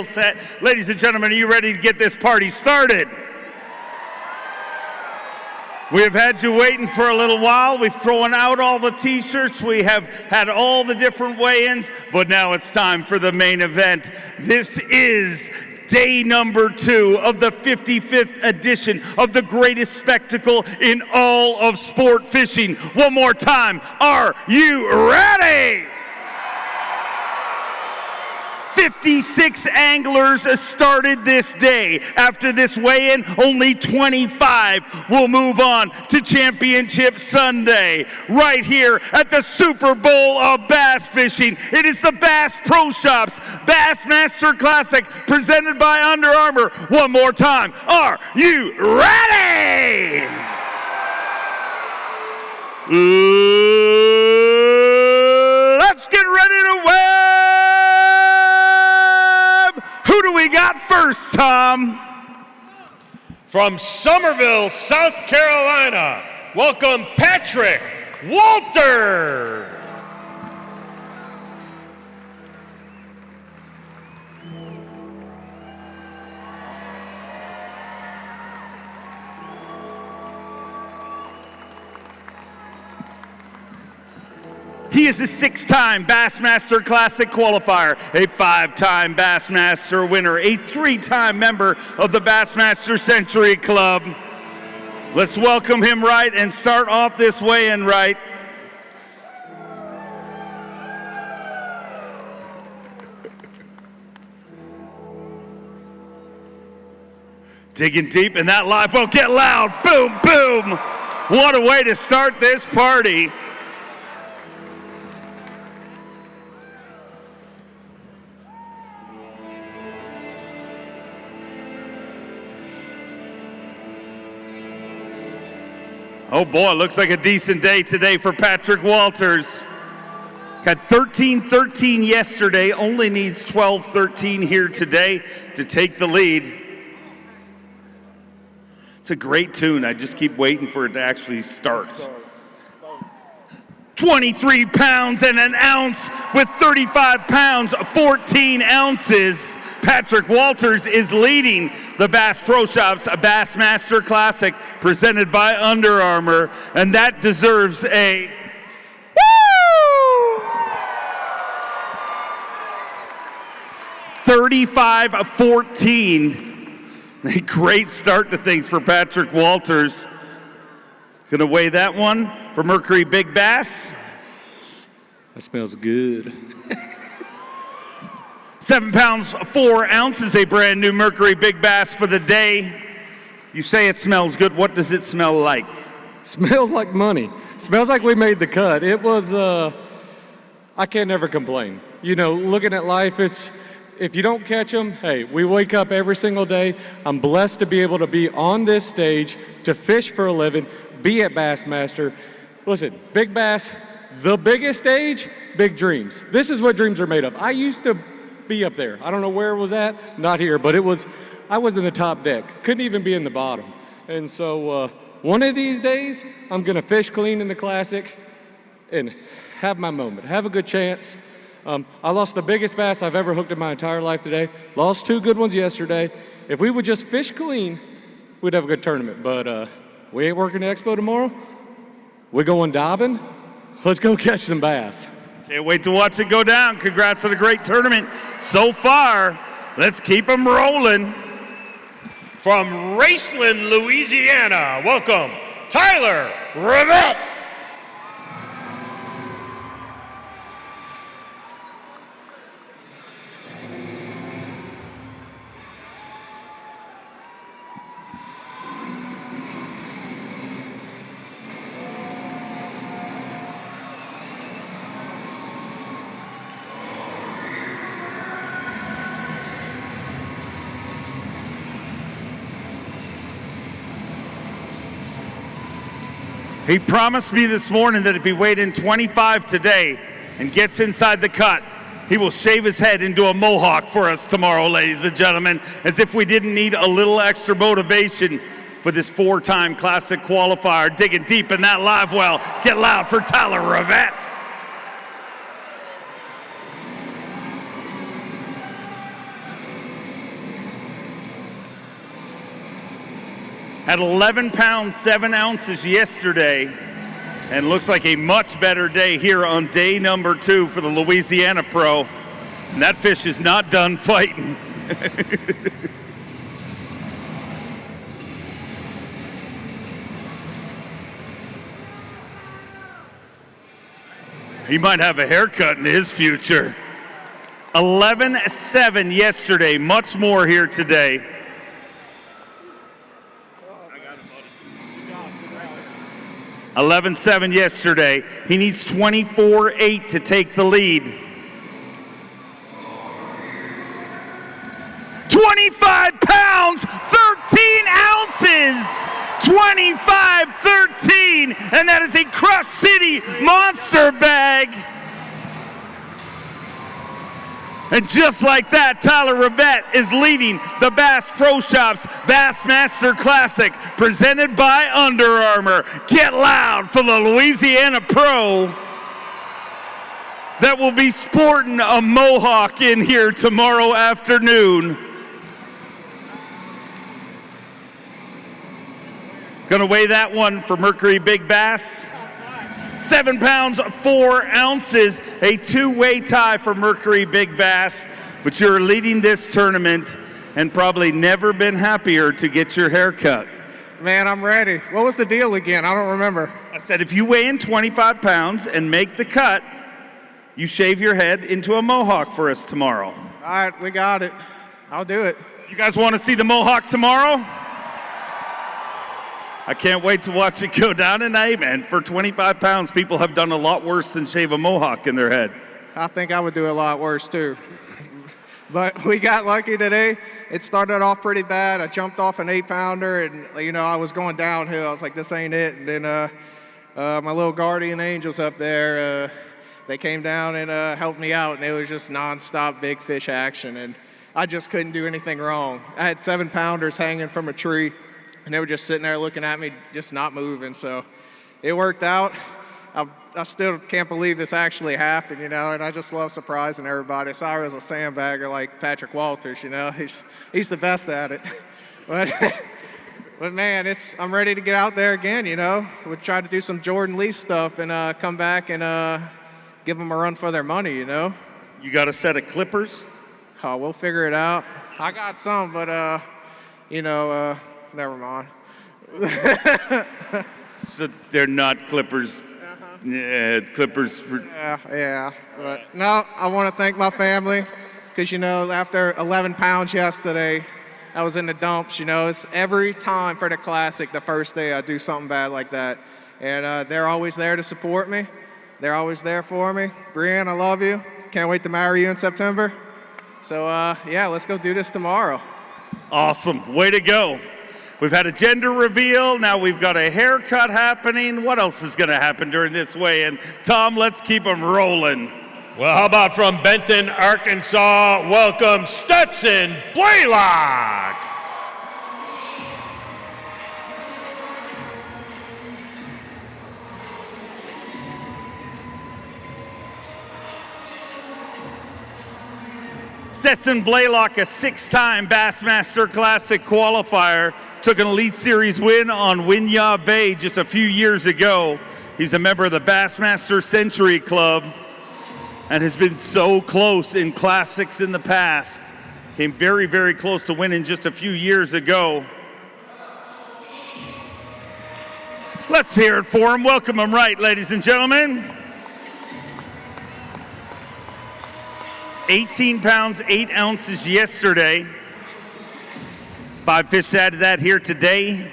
set. Ladies and gentlemen, are you ready to get this party started? We have had you waiting for a little while. We've thrown out all the t-shirts. We have had all the different weigh-ins, but now it's time for the main event. This is day number 2 of the 55th edition of the greatest spectacle in all of sport fishing. One more time, are you ready? 56 anglers started this day. After this weigh-in, only 25 will move on to Championship Sunday. Right here at the Super Bowl of bass fishing, it is the Bass Pro Shops Bassmaster Classic presented by Under Armour. One more time, are you ready? Let's get ready to weigh. Who do we got first, Tom? From Somerville, South Carolina, welcome Patrick Walter. He is a 6-time Bassmaster Classic qualifier, a 5-time Bassmaster winner, a 3-time member of the Bassmaster Century Club. Let's welcome him right and start off this weigh-in right. Digging deep in that live well, get loud, boom, boom. What a way to start this party. Oh boy, looks like a decent day today for Patrick Walters. Had 13-13 yesterday, only needs 12-13 here today to take the lead. It's a great tune, I just keep waiting for it to actually start. 23 pounds and an ounce with 35 pounds, 14 ounces. Patrick Walters is leading the Bass Pro Shops Bassmaster Classic presented by Under Armour, and that deserves a woo! 35-14. A great start to things for Patrick Walters. Gonna weigh that one for Mercury Big Bass. That smells good. 7 pounds, 4 ounces, a brand new Mercury Big Bass for the day. You say it smells good. What does it smell like? Smells like money. Smells like we made the cut. It was, I can't never complain. You know, looking at life, it's, if you don't catch them, hey, we wake up every single day. I'm blessed to be able to be on this stage, to fish for a living, be at Bassmaster. Listen, big bass, the biggest stage, big dreams. This is what dreams are made of. I used to be up there. I don't know where it was at, not here, but I was in the top deck. Couldn't even be in the bottom. And so one of these days, I'm gonna fish clean in the Classic and have my moment, have a good chance. I lost the biggest bass I've ever hooked in my entire life today. Lost 2 good ones yesterday. If we would just fish clean, we'd have a good tournament. But we ain't working the expo tomorrow. We're going diving. Let's go catch some bass. Can't wait to watch it go down. Congrats on a great tournament so far. Let's keep them rolling. From Raceland, Louisiana, welcome Tyler Rivet. He promised me this morning that if he weighed in 25 today and gets inside the cut, he will shave his head into a mohawk for us tomorrow, ladies and gentlemen, as if we didn't need a little extra motivation for this 4-time Classic qualifier. Digging deep in that live well. Get loud for Tyler Rivet. at 11 pounds, 7 ounces yesterday. And looks like a much better day here on day number 2 for the Louisiana Pro. And that fish is not done fighting. He might have a haircut in his future. 11.7 yesterday, much more here today. 11.7 yesterday. He needs 24.8 to take the lead. 25 pounds, 13 ounces. 25-13, and that is a Crush City monster bag. And just like that, Tyler Rivet is leading the Bass Pro Shops Bassmaster Classic, presented by Under Armour. Get loud for the Louisiana Pro that will be sporting a mohawk in here tomorrow afternoon. Gonna weigh that one for Mercury Big Bass. 7 pounds, 4 ounces, a 2-way tie for Mercury Big Bass. But you're leading this tournament and probably never been happier to get your hair cut. Man, I'm ready. What was the deal again? I don't remember. I said if you weigh in 25 pounds and make the cut, you shave your head into a mohawk for us tomorrow. All right, we got it. I'll do it. You guys want to see the mohawk tomorrow? I can't wait to watch it go down. And hey, man, for 25 pounds, people have done a lot worse than shave a mohawk in their head. I think I would do a lot worse too. But we got lucky today. It started off pretty bad. I jumped off an 8-pounder, and I was going downhill. I was like, this ain't it. And then my little guardian angels up there, they came down and helped me out, and it was just nonstop big fish action. And I just couldn't do anything wrong. I had 7-pounders hanging from a tree, and they were just sitting there looking at me, just not moving. So it worked out. I still can't believe this actually happened, and I just love surprising everybody. Sorry, I was a sandbagger like Patrick Walters, he's the best at it. But man, I'm ready to get out there again, We'll try to do some Jordan Lee stuff and come back and give them a run for their money, You got a set of clippers? Oh, we'll figure it out. I got some, but never mind. So they're not clippers. Yeah, clippers. Yeah. But no, I want to thank my family because, after 11 pounds yesterday, I was in the dumps. It's every time for the Classic, the first day I do something bad like that. And they're always there to support me. They're always there for me. Brianne, I love you. Can't wait to marry you in September. So, let's go do this tomorrow. Awesome. Way to go. We've had a gender reveal. Now we've got a haircut happening. What else is going to happen during this weigh-in? Tom, let's keep them rolling. Well, how about from Benton, Arkansas, welcome Stetson Blaylock. Stetson Blaylock, a 6-time Bassmaster Classic qualifier, took an Elite Series win on Winyah Bay just a few years ago. He's a member of the Bassmaster Century Club and has been so close in Classics in the past. Came very, very close to winning just a few years ago. Let's hear it for him. Welcome him right, ladies and gentlemen. 18 pounds, 8 ounces yesterday. 5 fish to add to that here today.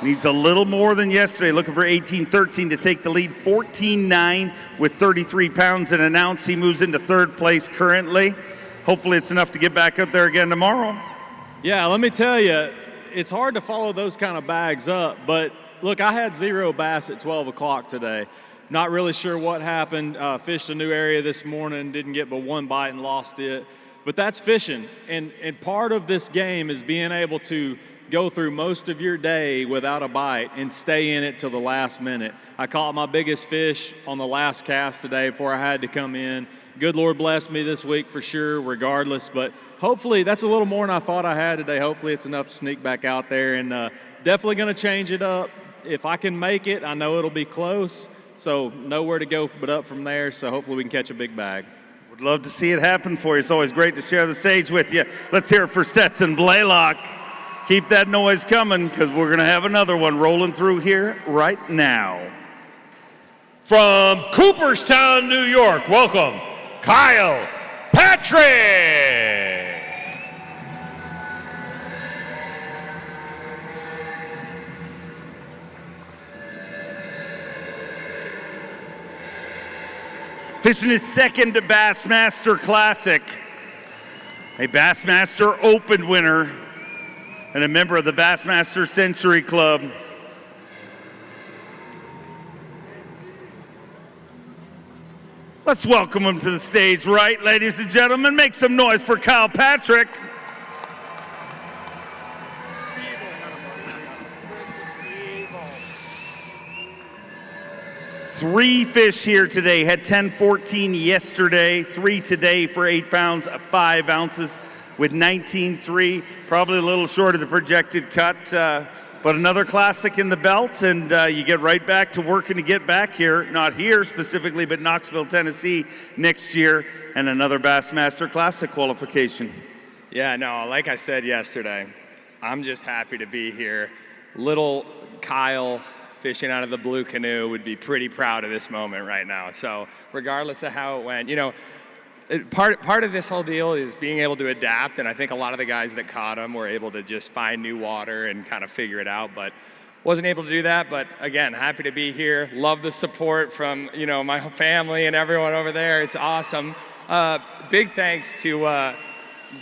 Needs a little more than yesterday. Looking for 18-13 to take the lead. 14-9 with 33 pounds and an ounce. He moves into 3rd place currently. Hopefully it's enough to get back up there again tomorrow. Yeah, let me tell you, it's hard to follow those kind of bags up. But look, I had 0 bass at 12 o'clock today. Not really sure what happened. Fished a new area this morning, didn't get but 1 bite and lost it. But that's fishing, and part of this game is being able to go through most of your day without a bite and stay in it till the last minute. I caught my biggest fish on the last cast today before I had to come in, good Lord blessed me this week for sure, regardless. But hopefully that's a little more than I thought I had today. Hopefully it's enough to sneak back out there, and definitely going to change it up. If I can make it, I know it'll be close. So nowhere to go but up from there. So hopefully we can catch a big bag. Would love to see it happen for you. It's always great to share the stage with you. Let's hear it for Stetson Blaylock. Keep that noise coming, because we're going to have another one rolling through here right now. From Cooperstown, New York, welcome, Kyle Patrick. Fishing his second Bassmaster Classic, a Bassmaster Open winner, and a member of the Bassmaster Century Club. Let's welcome him to the stage right, ladies and gentlemen. Make some noise for Kyle Patrick. Three fish here today. Had 10-14 yesterday, 3 today for 8 pounds, 5 ounces with 19.3. Probably a little short of the projected cut, but another classic in the belt, and you get right back to working to get back here. Not here specifically, but Knoxville, Tennessee next year, and another Bassmaster Classic qualification. Yeah, no, like I said yesterday, I'm just happy to be here. Little Kyle fishing out of the blue canoe would be pretty proud of this moment right now. So regardless of how it went, you know, part of this whole deal is being able to adapt, and I think a lot of the guys that caught him were able to just find new water and kind of figure it out, but wasn't able to do that. But again, happy to be here. Love the support from, you know, my family and everyone over there. It's awesome. Big thanks to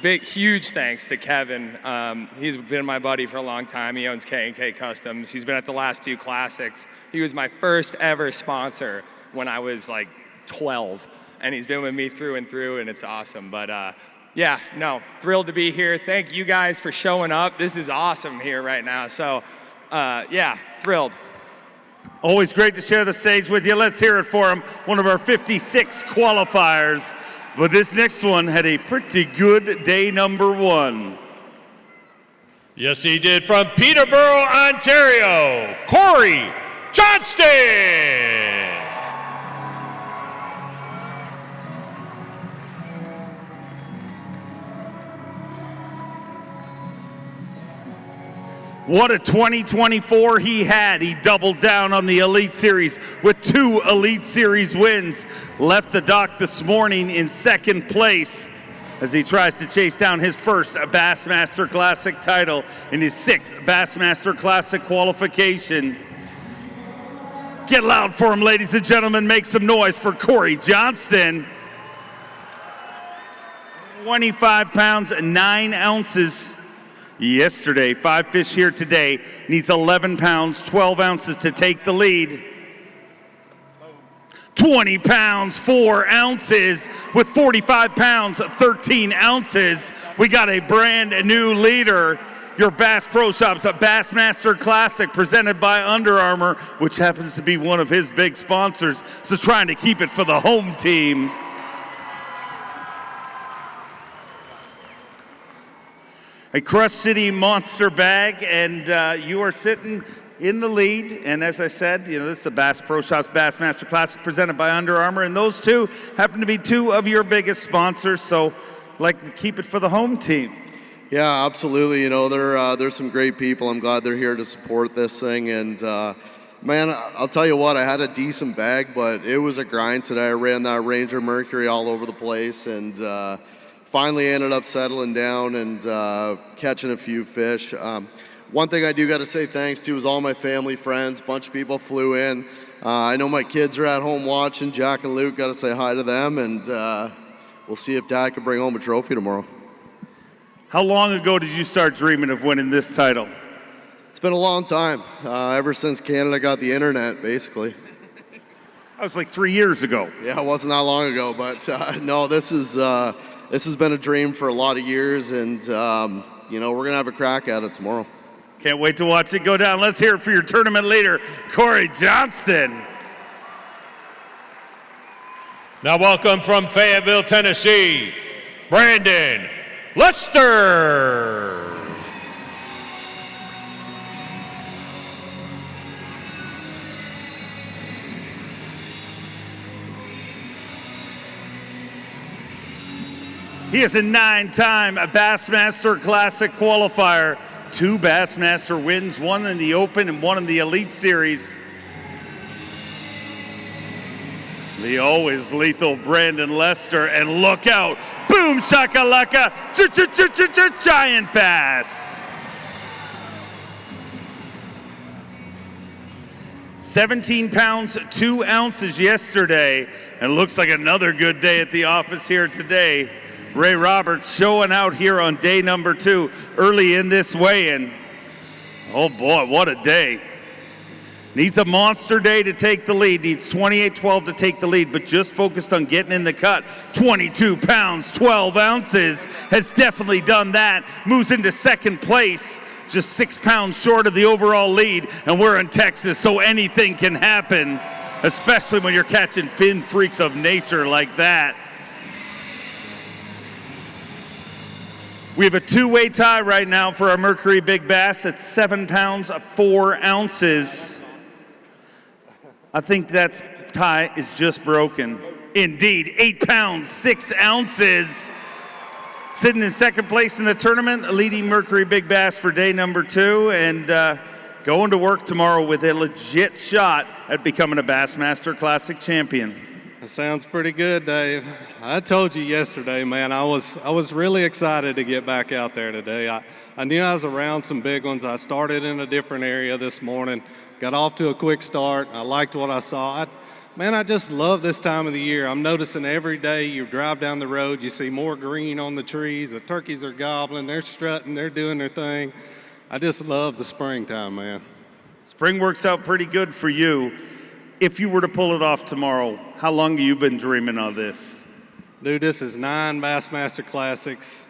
huge thanks to Kevin. He's been my buddy for a long time. He owns K&K Customs. He's been at the last 2 classics. He was my first ever sponsor when I was like 12, and he's been with me through and through, and it's awesome. But yeah, no, thrilled to be here. Thank you guys for showing up. This is awesome here right now. So yeah, thrilled. Always great to share the stage with you. Let's hear it for him, one of our 56 qualifiers. But this next one had a pretty good day number 1. Yes, he did. From Peterborough, Ontario, Cory Johnston. What a 2024 he had. He doubled down on the Elite Series with 2 Elite Series wins. Left the dock this morning in 2nd place as he tries to chase down his first Bassmaster Classic title in his 6th Bassmaster Classic qualification. Get loud for him, ladies and gentlemen. Make some noise for Cory Johnston. 25 pounds, 9 ounces. Yesterday, 5 fish here today, needs 11 pounds, 12 ounces to take the lead. 20 pounds, 4 ounces with 45 pounds, 13 ounces. We got a brand new leader. Your Bass Pro Shops, a Bassmaster Classic presented by Under Armour, which happens to be one of his big sponsors. So trying to keep it for the home team. A Crush City Monster bag, and you are sitting in the lead. And as I said, you know, this is the Bass Pro Shops Bassmaster Classic presented by Under Armour, and those 2 happen to be 2 of your biggest sponsors, so like to keep it for the home team. Yeah, absolutely. You know, they're some great people. I'm glad they're here to support this thing, and man, I'll tell you what, I had a decent bag, but it was a grind today. I ran that Ranger Mercury all over the place, and finally ended up settling down and catching a few fish. One thing I do got to say thanks to is all my family, friends, bunch of people flew in. I know my kids are at home watching. Jack and Luke, got to say hi to them, and we'll see if Dad can bring home a trophy tomorrow. How long ago did you start dreaming of winning this title? It's been a long time, ever since Canada got the internet, basically. That was like 3 years ago. Yeah, it wasn't that long ago, but no, this has been a dream for a lot of years, and you know, we're gonna have a crack at it tomorrow. Can't wait to watch it go down. Let's hear it for your tournament leader, Cory Johnston. Now welcome from Fayetteville, Tennessee, Brandon Lester. He is a 9-time Bassmaster Classic qualifier, 2 Bassmaster wins, 1 in the Open and 1 in the Elite Series. The always lethal Brandon Lester, and look out, boom shakalaka, giant bass. 17 pounds, 2 ounces yesterday, and looks like another good day at the office here today. Ray Roberts showing out here on day number 2 early in this weigh-in. Oh boy, what a day. Needs a monster day to take the lead, needs 28-12 to take the lead, but just focused on getting in the cut. 22 pounds, 12 ounces, has definitely done that. Moves into second place, just 6 pounds short of the overall lead, and we're in Texas, so anything can happen, especially when you're catching fin freaks of nature like that. We have a 2-way tie right now for our Mercury Big Bass at 7 pounds, 4 ounces. I think that tie is just broken. Indeed, 8 pounds, 6 ounces. Sitting in second place in the tournament, leading Mercury Big Bass for day number 2, and going to work tomorrow with a legit shot at becoming a Bassmaster Classic champion. That sounds pretty good, Dave. I told you yesterday, man, I was really excited to get back out there today. I knew I was around some big ones. I started in a different area this morning, got off to a quick start. I liked what I saw. I just love this time of the year. I'm noticing every day you drive down the road, you see more green on the trees. The turkeys are gobbling, they're strutting, they're doing their thing. I just love the springtime, man. Spring works out pretty good for you. If you were to pull it off tomorrow, how long have you been dreaming of this? Dude, this is 9 Bassmaster Classics.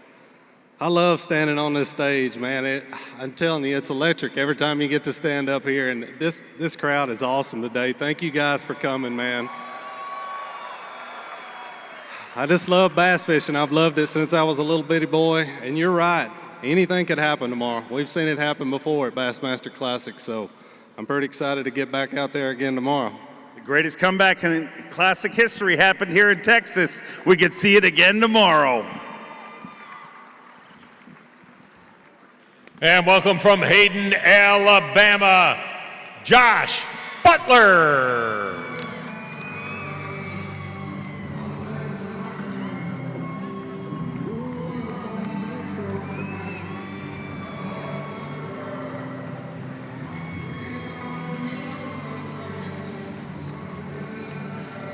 I love standing on this stage, man. I'm telling you, it's electric every time you get to stand up here, and this crowd is awesome today. Thank you guys for coming, man. I just love bass fishing. I've loved it since I was a little bitty boy, and you're right. Anything could happen tomorrow. We've seen it happen before at Bassmaster Classic, so I'm pretty excited to get back out there again tomorrow. The greatest comeback in Classic history happened here in Texas. We could see it again tomorrow. And welcome from Hayden, Alabama, Josh Butler.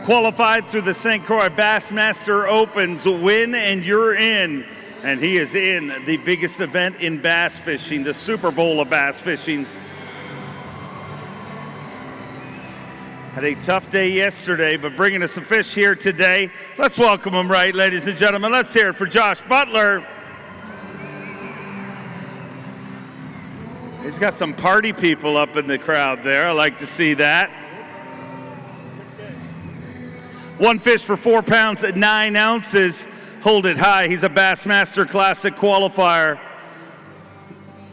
Qualified through the St. Croix Bassmaster Opens, win and you're in. And he is in the biggest event in bass fishing, the Super Bowl of bass fishing. Had a tough day yesterday, but bringing us some fish here today. Let's welcome him right, ladies and gentlemen. Let's hear it for Josh Butler. He's got some party people up in the crowd there. I like to see that. One fish for 4 pounds at 9 ounces. Hold it high. He's a Bassmaster Classic qualifier.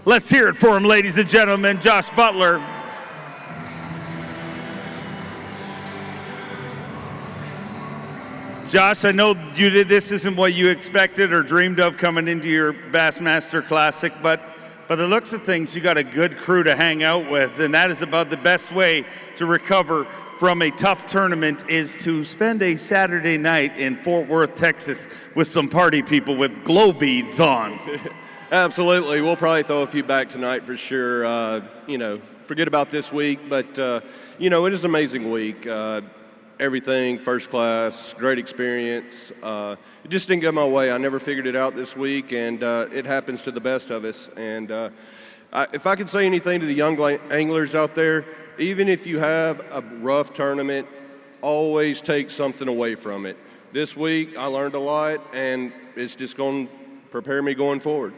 Let's hear it for him, ladies and gentlemen. Josh Butler. Josh, I know this isn't what you expected or dreamed of coming into your Bassmaster Classic, but by the looks of things, you got a good crew to hang out with, and that is about the best way to recover from a tough tournament is to spend a Saturday night in Fort Worth, Texas with some party people with glow beads on. Absolutely. We'll probably throw a few back tonight for sure. Forget about this week, but, it is an amazing week. Everything first class, great experience. It just didn't go my way. I never figured it out this week, and it happens to the best of us. And if I could say anything to the young anglers out there, even if you have a rough tournament, always take something away from it. This week, I learned a lot, and it's just going to prepare me going forward.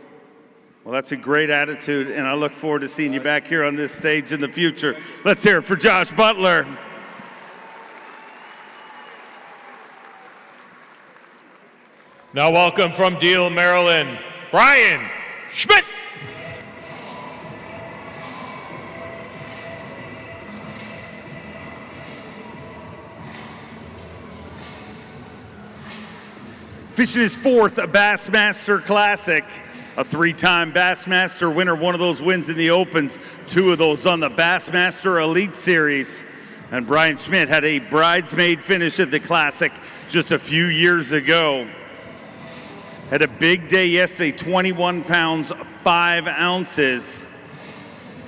Well, that's a great attitude, and I look forward to seeing you back here on this stage in the future. Let's hear it for Josh Butler. Now welcome from Deal, Maryland, Brian Schmidt. Fishing his fourth Bassmaster Classic, a three-time Bassmaster winner, one of those wins in the Opens, two of those on the Bassmaster Elite Series. And Brian Schmidt had a bridesmaid finish at the Classic just a few years ago. Had a big day yesterday, 21 pounds, 5 ounces.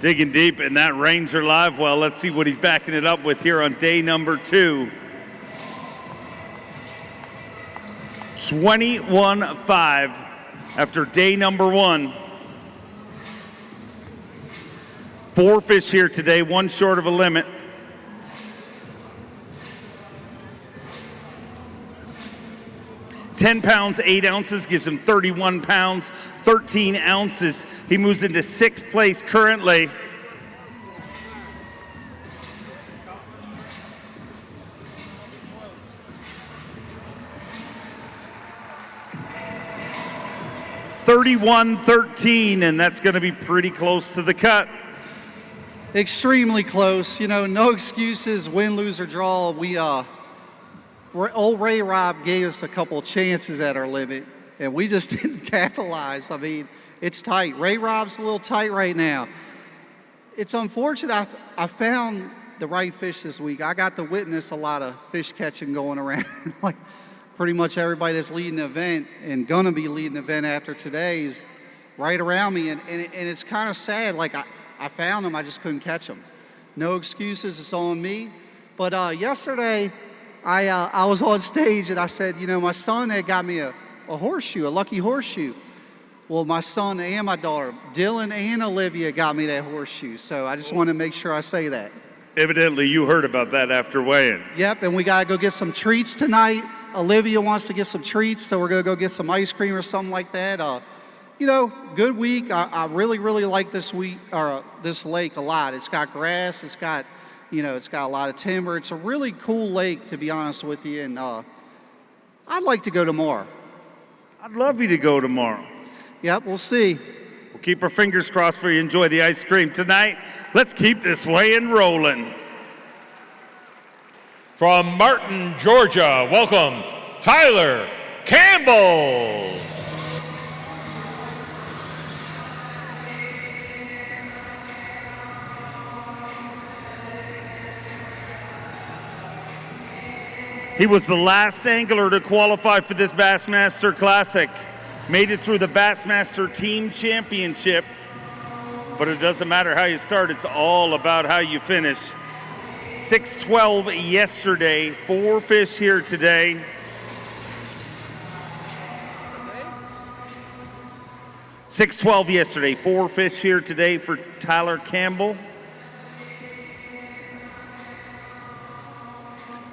Digging deep in that Ranger live well. Let's see what he's backing it up with here on day number 2. 21.5 after day number 1. 4 fish here today, 1 short of a limit. $10 pounds, 8 ounces gives him 31 pounds, 13 ounces. He moves into 6th place currently. $31.13, and that's going to be pretty close to the cut. Extremely close. You know, no excuses, win, lose, or draw. Old Ray Rob gave us a couple chances at our limit, and we just didn't capitalize. I mean, it's tight. Ray Rob's a little tight right now. It's unfortunate. I found the right fish this week. I got to witness a lot of fish catching going around. Like, pretty much everybody that's leading the event and gonna be leading the event after today is right around me, and it's kind of sad. Like, I found them, I just couldn't catch them. No excuses, it's on me. But yesterday, I was on stage and I said, you know, my son had got me a horseshoe, a lucky horseshoe. Well, my son and my daughter, Dylan and Olivia, got me that horseshoe. So I just want to make sure I say that. Evidently, you heard about that after weighing. Yep, and we got to go get some treats tonight. Olivia wants to get some treats, so we're going to go get some ice cream or something like that. You know, good week. I really, really like this week, or this lake a lot. It's got grass. It's got, you know, it's got a lot of timber. It's a really cool lake, to be honest with you, and I'd like to go tomorrow. I'd love you to go tomorrow. Yep, we'll see. We'll keep our fingers crossed for you. Enjoy the ice cream tonight. Let's keep this weigh-in rolling. From Martin, Georgia, welcome Tyler Campbell. He was the last angler to qualify for this Bassmaster Classic. Made it through the Bassmaster Team Championship. But it doesn't matter how you start, it's all about how you finish. 6:12 yesterday, 4 fish here today. $6.12 yesterday, 4 fish here today for Tyler Campbell.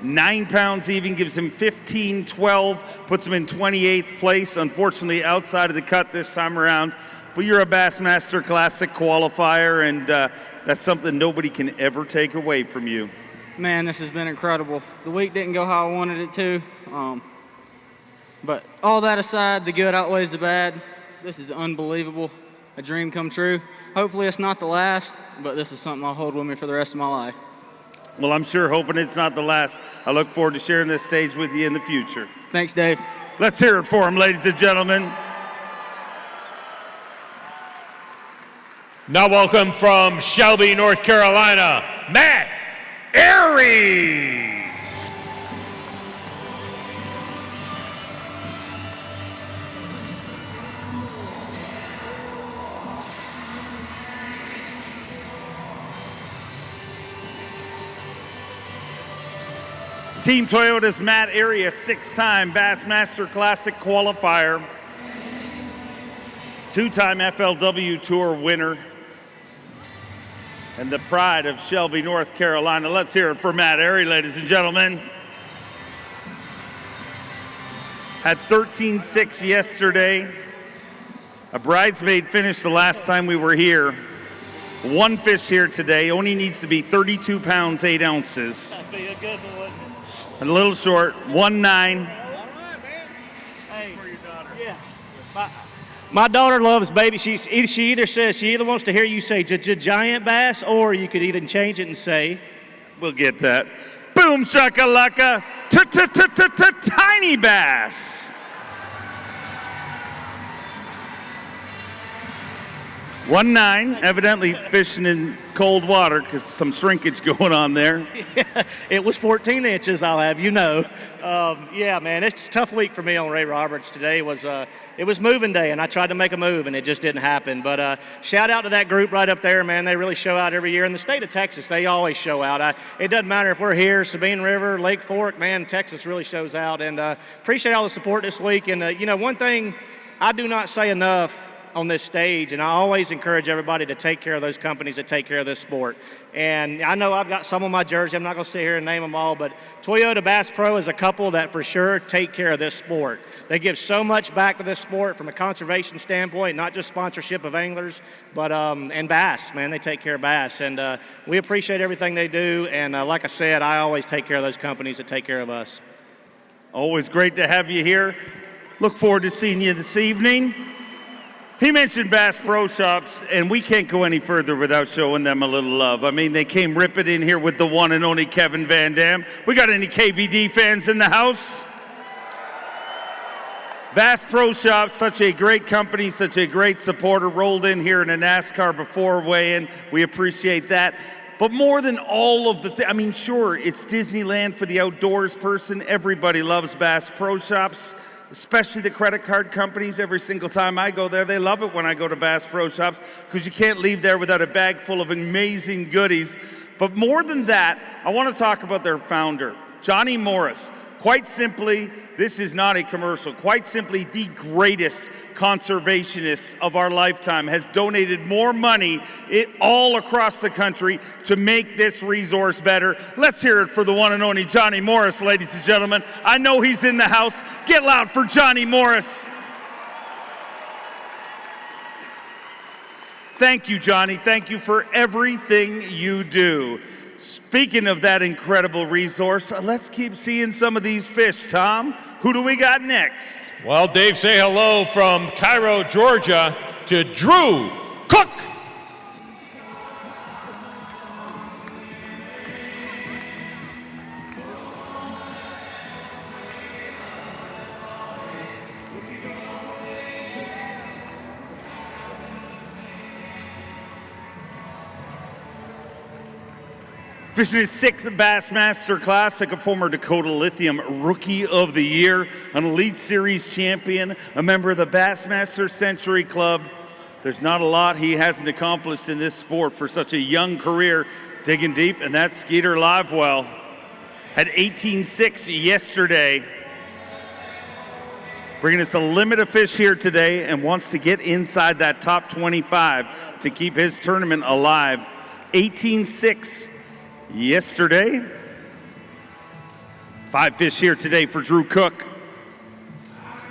9 pounds even gives him 15.12, puts him in 28th place. Unfortunately, outside of the cut this time around. But you're a Bassmaster Classic qualifier, and that's something nobody can ever take away from you. Man, this has been incredible. The week didn't go how I wanted it to. But all that aside, the good outweighs the bad. This is unbelievable. A dream come true. Hopefully it's not the last, but this is something I'll hold with me for the rest of my life. Well, I'm sure hoping it's not the last. I look forward to sharing this stage with you in the future. Thanks, Dave. Let's hear it for him, ladies and gentlemen. Now welcome from Shelby, North Carolina, Matt Arey. Team Toyota's Matt Arey, a 6-time Bassmaster Classic qualifier, 2-time FLW Tour winner, and the pride of Shelby, North Carolina. Let's hear it for Matt Arey, ladies and gentlemen. Had 13.6 yesterday. A bridesmaid finish the last time we were here. 1 fish here today. Only needs to be 32 pounds, 8 ounces. That'd be a good one, wouldn't it? And a little short, 1.9. Hey, My daughter loves baby. She either says she either wants to hear you say giant bass, or you could even change it and say, we'll get that. Boom shakalaka, tiny bass. 1-9, evidently fishing in cold water because some shrinkage going on there. It was 14 inches, I'll have you know. Yeah, man, it's a tough week for me on Ray Roberts. Today was it was moving day, and I tried to make a move, and it just didn't happen. But shout out to that group right up there, man. They really show out every year. In the state of Texas, they always show out. It doesn't matter if we're here, Sabine River, Lake Fork, man, Texas really shows out. And appreciate all the support this week. And, one thing I do not say enough on this stage, and I always encourage everybody to take care of those companies that take care of this sport. And I know I've got some on my jersey. I'm not going to sit here and name them all, but Toyota Bass Pro is a couple that for sure take care of this sport. They give so much back to this sport from a conservation standpoint, not just sponsorship of anglers, but and bass, man, they take care of bass. And we appreciate everything they do. And like I said, I always take care of those companies that take care of us. Always great to have you here. Look forward to seeing you this evening. He mentioned Bass Pro Shops, and we can't go any further without showing them a little love. I mean, they came ripping in here with the one and only Kevin Van Dam. We got any KVD fans in the house? Bass Pro Shops, such a great company, such a great supporter, rolled in here in a NASCAR before weigh-in. We appreciate that. But more than all of the sure, it's Disneyland for the outdoors person. Everybody loves Bass Pro Shops, especially the credit card companies. Every single time I go there, they love it when I go to Bass Pro Shops because you can't leave there without a bag full of amazing goodies. But more than that, I want to talk about their founder, Johnny Morris. Quite simply, this is not a commercial. Quite simply, the greatest conservationist of our lifetime has donated more money all across the country to make this resource better. Let's hear it for the one and only Johnny Morris, ladies and gentlemen. I know he's in the house. Get loud for Johnny Morris. Thank you, Johnny. Thank you for everything you do. Speaking of that incredible resource, let's keep seeing some of these fish. Tom, who do we got next? Well, Dave, say hello from Cairo, Georgia to Drew Cook. Fishing his 6th Bassmaster Classic, a former Dakota Lithium Rookie of the Year, an Elite Series champion, a member of the Bassmaster Century Club. There's not a lot he hasn't accomplished in this sport for such a young career. Digging deep, and that's Skeeter Livewell. Had 18.6 yesterday. Bringing us a limit of fish here today and wants to get inside that top 25 to keep his tournament alive. 18.6 yesterday. 5 fish here today for Drew Cook.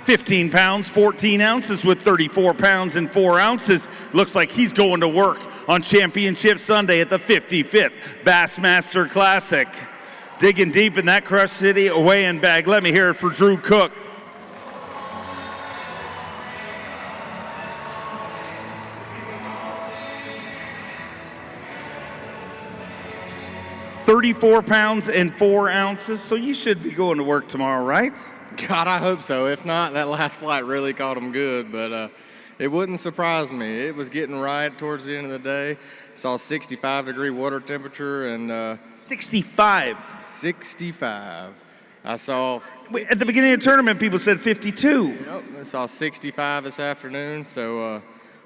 15 pounds, 14 ounces with 34 pounds and 4 ounces. Looks like he's going to work on Championship Sunday at the 55th Bassmaster Classic. Digging deep in that Crush City weigh-in bag. Let me hear it for Drew Cook. $34 pounds and 4 ounces, so you should be going to work tomorrow, right? God, I hope so. If not, that last flight really caught him good, but it wouldn't surprise me. It was getting right towards the end of the day. Saw 65-degree water temperature and 65. 65. I saw. Wait, at the beginning of the tournament, people said 52. Yep, I saw 65 this afternoon, so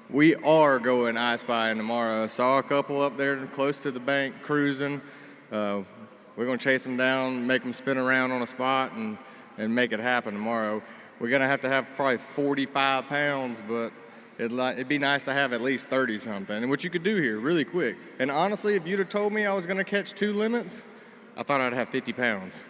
we are going ice spying tomorrow. Saw a couple up there close to the bank cruising. We're going to chase them down, make them spin around on a spot, and make it happen tomorrow. We're going to have probably 45 pounds, but it'd be nice to have at least 30-something. And what you could do here really quick. And honestly, if you'd have told me I was going to catch 2 limits, I thought I'd have 50 pounds.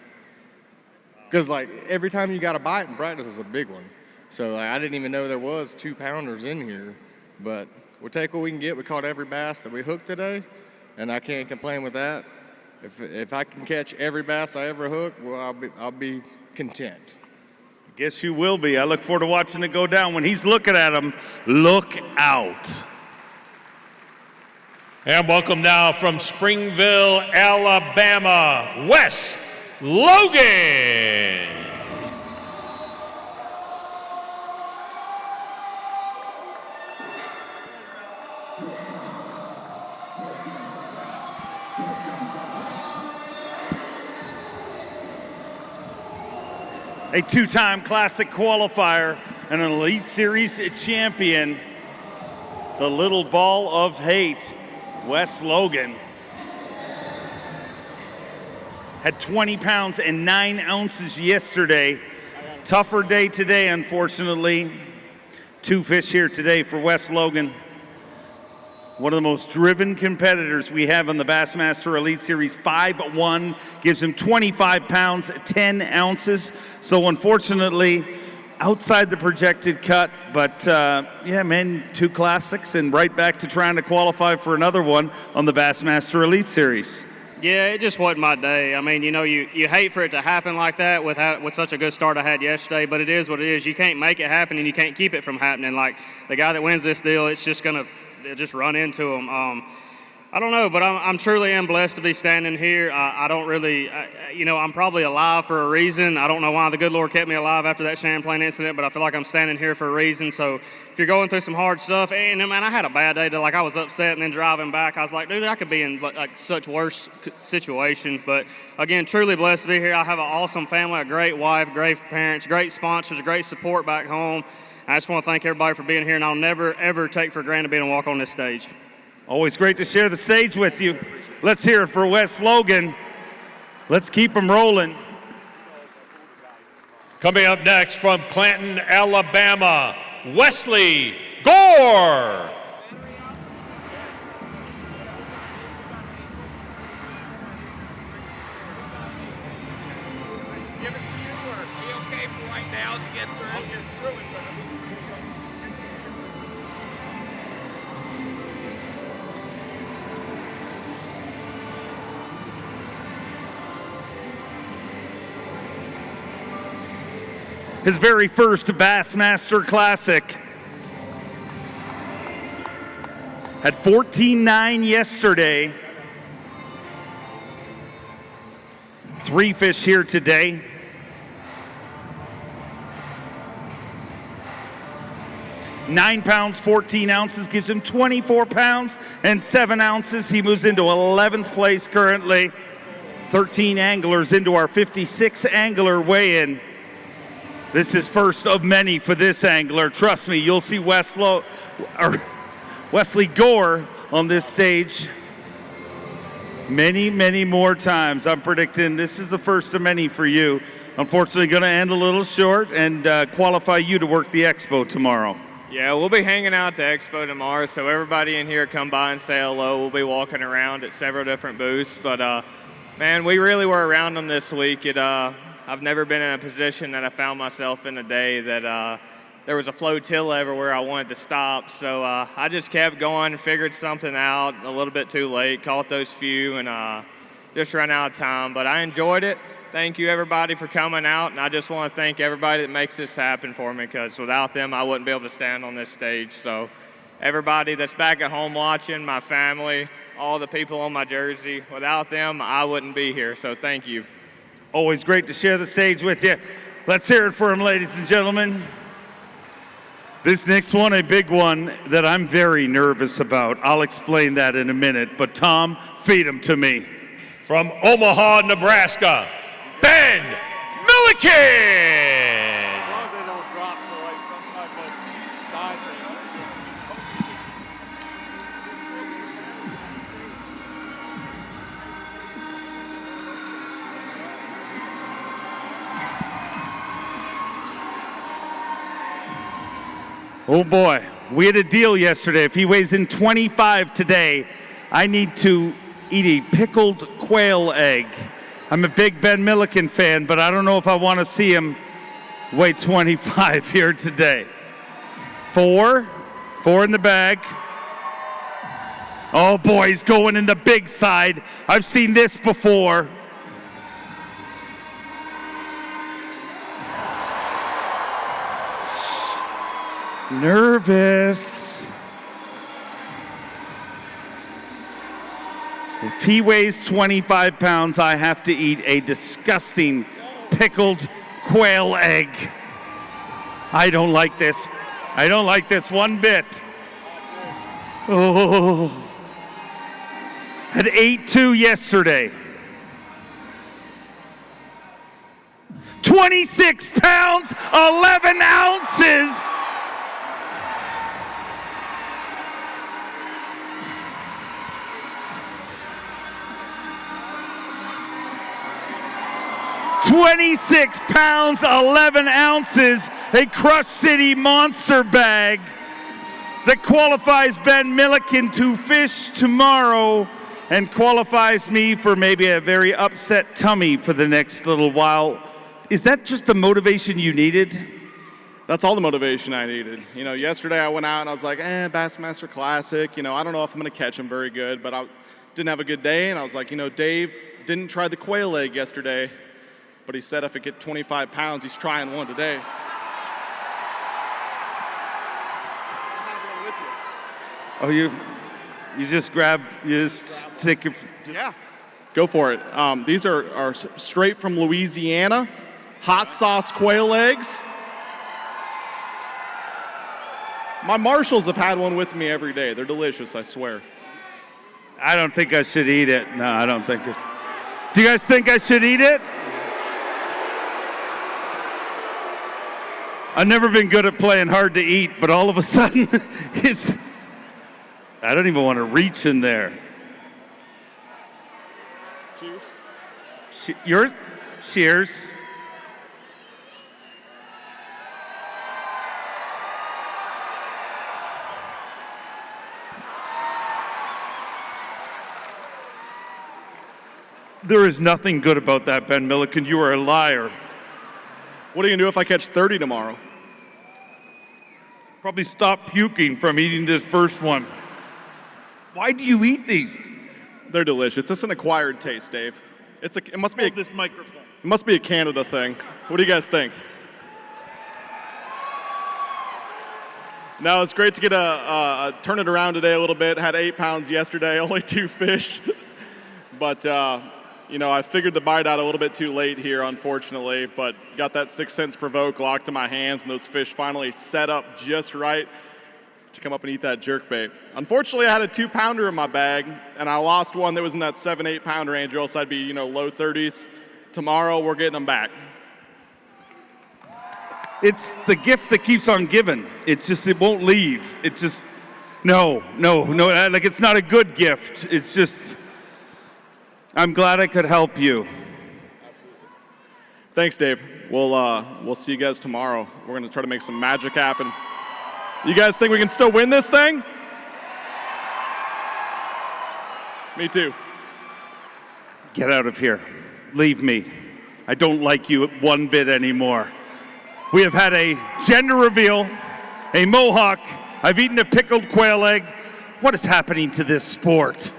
Because, every time you got a bite in practice was a big one. So, I didn't even know there was 2-pounders in here. But we'll take what we can get. We caught every bass that we hooked today, and I can't complain with that. If I can catch every bass I ever hook, well, I'll be content. Guess you will be. I look forward to watching it go down. When he's looking at him, look out. And welcome now from Springville, Alabama, Wes Logan. A two-time Classic qualifier and an Elite Series champion, the little ball of hate, Wes Logan. Had 20 pounds and 9 ounces yesterday. Tougher day today, unfortunately. 2 fish here today for Wes Logan. One of the most driven competitors we have in the Bassmaster Elite Series. 5'1", gives him 25 pounds, 10 ounces. So unfortunately, outside the projected cut, but yeah, man, 2 classics and right back to trying to qualify for another one on the Bassmaster Elite Series. Yeah, it just wasn't my day. I mean, you know, you hate for it to happen like that with such a good start I had yesterday, but it is what it is. You can't make it happen and you can't keep it from happening. Like the guy that wins this deal, it's just gonna just run into him. I don't know, but I'm truly am blessed to be standing here. I don't really, you know, I'm probably alive for a reason. I don't know why the good Lord kept me alive after that Champlain incident, but I feel like I'm standing here for a reason. So if you're going through some hard stuff, and man, I had a bad day. I was upset, and then driving back, I was like, dude, I could be in like such worse situation. But again, truly blessed to be here. I have an awesome family, a great wife, great parents, great sponsors, great support back home. I just want to thank everybody for being here, and I'll never, ever take for granted being able to walk on this stage. Always great to share the stage with you. Let's hear it for Wes Logan. Let's keep him rolling. Coming up next from Clanton, Alabama, Wesley Gore. Give it to you, or be okay for right now to get through? I'll get through it. His very first Bassmaster Classic. Had 14.9 yesterday. 3 fish here today. Nine pounds, 14 ounces, gives him 24 pounds and 7 ounces. He moves into 11th place currently. 13 anglers into our 56 angler weigh-in. This is first of many for this angler. Trust me, you'll see Wesley Gore on this stage many, many more times. I'm predicting this is the first of many for you. Unfortunately, going to end a little short and qualify you to work the expo tomorrow. Yeah, we'll be hanging out at the expo tomorrow, so everybody in here come by and say hello. We'll be walking around at several different booths, but man, we really were around them this week. I've never been in a position that I found myself in a day that there was a flotilla everywhere I wanted to stop. So I just kept going and figured something out a little bit too late, caught those few, and just ran out of time. But I enjoyed it. Thank you, everybody, for coming out. And I just want to thank everybody that makes this happen for me, because without them, I wouldn't be able to stand on this stage. So everybody that's back at home watching, my family, all the people on my jersey, without them, I wouldn't be here. So thank you. Always great to share the stage with you. Let's hear it for him, ladies and gentlemen. This next one, a big one that I'm very nervous about. I'll explain that in a minute, but Tom, feed him to me. From Omaha, Nebraska, Ben Milliken. Oh boy, we had a deal yesterday. If he weighs in 25 today, I need to eat a pickled quail egg. I'm a big Ben Milliken fan, but I don't know if I want to see him weigh 25 here today. 4 in the bag. Oh boy, he's going in the big side. I've seen this before. Nervous. If he weighs 25 pounds, I have to eat a disgusting pickled quail egg. I don't like this. I don't like this one bit. Oh. Had 8-2 yesterday. 26 pounds, 11 ounces. "26 pounds, 11 ounces, a Crush City Monster bag that qualifies Ben Milliken to fish tomorrow and qualifies me for maybe a very upset tummy for the next little while." Is that just the motivation you needed? That's all the motivation I needed. You know, yesterday I went out and I was like, Bassmaster Classic. You know, I don't know if I'm going to catch him very good, but I didn't have a good day. And I was like, you know, Dave didn't try the quail egg yesterday, but he said if it get 25 pounds, he's trying one today. Oh, you just grab, you just take your... Yeah, go for it. These are straight from Louisiana, hot sauce quail eggs. My marshals have had one with me every day. They're delicious, I swear. I don't think I should eat it. No, I don't think it. Do you guys think I should eat it? I've never been good at playing hard to eat, but all of a sudden, I don't even want to reach in there. Cheers. Yours? Cheers. There is nothing good about that, Ben Milliken. You are a liar. What are you going to do if I catch 30 tomorrow? Probably stop puking from eating this first one. Why do you eat these? They're delicious. It's an acquired taste, Dave. It must be this microphone. It must be a Canada thing. What do you guys think? No, it's great to get turn it around today a little bit. Had 8 pounds yesterday, only 2 fish. But, you know, I figured the bite out a little bit too late here, unfortunately, but got that 6 cents provoke locked in my hands, and those fish finally set up just right to come up and eat that jerkbait. Unfortunately, I had a 2-pounder in my bag, and I lost one that was in that 7-8 pound range, or else I'd be, you know, low 30s. Tomorrow, we're getting them back. It's the gift that keeps on giving. It's just, it won't leave. It just, no, like it's not a good gift. It's just, I'm glad I could help you. Thanks, Dave. We'll see you guys tomorrow. We're going to try to make some magic happen. You guys think we can still win this thing? Me too. Get out of here. Leave me. I don't like you one bit anymore. We have had a gender reveal, a mohawk. I've eaten a pickled quail egg. What is happening to this sport?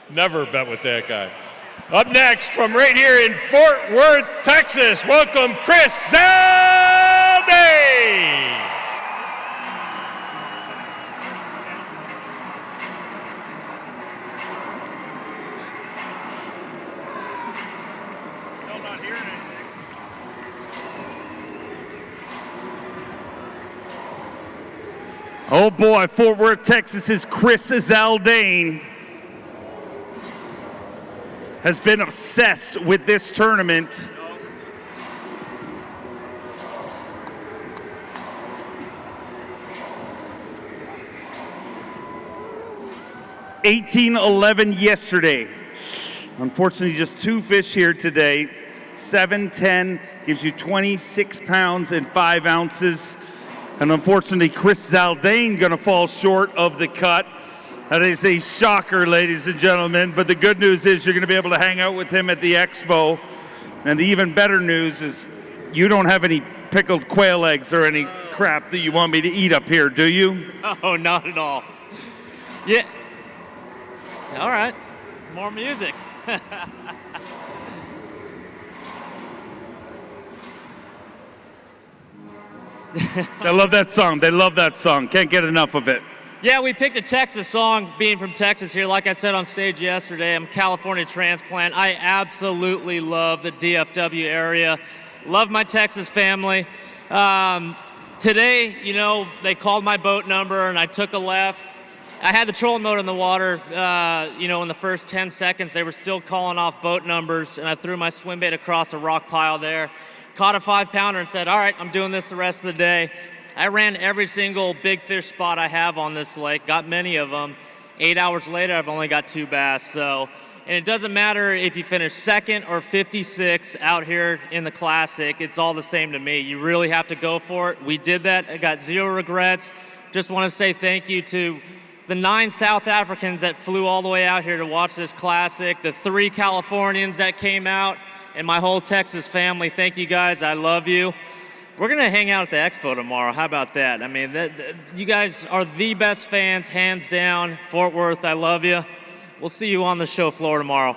Never bet with that guy. Up next, from right here in Fort Worth, Texas, welcome Chris Zaldain. Oh boy, Fort Worth, Texas's Chris Zaldain has been obsessed with this tournament. $18.11 yesterday. Unfortunately, just 2 fish here today. 7-10 gives you 26 pounds and 5 ounces. And unfortunately, Chris Zaldain gonna fall short of the cut. That is a shocker, ladies and gentlemen. But the good news is you're gonna be able to hang out with him at the expo. And the even better news is you don't have any pickled quail eggs or any crap that you want me to eat up here, do you? Oh, not at all. Yeah. All right. More music. They love that song. They love that song. Can't get enough of it. Yeah, we picked a Texas song, being from Texas here. Like I said on stage yesterday, I'm a California transplant. I absolutely love the DFW area. Love my Texas family. Today, you know, they called my boat number and I took a left. I had the trolling motor in the water, you know, in the first 10 seconds, they were still calling off boat numbers, and I threw my swim bait across a rock pile there, caught a 5-pounder and said, all right, I'm doing this the rest of the day. I ran every single big fish spot I have on this lake, got many of them. 8 hours later, I've only got 2 bass, so. And it doesn't matter if you finish second or 56 out here in the Classic, it's all the same to me. You really have to go for it. We did that, I got 0 regrets. Just want to say thank you to the 9 South Africans that flew all the way out here to watch this Classic, the 3 Californians that came out, and my whole Texas family. Thank you guys, I love you. We're gonna hang out at the expo tomorrow, how about that? I mean, you guys are the best fans, hands down. Fort Worth, I love you. We'll see you on the show floor tomorrow.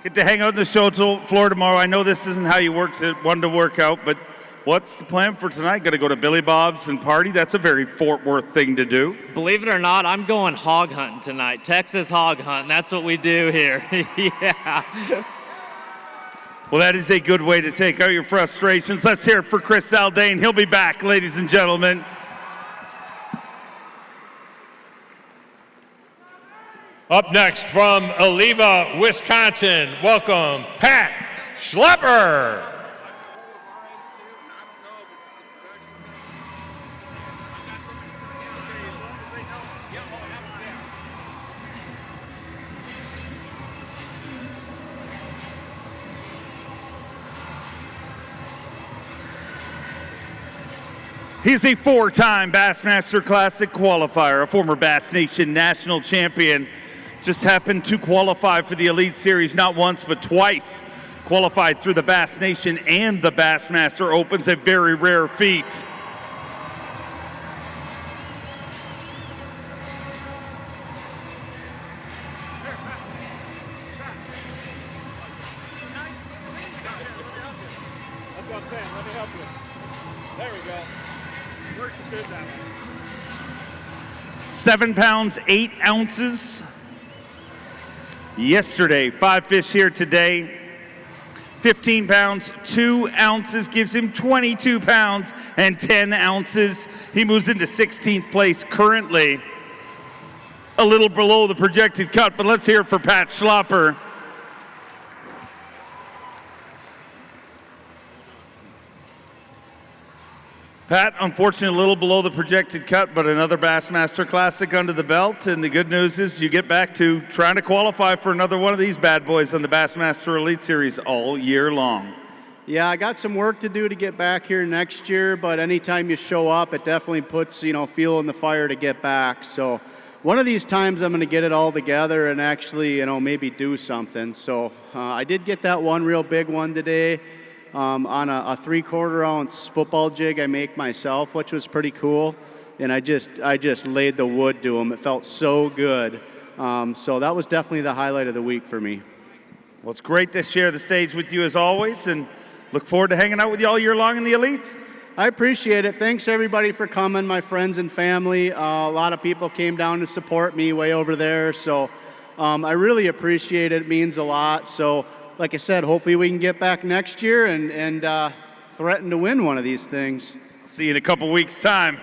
Get to hang out on the show floor tomorrow. I know this isn't how you wanted to work out, but what's the plan for tonight? Gonna go to Billy Bob's and party? That's a very Fort Worth thing to do. Believe it or not, I'm going hog hunting tonight. Texas hog hunt, that's what we do here. Yeah. Well, that is a good way to take out your frustrations. Let's hear it for Chris Zaldain. He'll be back, ladies and gentlemen. Up next from Oliva, Wisconsin, welcome Pat Schlepper. He's a 4-time Bassmaster Classic qualifier, a former Bass Nation national champion. Just happened to qualify for the Elite Series not once but twice. Qualified through the Bass Nation and the Bassmaster Opens, a very rare feat. Let me help you. There we go. 7 pounds, 8 ounces. Yesterday, 5 fish here today. 15 pounds, 2 ounces gives him 22 pounds and 10 ounces. He moves into 16th place currently. A little below the projected cut, but let's hear it for Pat Schlapper. Pat, unfortunately, a little below the projected cut, but another Bassmaster Classic under the belt. And the good news is you get back to trying to qualify for another one of these bad boys on the Bassmaster Elite Series all year long. Yeah, I got some work to do to get back here next year, but anytime you show up, it definitely puts, fuel in the fire to get back. So one of these times I'm going to get it all together and actually, maybe do something. So I did get that one real big one today. On a 3/4 ounce football jig I make myself, which was pretty cool, and I just laid the wood to them. It felt so good. So that was definitely the highlight of the week for me. Well, it's great to share the stage with you as always, and look forward to hanging out with you all year long in the Elites. I appreciate it. Thanks everybody for coming, my friends and family. A lot of people came down to support me way over there, so I really appreciate it. It means a lot. So like I said, hopefully we can get back next year and threaten to win one of these things. See you in a couple weeks' time.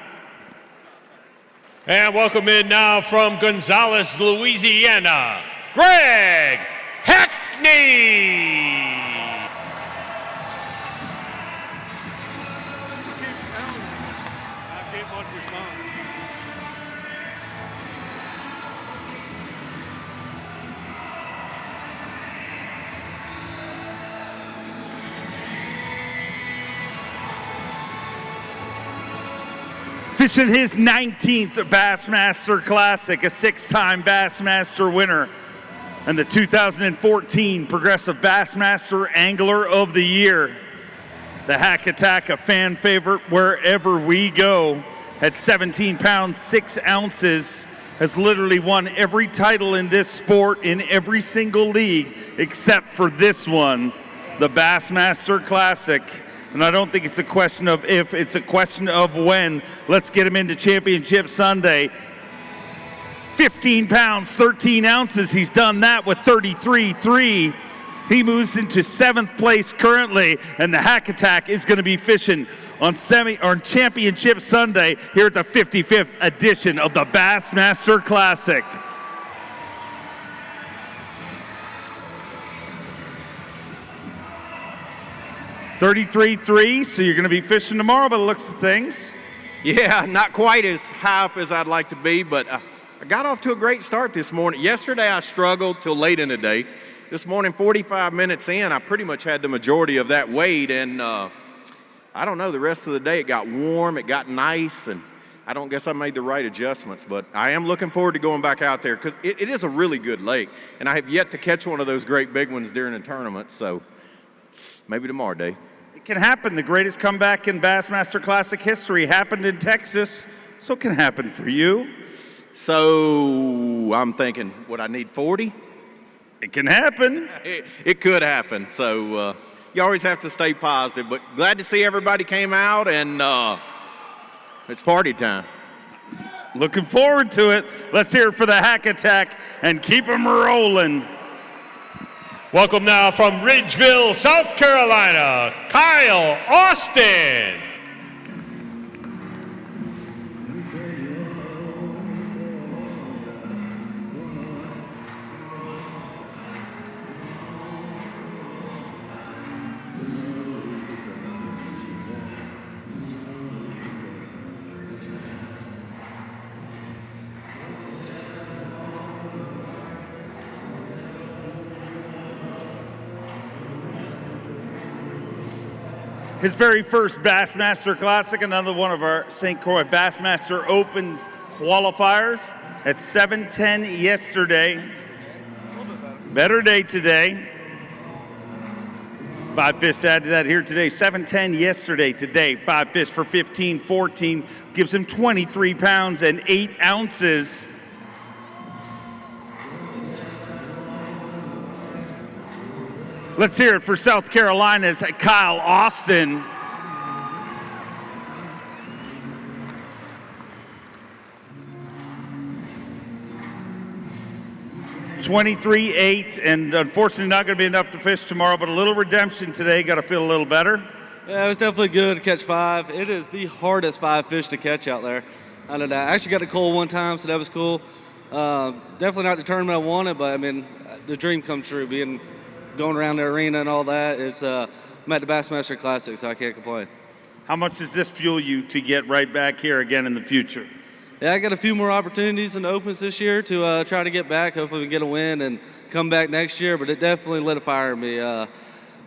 And welcome in now from Gonzales, Louisiana, Greg Hackney. Fishing his 19th Bassmaster Classic, a 6-time Bassmaster winner, and the 2014 Progressive Bassmaster Angler of the Year. The Hack Attack, a fan favorite wherever we go, at 17 pounds, 6 ounces, has literally won every title in this sport in every single league except for this one, the Bassmaster Classic. And I don't think it's a question of if, it's a question of when. Let's get him into Championship Sunday. 15 pounds, 13 ounces. He's done that with 33.3. He moves into 7th place currently, and the Hack Attack is going to be fishing on Championship Sunday here at the 55th edition of the Bassmaster Classic. $33.3, so you're going to be fishing tomorrow by the looks of things. Yeah, not quite as high up as I'd like to be, but I got off to a great start this morning. Yesterday I struggled till late in the day. This morning, 45 minutes in, I pretty much had the majority of that weight, and I don't know, the rest of the day it got warm, it got nice, and I don't guess I made the right adjustments, but I am looking forward to going back out there because it is a really good lake, and I have yet to catch one of those great big ones during the tournament, so maybe tomorrow, Dave. It can happen. The greatest comeback in Bassmaster Classic history happened in Texas, so it can happen for you. So I'm thinking, would I need 40? It can happen. It could happen. So you always have to stay positive. But glad to see everybody came out, and it's party time. Looking forward to it. Let's hear it for the Hack Attack and keep them rolling. Welcome now from Ridgeville, South Carolina, Kyle Austin. His very first Bassmaster Classic, another one of our St. Croix Bassmaster Opens qualifiers at 7:10 yesterday. Better day today. 5 fish to add to that here today. 7:10 yesterday, today. 5 fish for 15-14. Gives him 23 pounds and 8 ounces. Let's hear it for South Carolina's Kyle Austin. $23.8, and unfortunately not going to be enough to fish tomorrow, but a little redemption today. Got to feel a little better. Yeah, it was definitely good to catch 5. It is the hardest 5 fish to catch out there. I actually got to Cole one time, so that was cool. Definitely not the tournament I wanted, but I mean, the dream come true. Going around the arena and all that is, I'm at the Bassmaster Classic, so I can't complain. How much does this fuel you to get right back here again in the future? Yeah, I got a few more opportunities in the Opens this year to try to get back. Hopefully we can get a win and come back next year, but it definitely lit a fire in me. I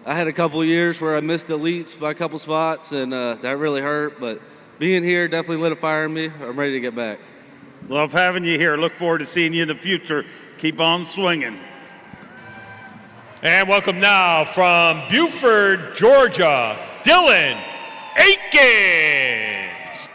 had a couple of years where I missed elites by a couple spots, and that really hurt, but being here definitely lit a fire in me. I'm ready to get back. Love having you here. Look forward to seeing you in the future. Keep on swinging. And welcome now from Buford, Georgia, Dylan Akins.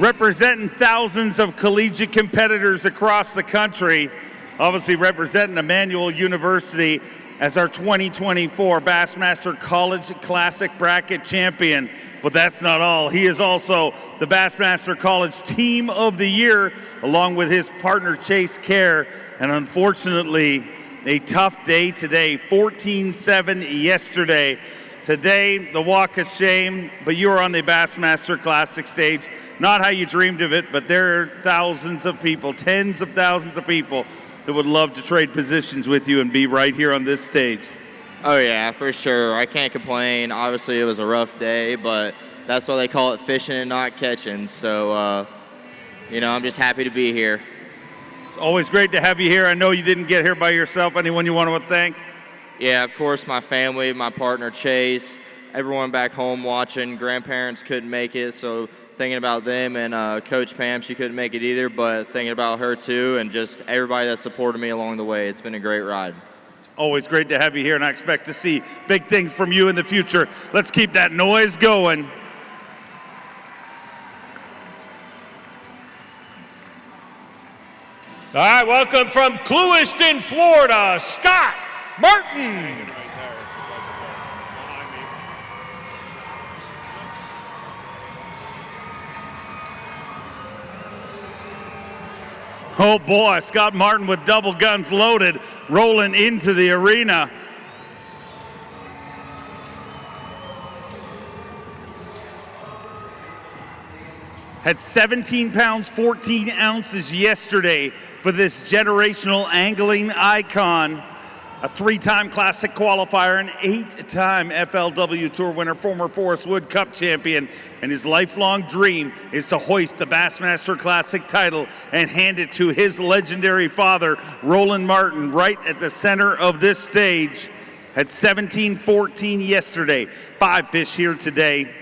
Representing thousands of collegiate competitors across the country, obviously representing Emmanuel University as our 2024 Bassmaster College Classic Bracket Champion. But that's not all. He is also the Bassmaster College Team of the Year, along with his partner Chase Kerr. And unfortunately, a tough day today, 14-7 yesterday. Today, the walk of shame, but you are on the Bassmaster Classic stage. Not how you dreamed of it, but there are thousands of people, tens of thousands of people that would love to trade positions with you and be right here on this stage. Oh yeah, for sure. I can't complain. Obviously it was a rough day, but that's why they call it fishing and not catching. So, I'm just happy to be here. It's always great to have you here. I know you didn't get here by yourself. Anyone you want to thank? Yeah, of course, my family, my partner Chase, everyone back home watching. Grandparents couldn't make it, so thinking about them, and Coach Pam, she couldn't make it either, but thinking about her too, and just everybody that supported me along the way. It's been a great ride. Always great to have you here, and I expect to see big things from you in the future. Let's keep that noise going. All right, welcome from Clewiston, Florida, Scott Martin. Oh boy, Scott Martin with double guns loaded, rolling into the arena. Had 17 pounds, 14 ounces yesterday for this generational angling icon. A 3-time Classic qualifier, an 8-time FLW Tour winner, former Forest Wood Cup champion, and his lifelong dream is to hoist the Bassmaster Classic title and hand it to his legendary father, Roland Martin, right at the center of this stage. Had 17-14 yesterday, 5 fish here today.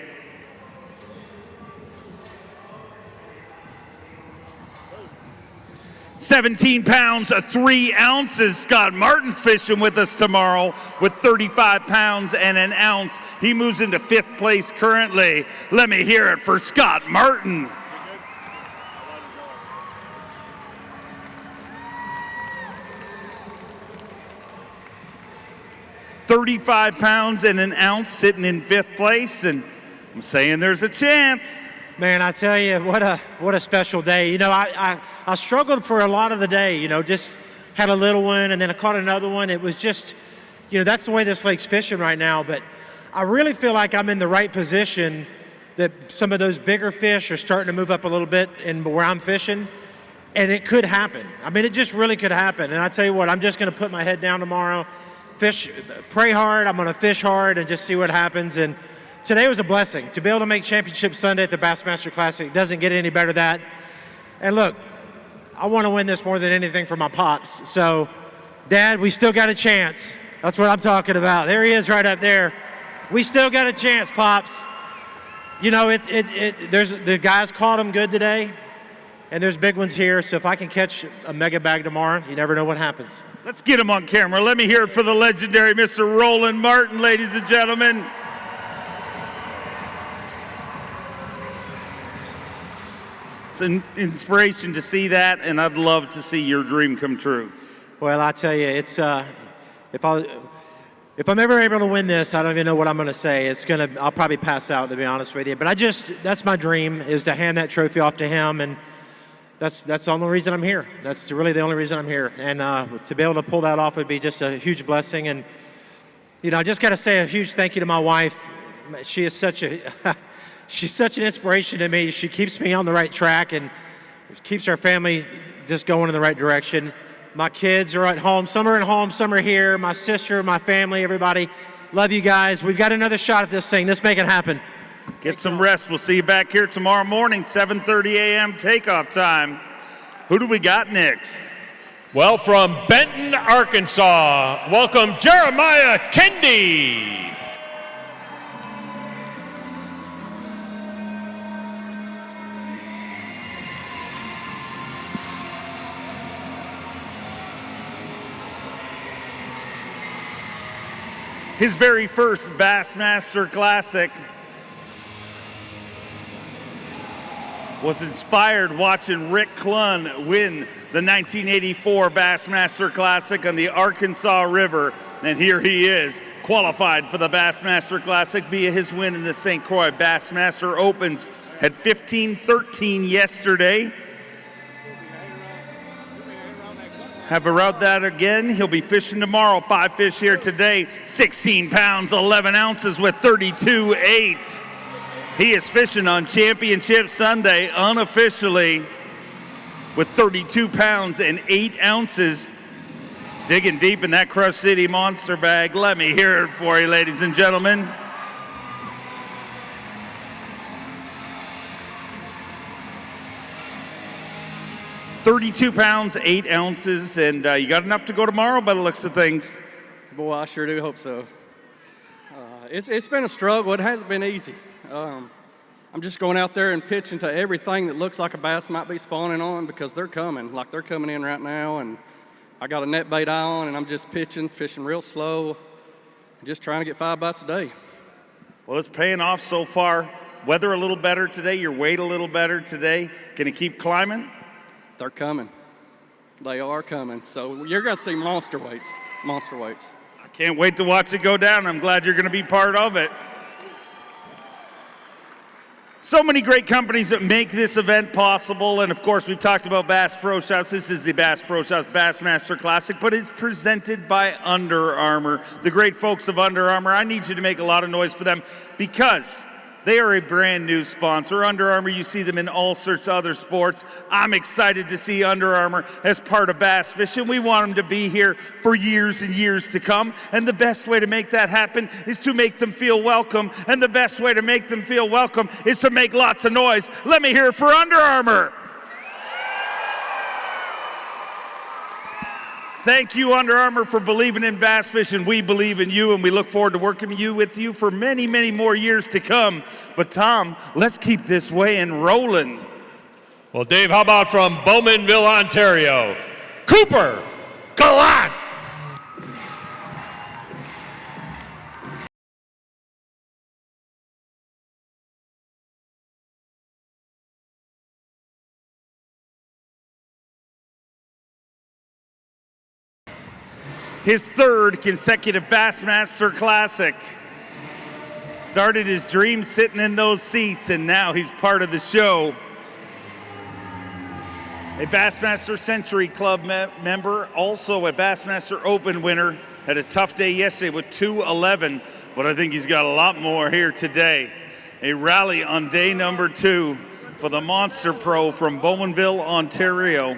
$17 pounds, 3 ounces. Scott Martin's fishing with us tomorrow with 35 pounds and an ounce. He moves into 5th place currently. Let me hear it for Scott Martin. £35 and an ounce sitting in 5th place, and I'm saying there's a chance. Man, I tell you, what a special day. You know, I struggled for a lot of the day, you know, just had a little one and then I caught another one. It was just, you know, that's the way this lake's fishing right now. But I really feel like I'm in the right position, that some of those bigger fish are starting to move up a little bit in where I'm fishing, and it could happen. I mean, it just really could happen. And I tell you what, I'm just going to put my head down tomorrow, fish, pray hard, I'm going to fish hard and just see what happens. And today was a blessing. To be able to make Championship Sunday at the Bassmaster Classic doesn't get any better than that. And look, I want to win this more than anything for my pops. So, Dad, we still got a chance. That's what I'm talking about. There he is right up there. We still got a chance, Pops. You know, there's the guys caught them good today, and there's big ones here. So if I can catch a mega bag tomorrow, you never know what happens. Let's get him on camera. Let me hear it for the legendary Mr. Roland Martin, ladies and gentlemen. It's an inspiration to see that, and I'd love to see your dream come true. Well, I tell you, it's if I'm ever able to win this, I don't even know what I'm going to say. I'll probably pass out, to be honest with you. But that's my dream, is to hand that trophy off to him, and that's the only reason I'm here. That's really the only reason I'm here. And to be able to pull that off would be just a huge blessing. And you know, I just got to say a huge thank you to my wife. She is she's such an inspiration to me. She keeps me on the right track and keeps our family just going in the right direction. My kids are at home. Some are at home, some are here. My sister, my family, everybody. Love you guys. We've got another shot at this thing. Let's make it happen. Get some rest. We'll see you back here tomorrow morning, 7:30 a.m. takeoff time. Who do we got next? Well, from Benton, Arkansas, welcome Jeremiah Kindy. His very first Bassmaster Classic was inspired watching Rick Clunn win the 1984 Bassmaster Classic on the Arkansas River. And here he is, qualified for the Bassmaster Classic via his win in the St. Croix Bassmaster Opens. Had 15-13 yesterday. Have around that again. He'll be fishing tomorrow. 5 fish here today. 16 pounds, 11 ounces with 32.8. He is fishing on Championship Sunday unofficially with 32 pounds and 8 ounces. Digging deep in that Crush City monster bag. Let me hear it for you, ladies and gentlemen. $32 pounds, 8 ounces, and you got enough to go tomorrow by the looks of things. Boy, I sure do hope so. It's been a struggle. It hasn't been easy. I'm just going out there and pitching to everything that looks like a bass might be spawning on, because they're coming. Like, they're coming in right now, and I got a net bait eye on, and I'm just pitching, fishing real slow, just trying to get 5 bites a day. Well, it's paying off so far. Weather a little better today, your weight a little better today. Can it keep climbing? They're coming. They are coming. So you're going to see monster weights. Monster weights. I can't wait to watch it go down. I'm glad you're going to be part of it. So many great companies that make this event possible, and of course we've talked about Bass Pro Shops. This is the Bass Pro Shops Bassmaster Classic, but it's presented by Under Armour. The great folks of Under Armour, I need you to make a lot of noise for them because they are a brand new sponsor. Under Armour, you see them in all sorts of other sports. I'm excited to see Under Armour as part of Bass Fishing. We want them to be here for years and years to come. And the best way to make that happen is to make them feel welcome. And the best way to make them feel welcome is to make lots of noise. Let me hear it for Under Armour. Thank you, Under Armour, for believing in bass fishing. We believe in you, and we look forward to working with you for many, many more years to come. But, Tom, let's keep this weigh-in rolling. Well, Dave, how about from Bowmanville, Ontario, Cooper Gallant? His third consecutive Bassmaster Classic. Started his dream sitting in those seats, and now he's part of the show. A Bassmaster Century Club member, also a Bassmaster Open winner. Had a tough day yesterday with 211, but I think he's got a lot more here today. A rally on day number 2 for the Monster Pro from Bowmanville, Ontario.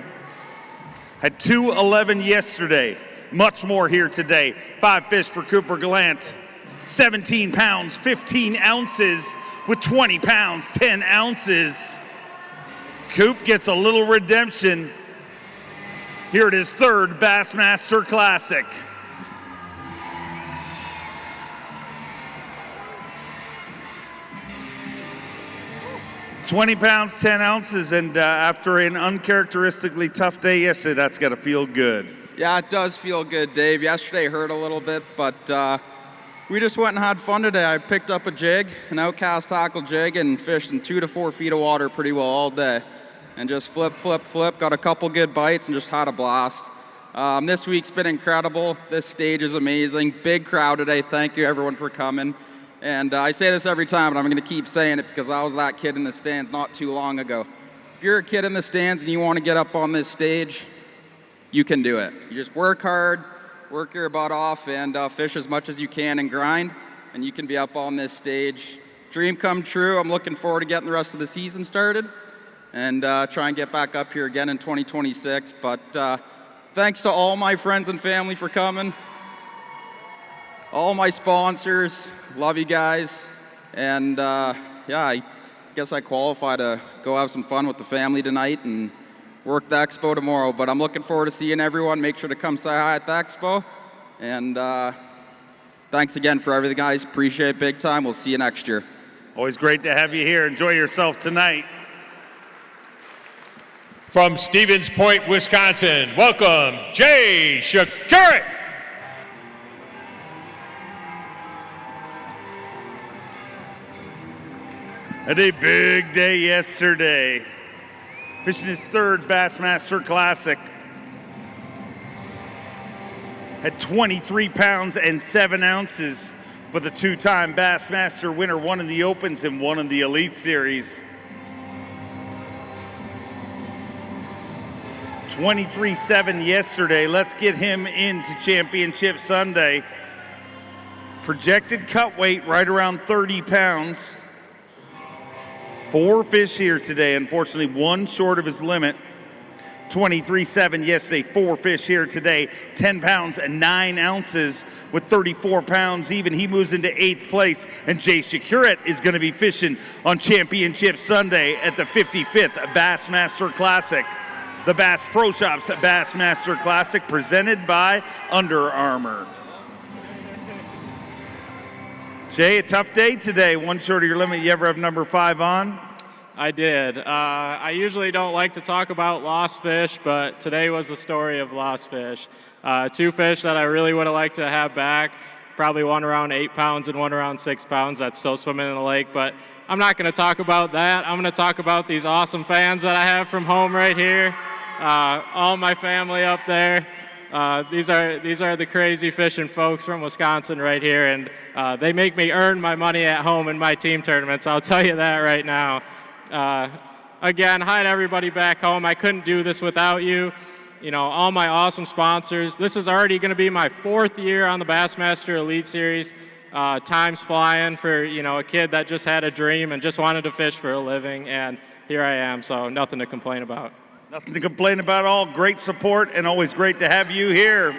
Had 211 yesterday. Much more here today. 5 fish for Cooper Gallant. 17 pounds, 15 ounces with 20 pounds, 10 ounces. Coop gets a little redemption here at his third Bassmaster Classic. $20 pounds, 10 ounces, and after an uncharacteristically tough day yesterday, that's got to feel good. Yeah, it does feel good, Dave. Yesterday hurt a little bit, but we just went and had fun today. I picked up a jig, an outcast tackle jig, and fished in 2 to 4 feet of water pretty well all day. And just flip, got a couple good bites and just had a blast. This week's been incredible. This stage is amazing. Big crowd today. Thank you, everyone, for coming. And I say this every time, but I'm going to keep saying it because I was that kid in the stands not too long ago. If you're a kid in the stands and you want to get up on this stage, you can do it. You just work hard, work your butt off, and fish as much as you can and grind, and you can be up on this stage. Dream come true. I'm looking forward to getting the rest of the season started and try and get back up here again in 2026. But thanks to all my friends and family for coming. All my sponsors, love you guys. And yeah, I guess I qualify to go have some fun with the family tonight and work the expo tomorrow, but I'm looking forward to seeing everyone. Make sure to come say hi at the expo. And thanks again for everything, guys. Appreciate it big time. We'll see you next year. Always great to have you here. Enjoy yourself tonight. From Stevens Point, Wisconsin, welcome, Jay Shakure. Had a big day yesterday. Fishing his third Bassmaster Classic. Had 23 pounds and 7 ounces for the 2-time Bassmaster winner, one in the Opens and one in the Elite Series. 23.7 yesterday. Let's get him into Championship Sunday. Projected cut weight right around 30 pounds. 4 fish here today, unfortunately 1 short of his limit. 23.7 yesterday, 4 fish here today, 10 pounds and 9 ounces with 34 pounds even. He moves into 8th place, and Jay Shakure is going to be fishing on Championship Sunday at the 55th Bassmaster Classic. The Bass Pro Shops Bassmaster Classic presented by Under Armour. Jay, a tough day today. 1 short of your limit. You ever have number 5 on? I did. I usually don't like to talk about lost fish, but today was a story of lost fish. 2 fish that I really would have liked to have back, probably one around 8 pounds and one around 6 pounds that's still swimming in the lake, but I'm not going to talk about that. I'm going to talk about these awesome fans that I have from home right here, all my family up there. These are the crazy fishing folks from Wisconsin right here, and they make me earn my money at home in my team tournaments. I'll tell you that right now. Again, hi to everybody back home. I couldn't do this without you. You know, all my awesome sponsors. This is already going to be my 4th year on the Bassmaster Elite Series. Time's flying for, you know, a kid that just had a dream and just wanted to fish for a living, and here I am, so nothing to complain about. Nothing to complain about, all great support, and always great to have you here.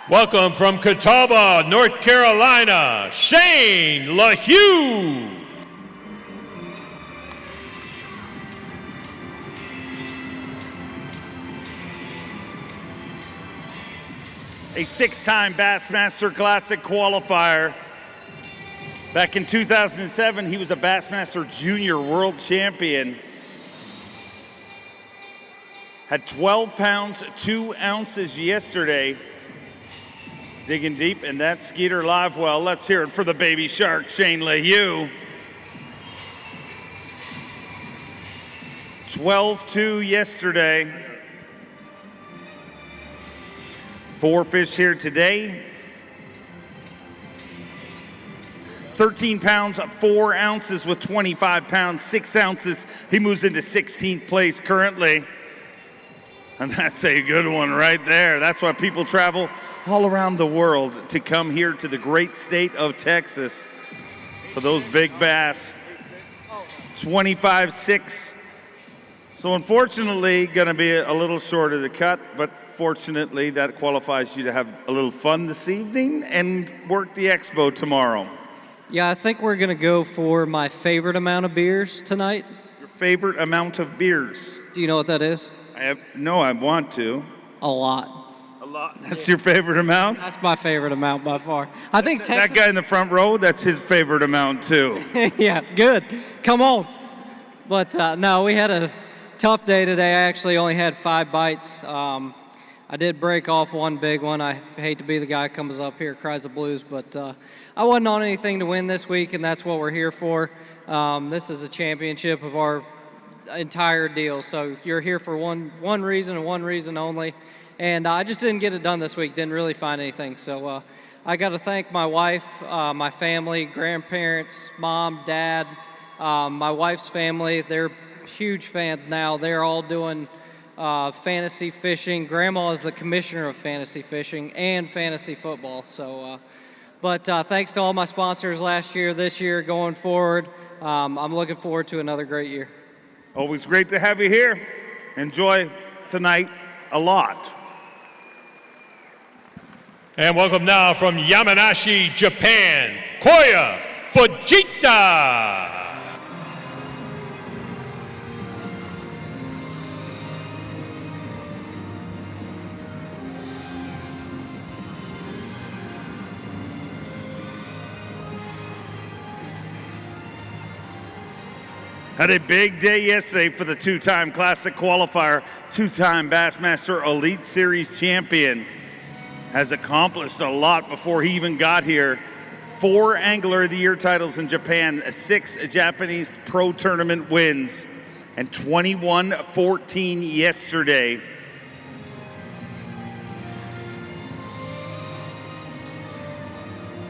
Welcome from Catawba, North Carolina, Shane LeHew. A 6-time Bassmaster Classic qualifier. Back in 2007, he was a Bassmaster Junior World Champion. Had 12 pounds, 2 ounces yesterday. Digging deep in that Skeeter live well. Let's hear it for the baby shark, Shane LeHew. 12-2 yesterday. 4 fish here today. 13 pounds, 4 ounces with 25 pounds, 6 ounces. He moves into 16th place currently. And that's a good one right there. That's why people travel all around the world to come here to the great state of Texas for those big bass. 25-6. So unfortunately, gonna be a little short of the cut, but fortunately that qualifies you to have a little fun this evening and work the expo tomorrow. Yeah, I think we're gonna go for my favorite amount of beers tonight. Your favorite amount of beers? Do you know what that is? No, I want to. A lot. A lot. That's your favorite amount? That's my favorite amount by far. I think that guy in the front row, that's his favorite amount too. Yeah, good. Come on. But no, we had a tough day today. I actually only had 5 bites. I did break off one big one. I hate to be the guy who comes up here, cries the blues, but I wasn't on anything to win this week, and that's what we're here for. This is a championship of our entire deal, so you're here for one reason and one reason only. And I just didn't get it done this week, didn't really find anything. So I got to thank my wife, my family, grandparents, mom, dad, my wife's family. They're huge fans now. They're all doing fantasy fishing. Grandma is the commissioner of fantasy fishing and fantasy football. So, but thanks to all my sponsors last year, this year, going forward. I'm looking forward to another great year. Always great to have you here. Enjoy tonight a lot. And welcome now from Yamanashi, Japan, Koya Fujita. Had a big day yesterday for the 2-time Classic qualifier, 2-time Bassmaster Elite Series champion. Has accomplished a lot before he even got here. 4 Angler of the Year titles in Japan, 6 Japanese Pro Tournament wins, and 21-14 yesterday.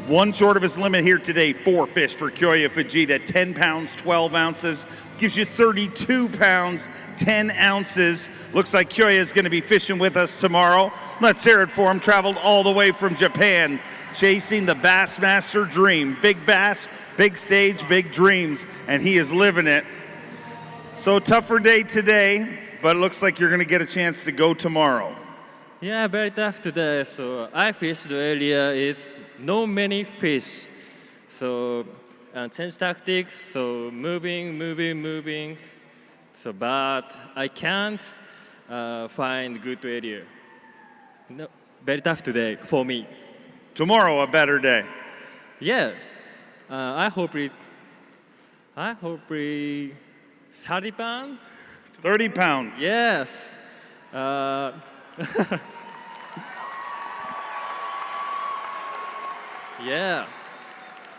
One short of his limit here today, 4 fish for Koya Fujita, 10 pounds, 12 ounces. Gives you 32 pounds, 10 ounces. Looks like Koya is going to be fishing with us tomorrow. Let's hear it for him. Traveled all the way from Japan, chasing the Bassmaster dream. Big bass, big stage, big dreams, and he is living it. So tougher day today, but it looks like you're going to get a chance to go tomorrow. Yeah, very tough today. So I fished the area is no many fish. So change tactics, so moving. So, but I can't find good area. No, very tough today for me. Tomorrow a better day. Yeah, I hope it I hope we 30 pounds. 30 pounds. Yes. Yeah.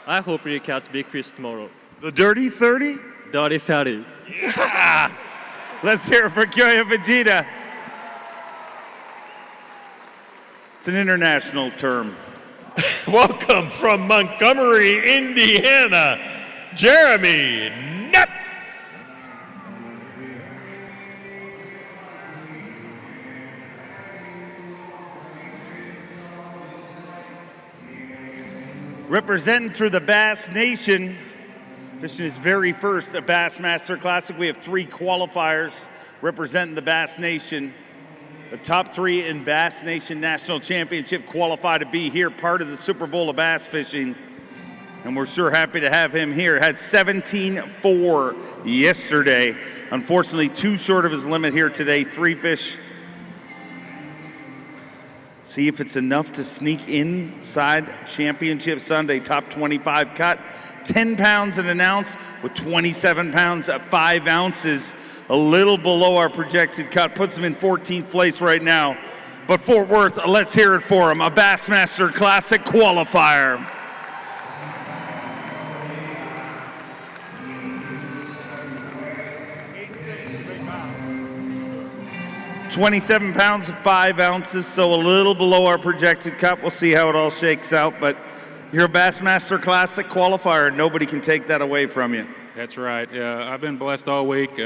I hope we catch big fish tomorrow. The dirty 30? Dirty 30. Yeah. Let's hear it for Koya Fujita. It's an international term. Welcome from Montgomery, Indiana, Jeremy Nutt. Representing through the Bass Nation, fishing his very first Bassmaster Classic. We have 3 qualifiers representing the Bass Nation. The top 3 in Bass Nation National Championship qualify to be here, part of the Super Bowl of bass fishing. And we're sure happy to have him here. Had 17.4 yesterday. Unfortunately, 2 short of his limit here today. 3 fish. See if it's enough to sneak inside Championship Sunday. Top 25 cut. 10 pounds and an ounce with 27 pounds at 5 ounces. A little below our projected cut. Puts him in 14th place right now. But Fort Worth, let's hear it for him. A Bassmaster Classic qualifier. $27 pounds of 5 ounces, so a little below our projected cut. We'll see how it all shakes out, but you're a Bassmaster Classic qualifier. Nobody can take that away from you. That's right. I've been blessed all week.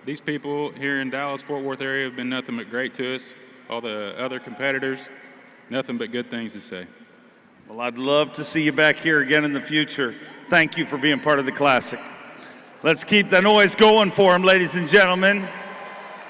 These people here in Dallas, Fort Worth area have been nothing but great to us. All the other competitors, nothing but good things to say. Well, I'd love to see you back here again in the future. Thank you for being part of the Classic. Let's keep the noise going for him, ladies and gentlemen.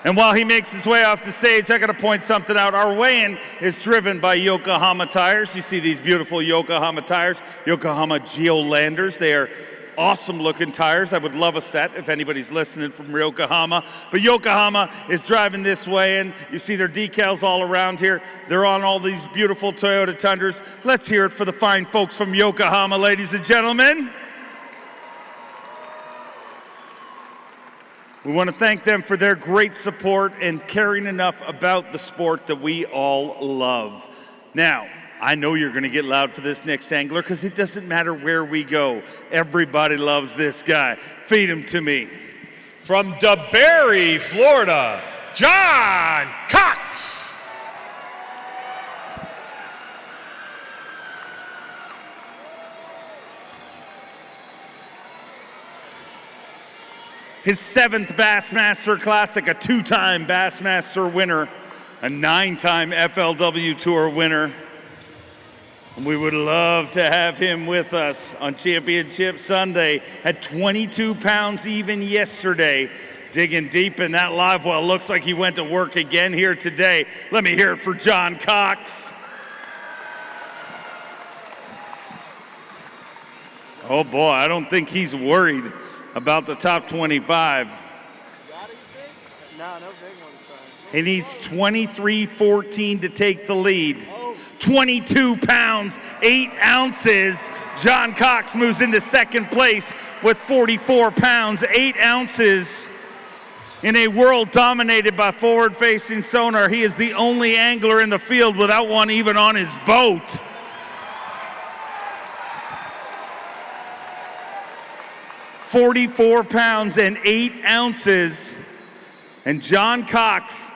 And while he makes his way off the stage, I got to point something out. Our weigh-in is driven by Yokohama tires. You see these beautiful Yokohama tires, Yokohama Geolanders. They are awesome looking tires. I would love a set if anybody's listening from Yokohama. But Yokohama is driving this weigh-in. You see their decals all around here. They're on all these beautiful Toyota Tundras. Let's hear it for the fine folks from Yokohama, ladies and gentlemen. We want to thank them for their great support and caring enough about the sport that we all love. Now, I know you're going to get loud for this next angler because it doesn't matter where we go. Everybody loves this guy. Feed him to me. From DeBerry, Florida, John Cox. His 7th Bassmaster Classic, a 2-time Bassmaster winner, a 9-time FLW Tour winner. And we would love to have him with us on Championship Sunday. Had 22 pounds even yesterday. Digging deep in that live well. Looks like he went to work again here today. Let me hear it for John Cox. Oh boy, I don't think he's worried about the top 25. He needs 23.14 to take the lead. 22 pounds, 8 ounces. John Cox moves into 2nd place with 44 pounds, 8 ounces. In a world dominated by forward-facing sonar, he is the only angler in the field without one even on his boat. $44 pounds and 8 ounces. And John Cox,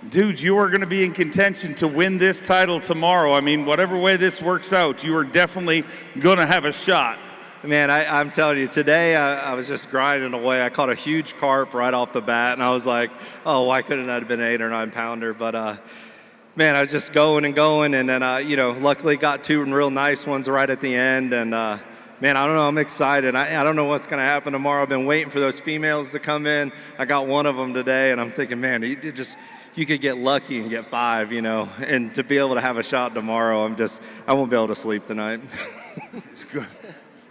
dude, you are going to be in contention to win this title tomorrow. I mean, whatever way this works out, you are definitely going to have a shot. Man, I'm telling you, today I was just grinding away. I caught a huge carp right off the bat, and I was like, oh, why couldn't that have been an 8 or 9 pounder? But, man, I was just going and going, and then, luckily got 2 real nice ones right at the end, and, man, I don't know. I'm excited. I don't know what's going to happen tomorrow. I've been waiting for those females to come in. I got one of them today, and I'm thinking, man, you could get lucky and get 5, and to be able to have a shot tomorrow, I won't be able to sleep tonight. It's good.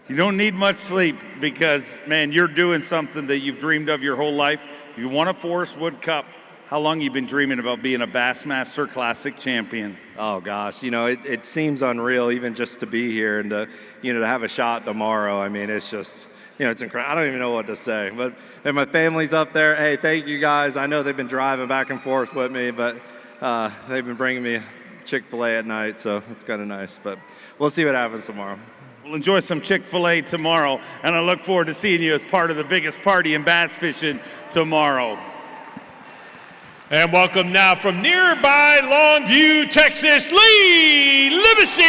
You don't need much sleep because, man, you're doing something that you've dreamed of your whole life. You won a Forest Wood Cup. How long you been dreaming about being a Bassmaster Classic champion? Oh gosh, it seems unreal even just to be here and to have a shot tomorrow. I mean, it's it's incredible. I don't even know what to say. But and my family's up there. Hey, thank you guys. I know they've been driving back and forth with me, but they've been bringing me Chick-fil-A at night, so it's kind of nice. But we'll see what happens tomorrow. We'll enjoy some Chick-fil-A tomorrow, and I look forward to seeing you as part of the biggest party in bass fishing tomorrow. And welcome now from nearby Longview, Texas, Livesay.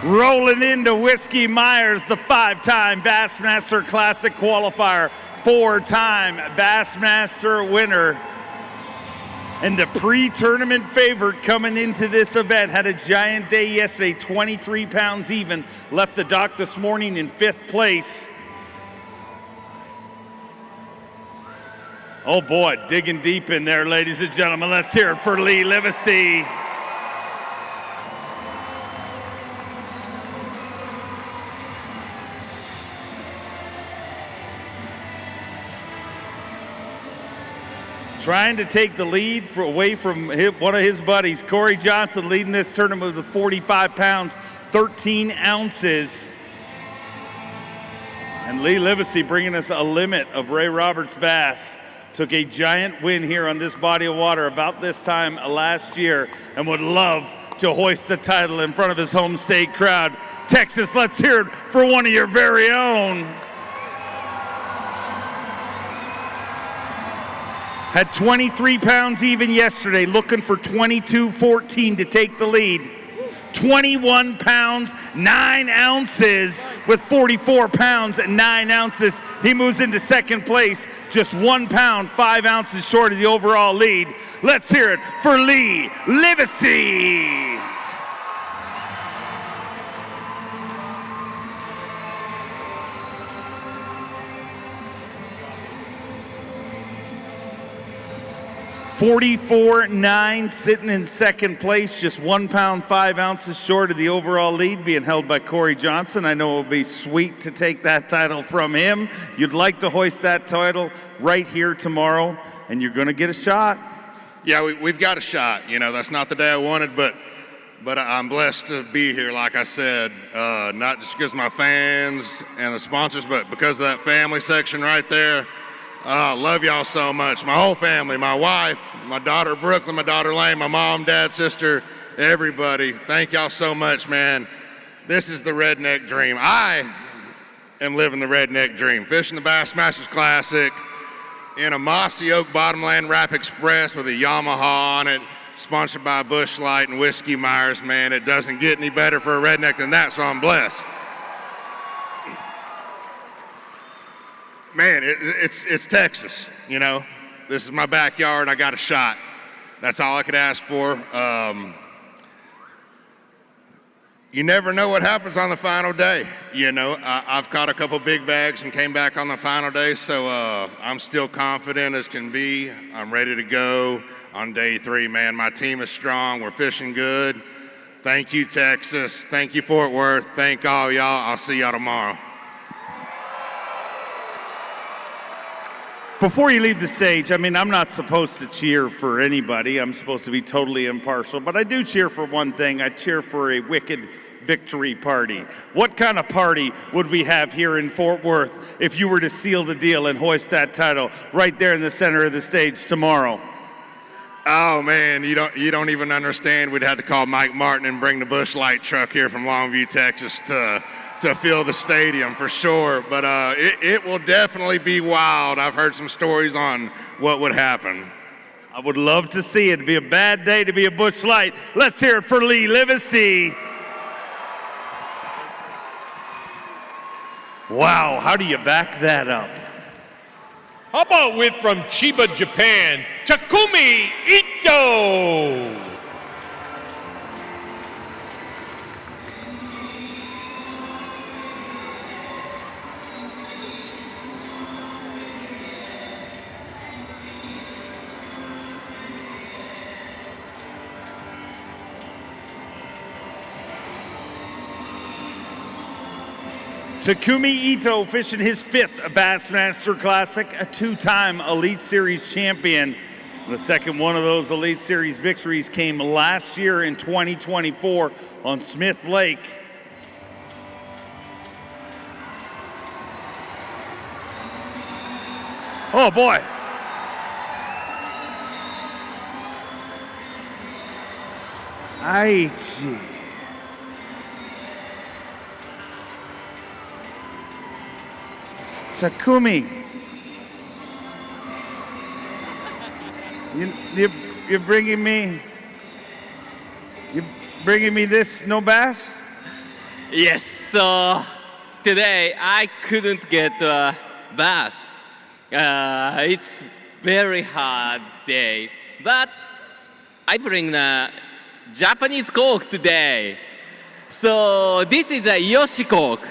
Rolling into Whiskey Myers, the 5-time Bassmaster Classic qualifier, 4-time Bassmaster winner, and the pre-tournament favorite coming into this event. Had a giant day yesterday, 23 pounds even, left the dock this morning in 5th place. Oh boy, digging deep in there, ladies and gentlemen. Let's hear it for Lee Livesay. Trying to take the lead away from one of his buddies, Cory Johnston, leading this tournament with 45 pounds, 13 ounces. And Lee Livesay bringing us a limit of Ray Roberts bass. Took a giant win here on this body of water about this time last year and would love to hoist the title in front of his home state crowd. Texas, let's hear it for one of your very own. Had 23 pounds even yesterday, looking for 22-14 to take the lead. 21 pounds, 9 ounces with 44 pounds and 9 ounces. He moves into 2nd place, just 1 pound, 5 ounces short of the overall lead. Let's hear it for Lee Livesay. 44.9, sitting in 2nd place, just 1 pound, 5 ounces short of the overall lead, being held by Cory Johnston. I know it will be sweet to take that title from him. You'd like to hoist that title right here tomorrow, and you're going to get a shot. Yeah, we've got a shot. That's not the day I wanted, but I'm blessed to be here, like I said, not just because of my fans and the sponsors, but because of that family section right there. Love y'all so much. My whole family, my wife, my daughter Brooklyn, my daughter Lane, my mom, dad, sister, everybody. Thank y'all so much, man. This is the redneck dream. I am living the redneck dream. Fishing the Bassmasters Classic in a mossy oak bottomland Wrap Express with a Yamaha on it, sponsored by Busch Light and Whiskey Myers, man. It doesn't get any better for a redneck than that, so I'm blessed. Man, it's Texas, This is my backyard. I got a shot. That's all I could ask for. You never know what happens on the final day. I've caught a couple big bags and came back on the final day, so I'm still confident as can be. I'm ready to go on day 3, man. My team is strong. We're fishing good. Thank you, Texas. Thank you, Fort Worth. Thank all y'all. I'll see y'all tomorrow. Before you leave the stage, I'm not supposed to cheer for anybody. I'm supposed to be totally impartial, but I do cheer for one thing. I cheer for a wicked victory party. What kind of party would we have here in Fort Worth if you were to seal the deal and hoist that title right there in the center of the stage tomorrow? Oh man, you don't even understand. We'd have to call Mike Martin and bring the Busch Light truck here from Longview, Texas to fill the stadium for sure. But it will definitely be wild. I've heard some stories on what would happen. I would love to see it. It'd be a bad day to be a Busch Light. Let's hear it for Lee Livesay. Wow, how do you back that up? How about with from Chiba, Japan, Takumi Ito? Takumi Ito fishing his 5th Bassmaster Classic, a 2-time Elite Series champion. The second one of those Elite Series victories came last year in 2024 on Smith Lake. Oh boy. Aichi. Takumi. You're bringing me this no bass? Yes, so today I couldn't get a bass. It's very hard day, but I bring the Japanese Coke today. So this is a Yoshi Coke.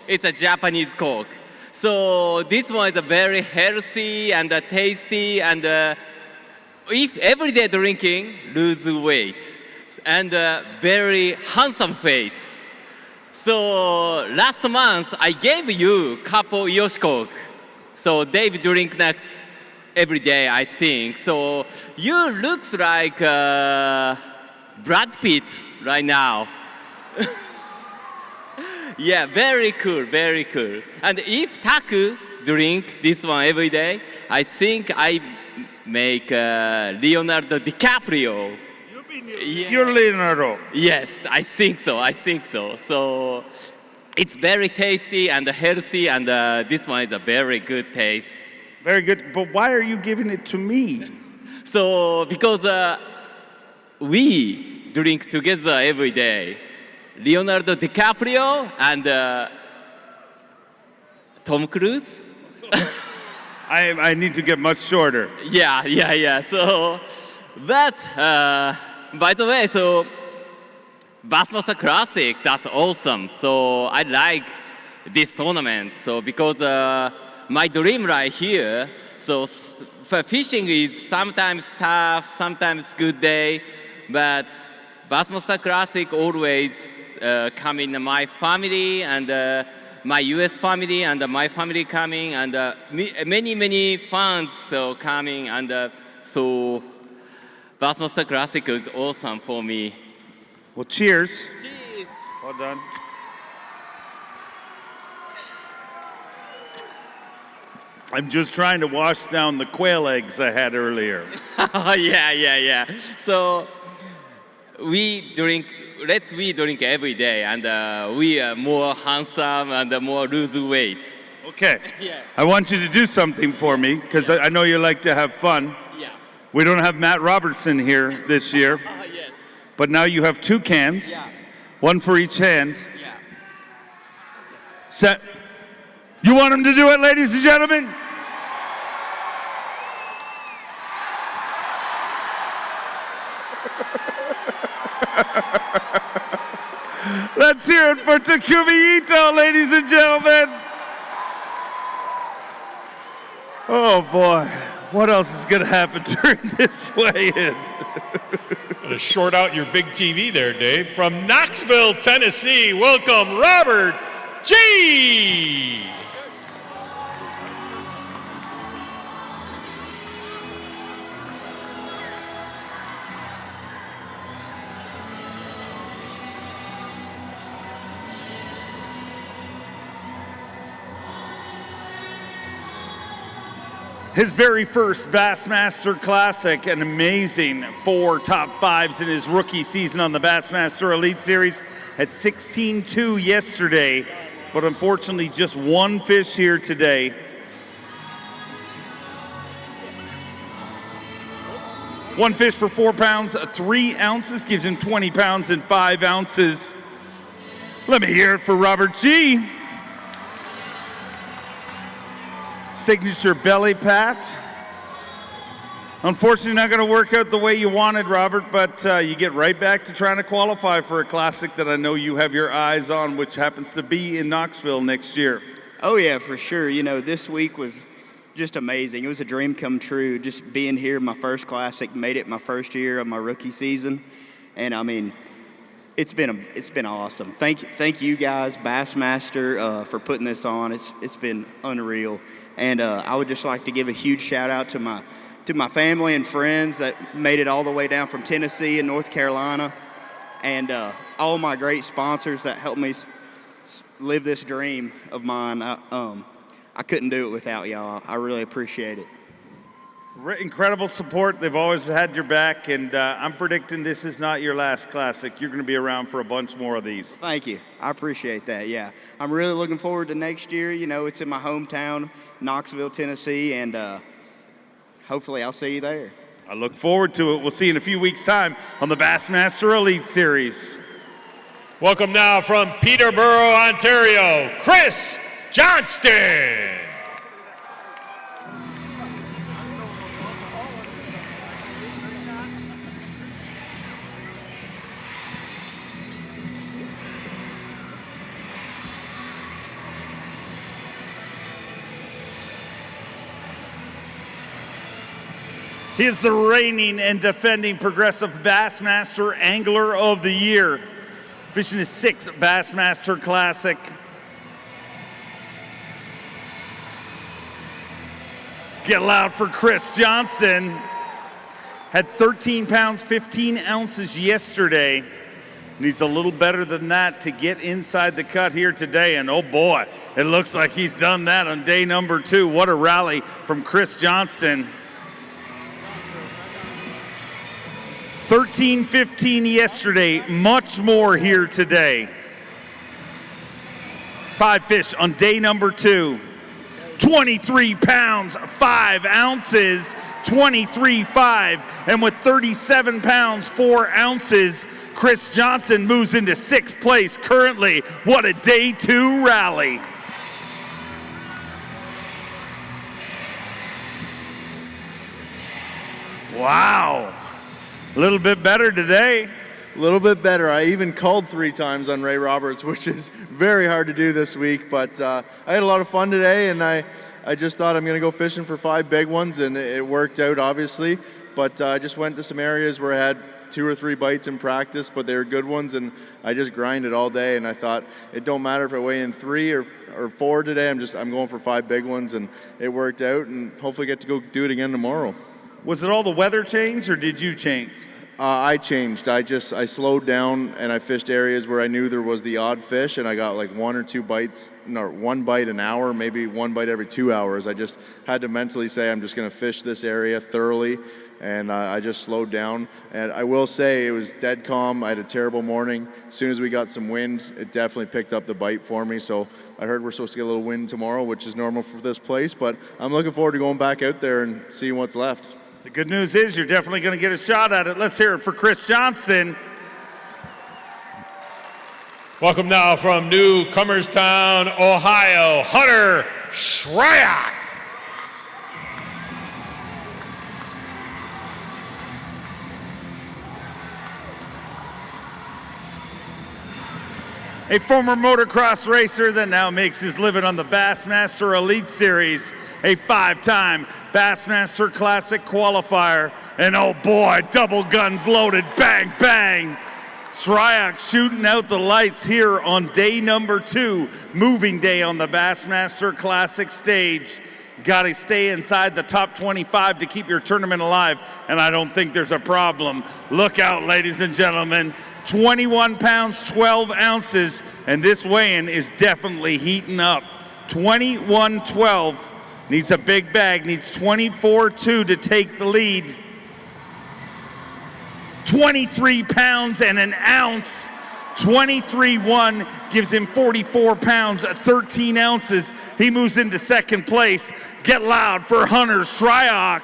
It's a Japanese Coke. So this one is a very healthy and tasty, and if everyday drinking, lose weight, and very handsome face. So last month I gave you couple Yoshi Coke. So Dave drink that every day, I think. So you looks like Brad Pitt right now. Yeah, very cool, very cool. And if Taku drink this one every day, I think I make Leonardo DiCaprio. You're Leonardo. Yes, I think so. So it's very tasty and healthy, and this one is a very good taste. Very good, but why are you giving it to me? So because we drink together every day. Leonardo DiCaprio and Tom Cruise. I need to get much shorter. Yeah. So, but by the way, so Bassmaster Classic, that's awesome. So I like this tournament. So because my dream right here. So fishing is sometimes tough, sometimes good day, but Bassmaster Classic always come in my family and my US family and my family coming, and many fans so coming, and so Bassmaster Classic is awesome for me. Well, cheers. Cheers. Well done. I'm just trying to wash down the quail eggs I had earlier. Yeah. So we drink every day, and we are more handsome and more lose weight. Okay. Yeah. I want you to do something for me, because I know you like to have fun. Yeah. We don't have Matt Robertson here this year. Yes. But now you have 2 cans, one for each hand. Yeah. Set. You want him to do it, ladies and gentlemen? Let's hear it for Takumi Ito, ladies and gentlemen. Oh boy, what else is going to happen during this weigh-in? Gonna short out your big TV there, Dave. From Knoxville, Tennessee, welcome Robert G. His very first Bassmaster Classic, an amazing 4 top 5s in his rookie season on the Bassmaster Elite Series. Had 16-2 yesterday, but unfortunately just 1 fish here today. One fish for 4 pounds, 3 ounces, gives him 20 pounds and 5 ounces. Let me hear it for Robert G. Signature belly pat. Unfortunately, not going to work out the way you wanted, Robert, but you get right back to trying to qualify for a classic that I know you have your eyes on, which happens to be in Knoxville next year. Oh, yeah, for sure. You know, this week was just amazing. It was a dream come true, just being here, my first classic, made it my first year of my rookie season. And, I mean, it's been awesome. Thank you guys, Bassmaster, for putting this on. It's been unreal. And I would just like to give a huge shout out to my family and friends that made it all the way down from Tennessee and North Carolina, and all my great sponsors that helped me live this dream of mine. I couldn't do it without y'all. I really appreciate it. Incredible support. They've always had your back, and I'm predicting this is not your last classic. You're going to be around for a bunch more of these. Thank you. I appreciate that. Yeah, I'm really looking forward to next year. You know, it's in my hometown, Knoxville, Tennessee, and hopefully I'll see you there. I look forward to it. We'll see you in a few weeks' time on the Bassmaster Elite Series. Welcome now from Peterborough, Ontario, Cory Johnston. He is the reigning and defending Progressive Bassmaster Angler of the Year, fishing his 6th Bassmaster Classic. Get loud for Cory Johnston. Had 13 pounds, 15 ounces yesterday. Needs a little better than that to get inside the cut here today. And oh boy, it looks like he's done that on day number 2. What a rally from Cory Johnston. 13-15 yesterday, much more here today. 5 fish on day number 2. 23 pounds, 5 ounces, 23.5. And with 37 pounds, 4 ounces, Cory Johnston moves into 6th place currently. What a day 2 rally. Wow. A little bit better today. A little bit better. I even called 3 times on Ray Roberts, which is very hard to do this week. But I had a lot of fun today, and I just thought I'm going to go fishing for 5 big ones, and it worked out, obviously. But I just went to some areas where I had 2 or 3 bites in practice, but they were good ones, and I just grinded all day. And I thought it don't matter if I weigh in 3 or 4 today. I'm going for 5 big ones, and it worked out. And hopefully get to go do it again tomorrow. Was it all the weather change, or did you change? I changed. I slowed down, and I fished areas where I knew there was the odd fish, and I got like 1 or 2 bites, no, 1 bite an hour, maybe 1 bite every 2 hours. I just had to mentally say I'm just going to fish this area thoroughly, and I just slowed down. And I will say it was dead calm. I had a terrible morning. As soon as we got some wind, it definitely picked up the bite for me. So I heard we're supposed to get a little wind tomorrow, which is normal for this place, but I'm looking forward to going back out there and seeing what's left. The good news is you're definitely going to get a shot at it. Let's hear it for Cory Johnston. Welcome now from Newcomerstown, Ohio, Hunter Shryock. A former motocross racer that now makes his living on the Bassmaster Elite Series, a 5-time Bassmaster Classic qualifier, and oh boy, double guns loaded, bang, bang. Shryock shooting out the lights here on day number 2, moving day on the Bassmaster Classic stage. Got to stay inside the top 25 to keep your tournament alive, and I don't think there's a problem. Look out, ladies and gentlemen. 21 pounds, 12 ounces, and this weigh-in is definitely heating up. 21-12, needs a big bag, needs 24-2 to take the lead. 23 pounds and an ounce. 23-1 gives him 44 pounds, 13 ounces. He moves into 2nd place. Get loud for Hunter Shryock.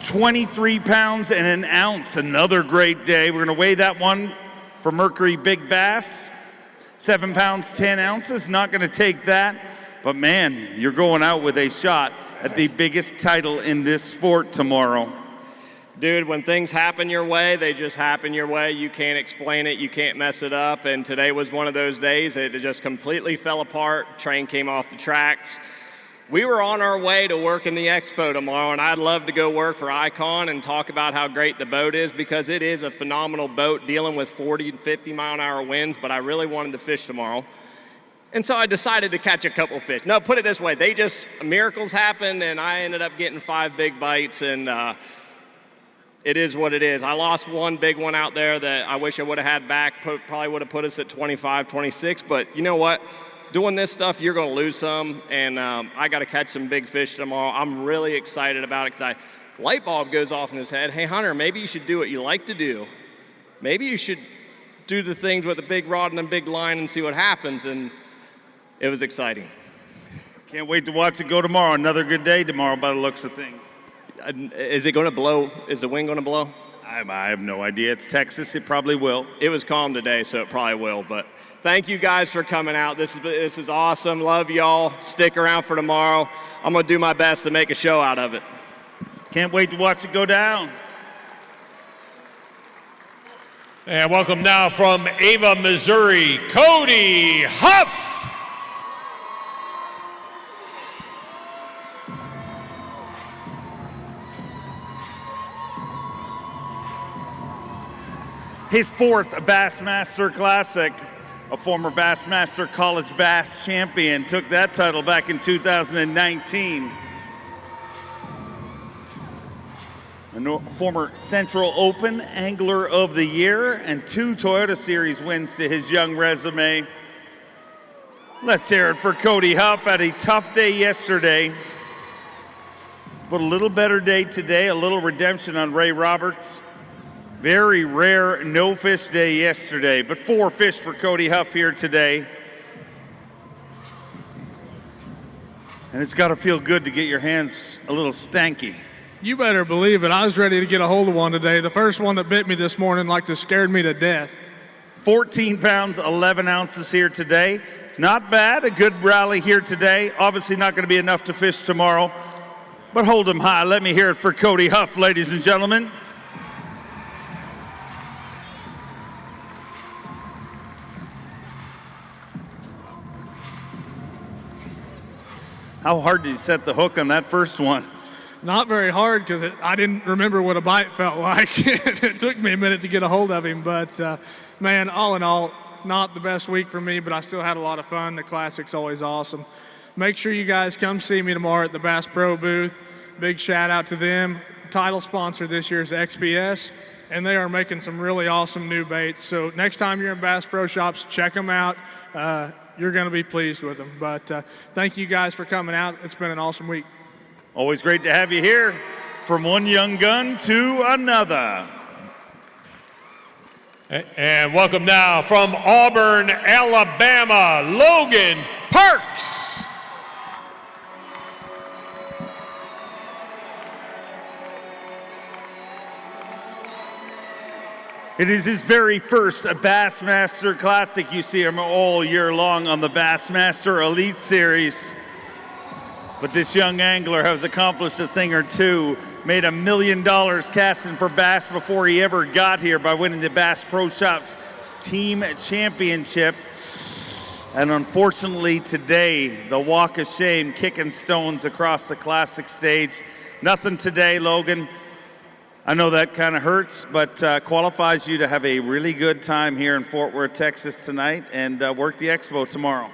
$23 pounds and an ounce, another great day. We're going to weigh that one for Mercury Big Bass. 7 pounds, 10 ounces, not going to take that. But man, you're going out with a shot at the biggest title in this sport tomorrow. dude, when things happen your way, they just happen your way. You can't explain it. You can't mess it up. And today was one of those days. It just completely fell apart. Train came off the tracks. We were on our way to work in the expo tomorrow, and I'd love to go work for Icon and talk about how great the boat is, because it is a phenomenal boat dealing with 40 and 50 mile an hour winds, but I really wanted to fish tomorrow. And so I decided to catch a couple fish. No, put it this way, miracles happened, and I ended up getting 5 big bites, and it is what it is. I lost one big one out there that I wish I would have had back, probably would have put us at 25, 26, but you know what? Doing this stuff, you're going to lose some, and I got to catch some big fish tomorrow. I'm really excited about it, because light bulb goes off in his head. Hey, Hunter, maybe you should do what you like to do. Maybe you should do the things with a big rod and a big line and see what happens, and it was exciting. Can't wait to watch it go tomorrow. Another good day tomorrow by the looks of things. Is it going to blow? Is the wind going to blow? I have no idea. It's Texas. It probably will. It was calm today, so it probably will, but thank you guys for coming out. This is awesome. Love y'all. Stick around for tomorrow. I'm going to do my best to make a show out of it. Can't wait to watch it go down. And welcome now from Ava, Missouri, Cody Huff. His 4th Bassmaster Classic, a former Bassmaster College Bass champion, took that title back in 2019. A former Central Open Angler of the Year and 2 Toyota Series wins to his young resume. Let's hear it for Cody Huff. Had a tough day yesterday, but a little better day today, a little redemption on Ray Roberts. Very rare no-fish day yesterday, but 4 fish for Cody Huff here today. And it's got to feel good to get your hands a little stanky. You better believe it. I was ready to get a hold of one today. The first one that bit me this morning scared me to death. 14 pounds, 11 ounces here today. Not bad, a good rally here today. Obviously not going to be enough to fish tomorrow, but hold them high. Let me hear it for Cody Huff, ladies and gentlemen. How hard did you set the hook on that first one? Not very hard, because I didn't remember what a bite felt like. It took me a minute to get a hold of him, but man, all in all, not the best week for me, but I still had a lot of fun. The Classic's always awesome. Make sure you guys come see me tomorrow at the Bass Pro booth. Big shout out to them. Title sponsor this year is XPS, and they are making some really awesome new baits. So next time you're in Bass Pro Shops, check them out. You're going to be pleased with them. But thank you guys for coming out. It's been an awesome week. Always great to have you here. From one young gun to another. And welcome now from Auburn, Alabama, Logan Parks. It is his very first Bassmaster Classic. You see him all year long on the Bassmaster Elite Series. But this young angler has accomplished a thing or two. Made $1 million casting for bass before he ever got here by winning the Bass Pro Shops Team Championship. And unfortunately today, the walk of shame, kicking stones across the Classic stage. Nothing today, Logan. I know that kind of hurts, but qualifies you to have a really good time here in Fort Worth, Texas tonight, and work the expo tomorrow.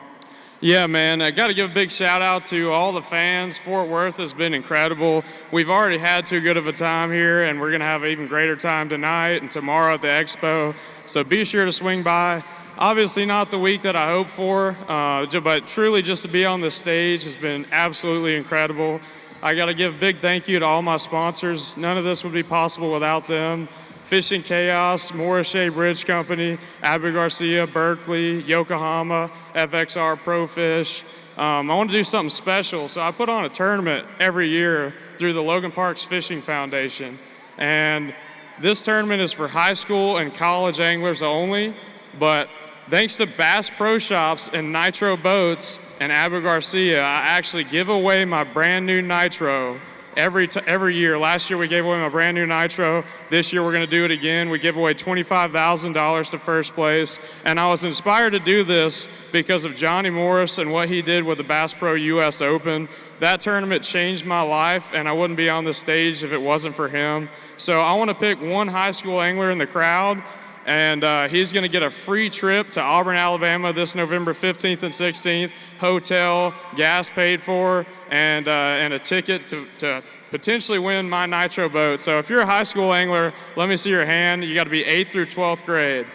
Yeah, man, I got to give a big shout out to all the fans. Fort Worth has been incredible. We've already had too good of a time here, and we're going to have an even greater time tonight and tomorrow at the expo. So be sure to swing by. Obviously not the week that I hoped for, but truly just to be on the stage has been absolutely incredible. I got to give a big thank you to all my sponsors. None of this would be possible without them. Fishing Chaos, Morrissey Bridge Company, Abu Garcia, Berkeley, Yokohama, FXR Pro Fish. I want to do something special, so I put on a tournament every year through the Logan Parks Fishing Foundation. And this tournament is for high school and college anglers only, but thanks to Bass Pro Shops and Nitro Boats and Abu Garcia, I actually give away my brand new Nitro every year. Last year we gave away my brand new Nitro. This year we're going to do it again. We give away $25,000 to first place. And I was inspired to do this because of Johnny Morris and what he did with the Bass Pro US Open. That tournament changed my life, and I wouldn't be on this stage if it wasn't for him. So I want to pick one high school angler in the crowd, and he's going to get a free trip to Auburn, Alabama this November 15th and 16th, hotel, gas paid for, and a ticket to potentially win my Nitro boat. So if you're a high school angler, let me see your hand. You got to be 8th through 12th grade.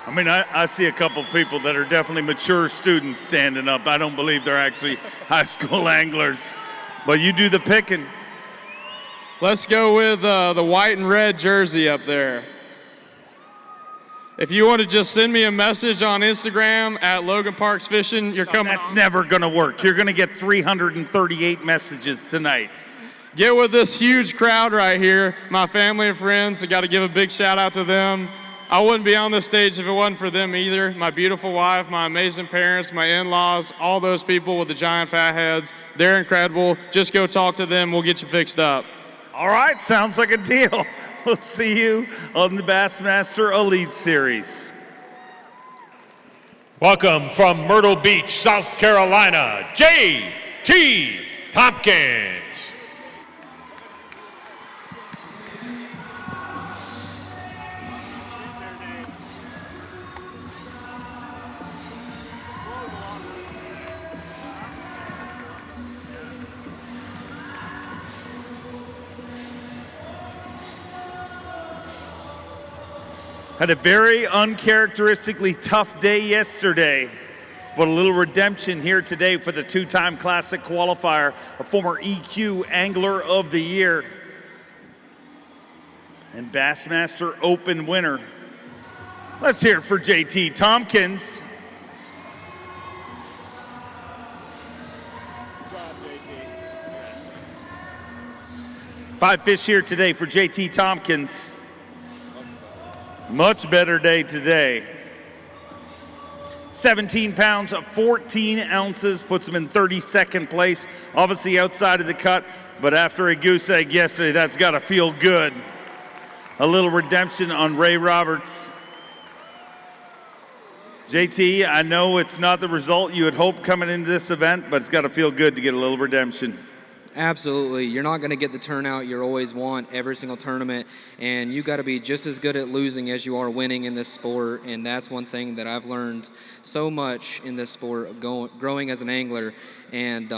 I mean, I see a couple people that are definitely mature students standing up. I don't believe they're actually high school anglers. But you do the picking. Let's go with the white and red jersey up there. If you want to just send me a message on Instagram at Logan Parks Fishing, you're coming. That's never going to work. You're going to get 338 messages tonight. Get with this huge crowd right here. My family and friends, I got to give a big shout out to them. I wouldn't be on this stage if it wasn't for them either. My beautiful wife, my amazing parents, my in-laws, all those people with the giant fat heads. They're incredible. Just go talk to them. We'll get you fixed up. All right, sounds like a deal. We'll see you on the Bassmaster Elite Series. Welcome from Myrtle Beach, South Carolina, J.T. Thompkins. Had a very uncharacteristically tough day yesterday, but a little redemption here today for the two-time Classic qualifier, a former EQ Angler of the Year, and Bassmaster Open winner. Let's hear it for JT Thompkins. Five fish here today for JT Thompkins. Much better day today. 17 pounds, 14 ounces, puts him in 32nd place. Obviously outside of the cut, but after a goose egg yesterday, that's got to feel good. A little redemption on Ray Roberts. JT, I know it's not the result you had hoped coming into this event, but it's got to feel good to get a little redemption. Absolutely. You're not going to get the turnout you always want every single tournament, and you got to be just as good at losing as you are winning in this sport, and that's one thing that I've learned so much in this sport, growing as an angler. And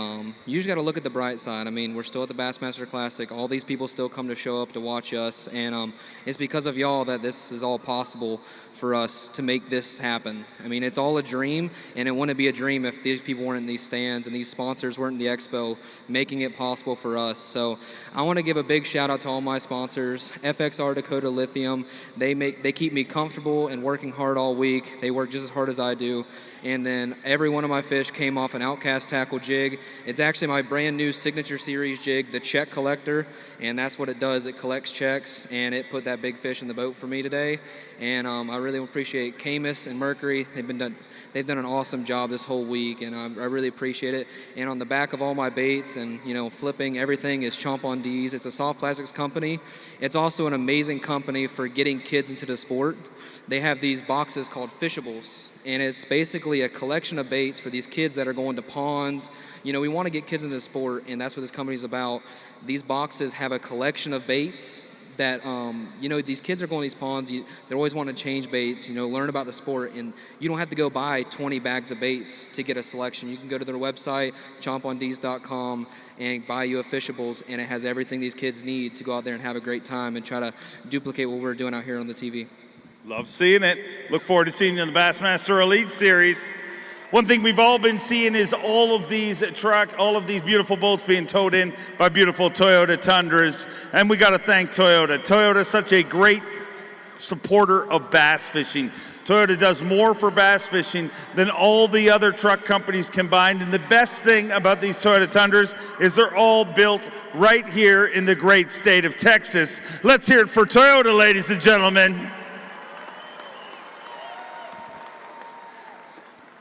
you just got to look at the bright side. I mean, we're still at the Bassmaster Classic. All these people still come to show up to watch us, and it's because of y'all that this is all possible for us to make this happen. I mean, it's all a dream, and it wouldn't be a dream if these people weren't in these stands and these sponsors weren't in the expo making it possible for us. So I want to give a big shout out to all my sponsors. FXR Dakota Lithium, they keep me comfortable and working hard all week. They work just as hard as I do. And then every one of my fish came off an Outcast tackle jig. It's actually my brand new signature series jig, the check collector, and that's what it does. It collects checks, and it put that big fish in the boat for me today. And I really appreciate Camus and Mercury. They've done an awesome job this whole week, and I really appreciate it. And on the back of all my baits and flipping, everything is Chomp on D's. It's a soft plastics company. It's also an amazing company for getting kids into the sport. They have these boxes called Fishables, and it's basically a collection of baits for these kids that are going to ponds. We want to get kids into the sport, and that's what this company's about. These boxes have a collection of baits that, these kids are going to these ponds. They're always wanting to change baits, learn about the sport, and you don't have to go buy 20 bags of baits to get a selection. You can go to their website, chomponds.com, and buy you a Fishables, and it has everything these kids need to go out there and have a great time and try to duplicate what we're doing out here on the TV. Love seeing it. Look forward to seeing you in the Bassmaster Elite Series. One thing we've all been seeing is all of these beautiful boats being towed in by beautiful Toyota Tundras, and we got to thank Toyota. Toyota's such a great supporter of bass fishing. Toyota does more for bass fishing than all the other truck companies combined, and the best thing about these Toyota Tundras is they're all built right here in the great state of Texas. Let's hear it for Toyota, ladies and gentlemen.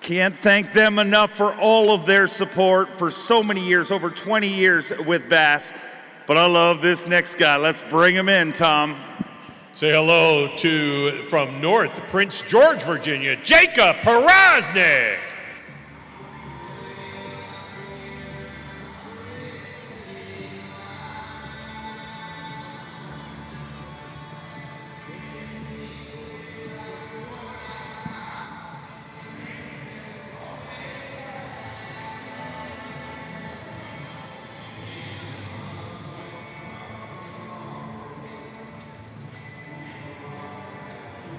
Can't thank them enough for all of their support for so many years, over 20 years with Bass. But I love this next guy. Let's bring him in, Tom. Say hello to, from North Prince George, Virginia, Jacob Powroznik.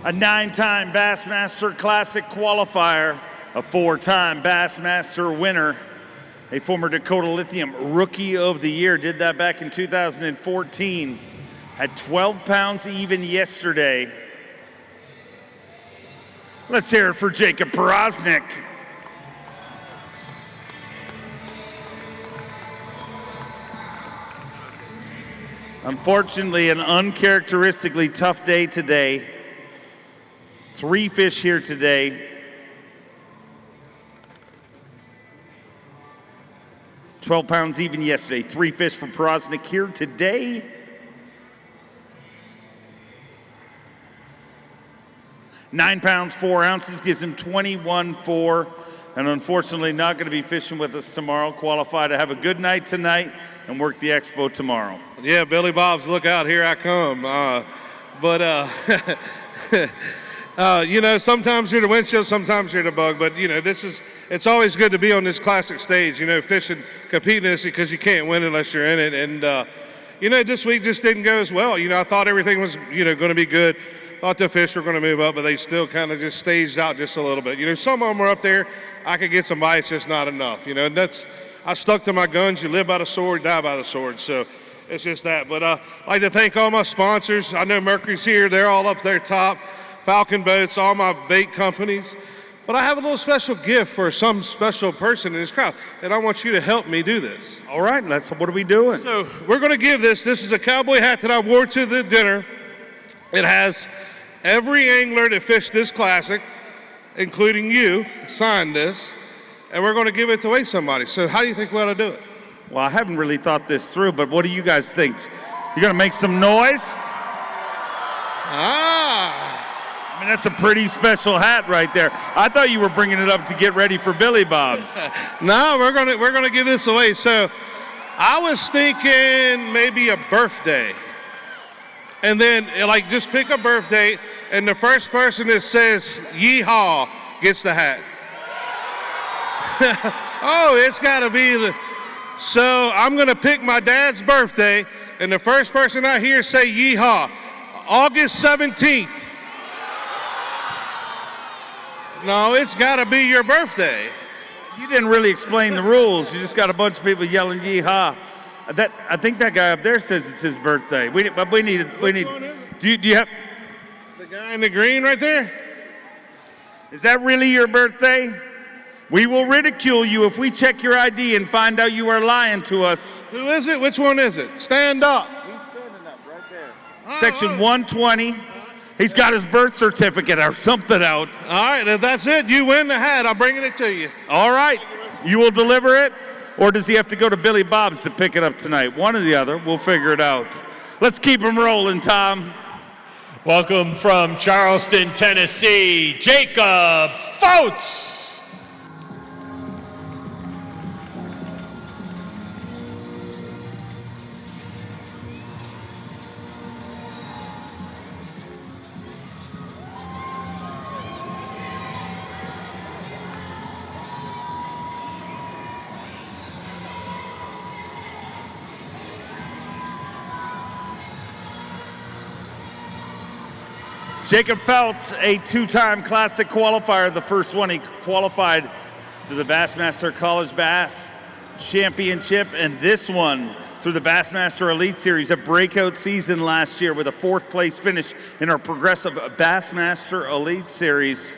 A 9-time Bassmaster Classic qualifier, a 4-time Bassmaster winner, a former Dakota Lithium Rookie of the Year, did that back in 2014, had 12 pounds even yesterday. Let's hear it for Jacob Powroznik. Unfortunately, an uncharacteristically tough day today. 3 fish here today. 12 pounds even yesterday. 3 fish for Powroznik here today. Nine pounds, 4 ounces gives him 21.4. And unfortunately not going to be fishing with us tomorrow. Qualify to have a good night tonight and work the expo tomorrow. Yeah, Billy Bob's, look out, here I come. You know, sometimes you're the windshield, sometimes you're the bug, but you know, it's always good to be on this classic stage, you know, fishing, competing in this, because you can't win unless you're in it. And, you know, this week just didn't go as well. You know, I thought everything was, you know, going to be good. Thought the fish were going to move up, but they still kind of just staged out just a little bit. You know, some of them were up there. I could get some bites, just not enough. You know, and I stuck to my guns. You live by the sword, die by the sword. So it's just that. But I'd like to thank all my sponsors. I know Mercury's here. They're all up there top. Falcon Boats, all my bait companies. But I have a little special gift for some special person in this crowd, and I want you to help me do this. All right, what are we doing? So we're going to give this. This is a cowboy hat that I wore to the dinner. It has every angler that fished this classic, including you, signed this, and we're going to give it away to somebody. So how do you think we ought to do it? Well, I haven't really thought this through, but what do you guys think? You going to make some noise? I mean, that's a pretty special hat right there. I thought you were bringing it up to get ready for Billy Bob's. No, we're gonna give this away. So I was thinking maybe a birthday. And then, like, just pick a birthday, and the first person that says yeehaw gets the hat. Oh, it's got to be so I'm going to pick my dad's birthday, and the first person I hear say yeehaw, August 17th. No, it's got to be your birthday. You didn't really explain the rules. You just got a bunch of people yelling yeehaw. I think that guy up there says it's his birthday. We need. Do you have the guy in the green right there? Is that really your birthday? We will ridicule you if we check your ID and find out you are lying to us. Who is it? Which one is it? Stand up. He's standing up right there. Section 120. He's got his birth certificate or something out. All right, if that's it, you win the hat. I'm bringing it to you. All right, you will deliver it? Or does he have to go to Billy Bob's to pick it up tonight? One or the other. We'll figure it out. Let's keep him rolling, Tom. Welcome from Charleston, Tennessee, Jacob Fotz. Jacob Fotz, a 2-time Classic qualifier. The first one he qualified to the Bassmaster College Bass Championship, and this one through the Bassmaster Elite Series, a breakout season last year with a 4th place finish in our progressive Bassmaster Elite Series.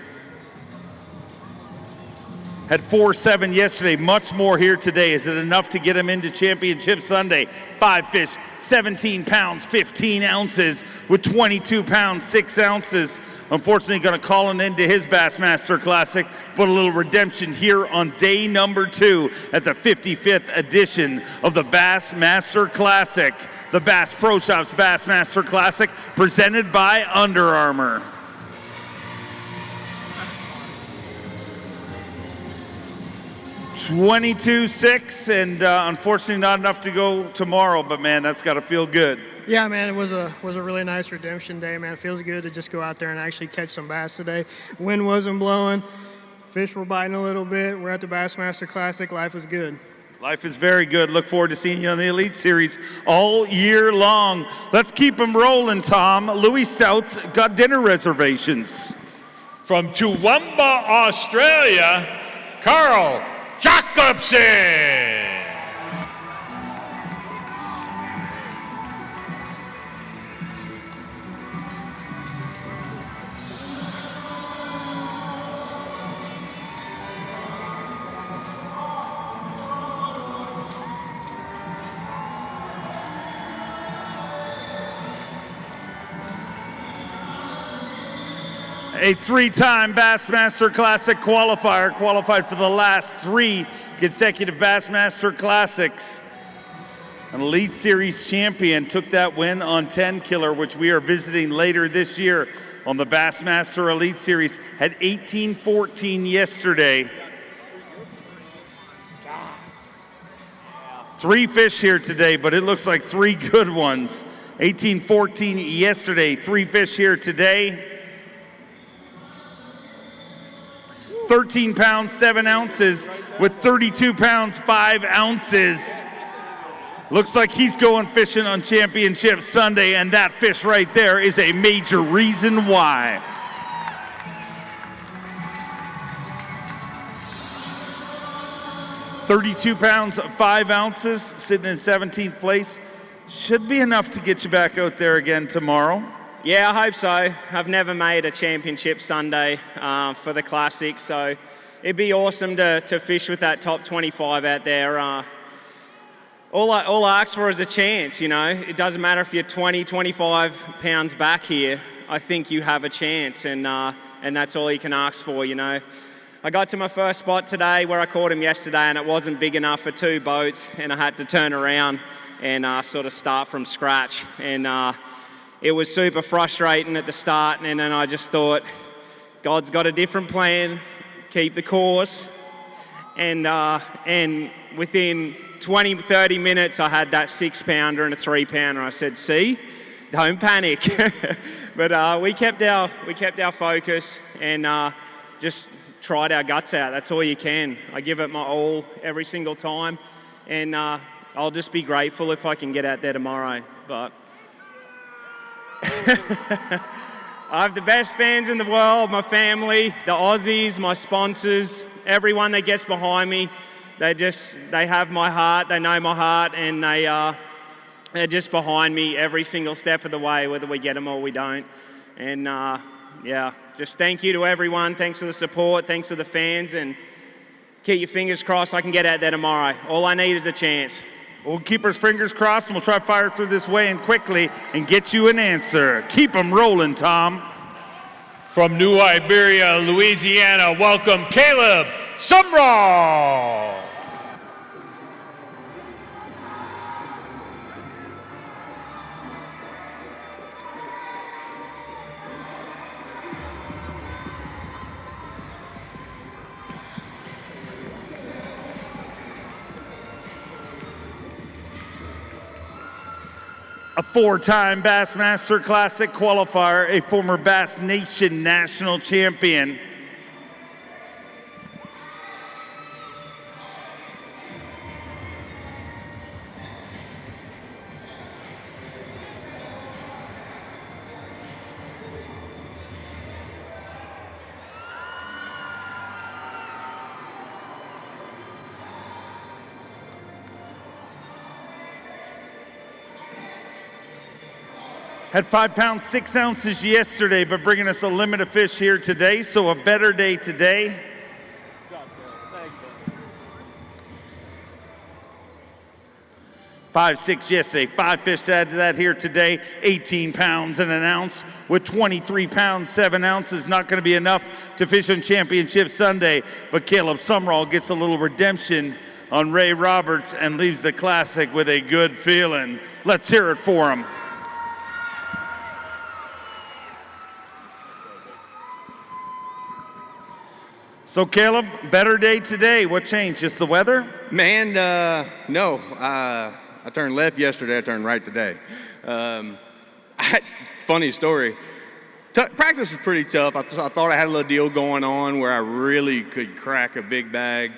Had 4.7 yesterday, much more here today. Is it enough to get him into Championship Sunday? 5 fish, 17 pounds, 15 ounces with 22 pounds, 6 ounces. Unfortunately, going to call an end to his Bassmaster Classic, but a little redemption here on day number 2 at the 55th edition of the Bassmaster Classic. The Bass Pro Shops Bassmaster Classic presented by Under Armour. 22-6, and unfortunately not enough to go tomorrow, but man, that's got to feel good. Yeah, man, it was a really nice redemption day, man. It feels good to just go out there and actually catch some bass today. Wind wasn't blowing, fish were biting a little bit. We're at the Bassmaster Classic. Life was good. Life is very good. Look forward to seeing you on the Elite Series all year long. Let's keep them rolling, Tom. Louis Stout's got dinner reservations. From Toowoomba, Australia, Carl Jacobson. A 3-time Bassmaster Classic qualifier, qualified for the last 3 consecutive Bassmaster Classics. An Elite Series champion took that win on 10 Killer, which we are visiting later this year on the Bassmaster Elite Series. Had 18-14 yesterday. 3 fish here today, but it looks like 3 good ones. 18-14 yesterday, 3 fish here today. 13 pounds, 7 ounces with 32 pounds, 5 ounces. Looks like he's going fishing on Championship Sunday, and that fish right there is a major reason why. $32 pounds, 5 ounces, sitting in 17th place. Should be enough to get you back out there again tomorrow. Yeah, I hope so. I've never made a Championship Sunday for the Classic, so it'd be awesome to fish with that top 25 out there. All I ask for is a chance, you know. It doesn't matter if you're 20, 25 pounds back here. I think you have a chance, and that's all you can ask for, you know. I got to my first spot today where I caught him yesterday, and it wasn't big enough for 2 boats, and I had to turn around and sort of start from scratch. And it was super frustrating at the start, and then I just thought, God's got a different plan, keep the course. And within 20, 30 minutes, I had that 6-pounder and a 3-pounder. I said, see, don't panic. But we kept our focus and just tried our guts out. That's all you can. I give it my all every single time, and I'll just be grateful if I can get out there tomorrow. But I have the best fans in the world, my family, the Aussies, my sponsors, everyone that gets behind me. They have my heart, they know my heart, and they're just behind me every single step of the way, whether we get them or we don't. And yeah, just thank you to everyone. Thanks for the support, thanks to the fans, and keep your fingers crossed I can get out there tomorrow. All I need is a chance. We'll keep our fingers crossed, and we'll try to fire through this weigh-in quickly and get you an answer. Keep them rolling, Tom. From New Iberia, Louisiana, welcome Caleb Sumrall. A 4-time Bassmaster Classic qualifier, a former Bass Nation national champion. Had 5 pounds, 6 ounces yesterday, but bringing us a limit of fish here today, so a better day today. 5.6 yesterday, 5 fish to add to that here today, 18 pounds and an ounce with 23 pounds, 7 ounces. Not going to be enough to fish on Championship Sunday, but Caleb Sumrall gets a little redemption on Ray Roberts and leaves the Classic with a good feeling. Let's hear it for him. So Caleb, better day today. What changed? Just the weather? Man, no. I turned left yesterday. I turned right today. Funny story. Practice was pretty tough. I thought I had a little deal going on where I really could crack a big bag.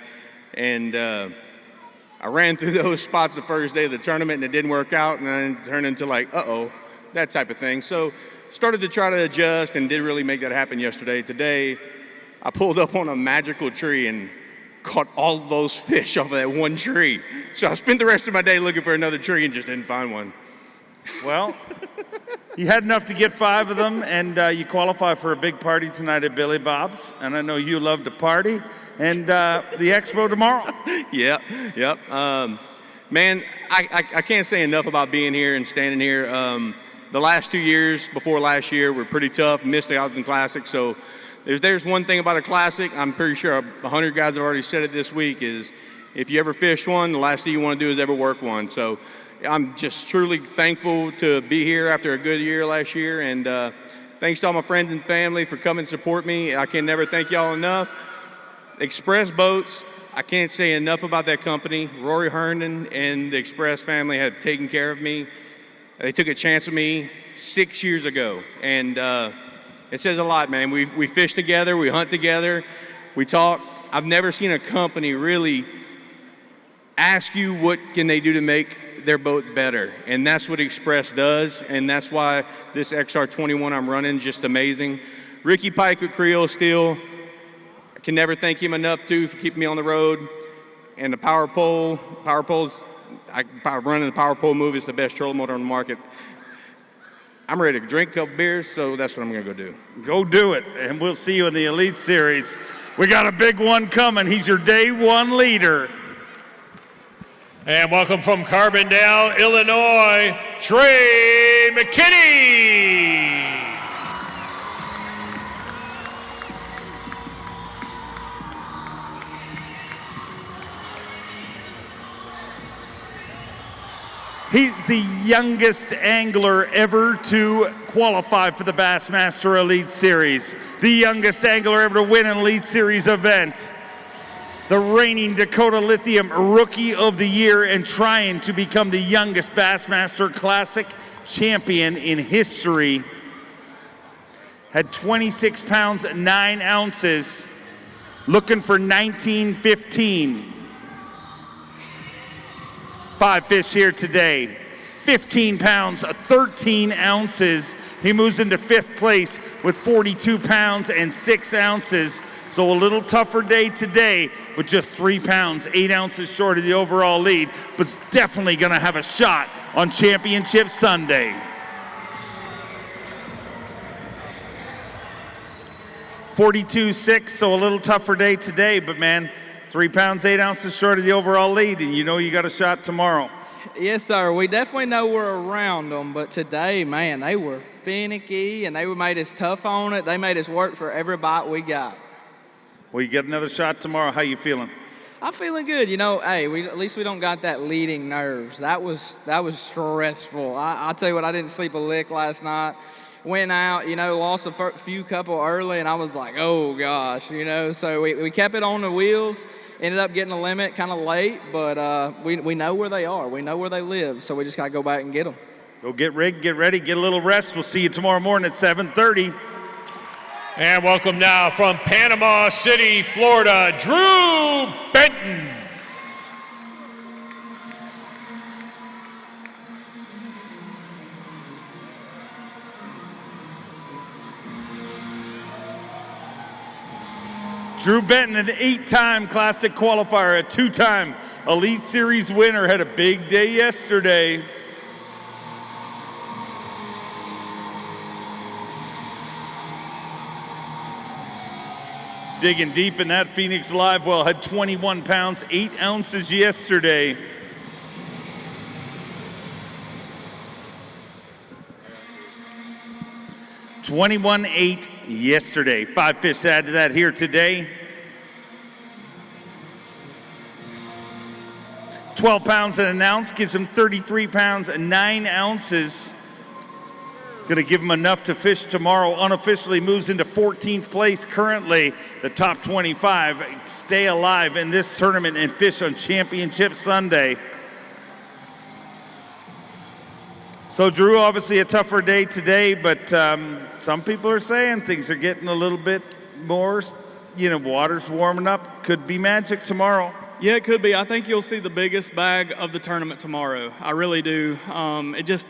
And I ran through those spots the first day of the tournament, and it didn't work out. And then it turned into like, uh-oh, that type of thing. So started to try to adjust and didn't really make that happen yesterday. Today, I pulled up on a magical tree and caught all of those fish off of that one tree. So I spent the rest of my day looking for another tree and just didn't find one. Well, you had enough to get 5 of them, and you qualify for a big party tonight at Billy Bob's. And I know you love to party. And the expo tomorrow. Yep. Man, I can't say enough about being here and standing here. The last 2 years before last year were pretty tough. Missed the Ogden Classic, so there's one thing about a Classic, I'm pretty sure 100 guys have already said it this week, is if you ever fish one, the last thing you want to do is ever work one. So I'm just truly thankful to be here after a good year last year, and thanks to all my friends and family for coming and support me. I can never thank y'all enough. Express Boats, I can't say enough about that company. Rory Herndon and the Express family have taken care of me. They took a chance with me 6 years ago, and it says a lot, man. We fish together, we hunt together, we talk. I've never seen a company really ask you what can they do to make their boat better, and that's what Express does, and that's why this XR21 I'm running is just amazing. Ricky Pike with Creole Steel, I can never thank him enough too for keeping me on the road. And the power poles, running the power pole move is the best trolling motor on the market. I'm ready to drink a couple beers, so that's what I'm gonna go do. Go do it, and we'll see you in the Elite Series. We got a big one coming. He's your day one leader. And welcome from Carbondale, Illinois, Trey McKinney. He's the youngest angler ever to qualify for the Bassmaster Elite Series. The youngest angler ever to win an Elite Series event. The reigning Dakota Lithium Rookie of the Year and trying to become the youngest Bassmaster Classic champion in history. Had 26 pounds, 9 ounces, looking for 1915. 5 fish here today. 15 pounds, 13 ounces. He moves into 5th place with 42 pounds and 6 ounces. So a little tougher day today with just 3 pounds, 8 ounces short of the overall lead, but definitely gonna have a shot on Championship Sunday. .42.6, so a little tougher day today, but man, 3 pounds, 8 ounces short of the overall lead, and you know you got a shot tomorrow. Yes, sir. We definitely know we're around them, but today, man, they were finicky, and they made us tough on it. They made us work for every bite we got. Well, you get another shot tomorrow. How you feeling? I'm feeling good. You know, hey, at least we don't got that leading nerves. That was stressful. I'll tell you what, I didn't sleep a lick last night. Went out, you know, lost a few couple early, and I was like, oh, gosh, you know. So we kept it on the wheels, ended up getting a limit kind of late, but we know where they are. We know where they live, so we just got to go back and get them. Go get rigged, get ready, get a little rest. We'll see you tomorrow morning at 7:30. And welcome now from Panama City, Florida, Drew Benton. Drew Benton, an 8-time Classic qualifier, a 2-time Elite Series winner, had a big day yesterday. Digging deep in that Phoenix live well, had 21 pounds, 8 ounces yesterday. 21-8 yesterday. 5 fish to add to that here today. 12 pounds and an ounce gives him 33 pounds and 9 ounces. Going to give him enough to fish tomorrow. Unofficially moves into 14th place currently. The top 25 stay alive in this tournament and fish on Championship Sunday. So Drew, obviously a tougher day today, but some people are saying things are getting a little bit more, water's warming up. Could be magic tomorrow. Yeah, it could be. I think you'll see the biggest bag of the tournament tomorrow. I really do. It just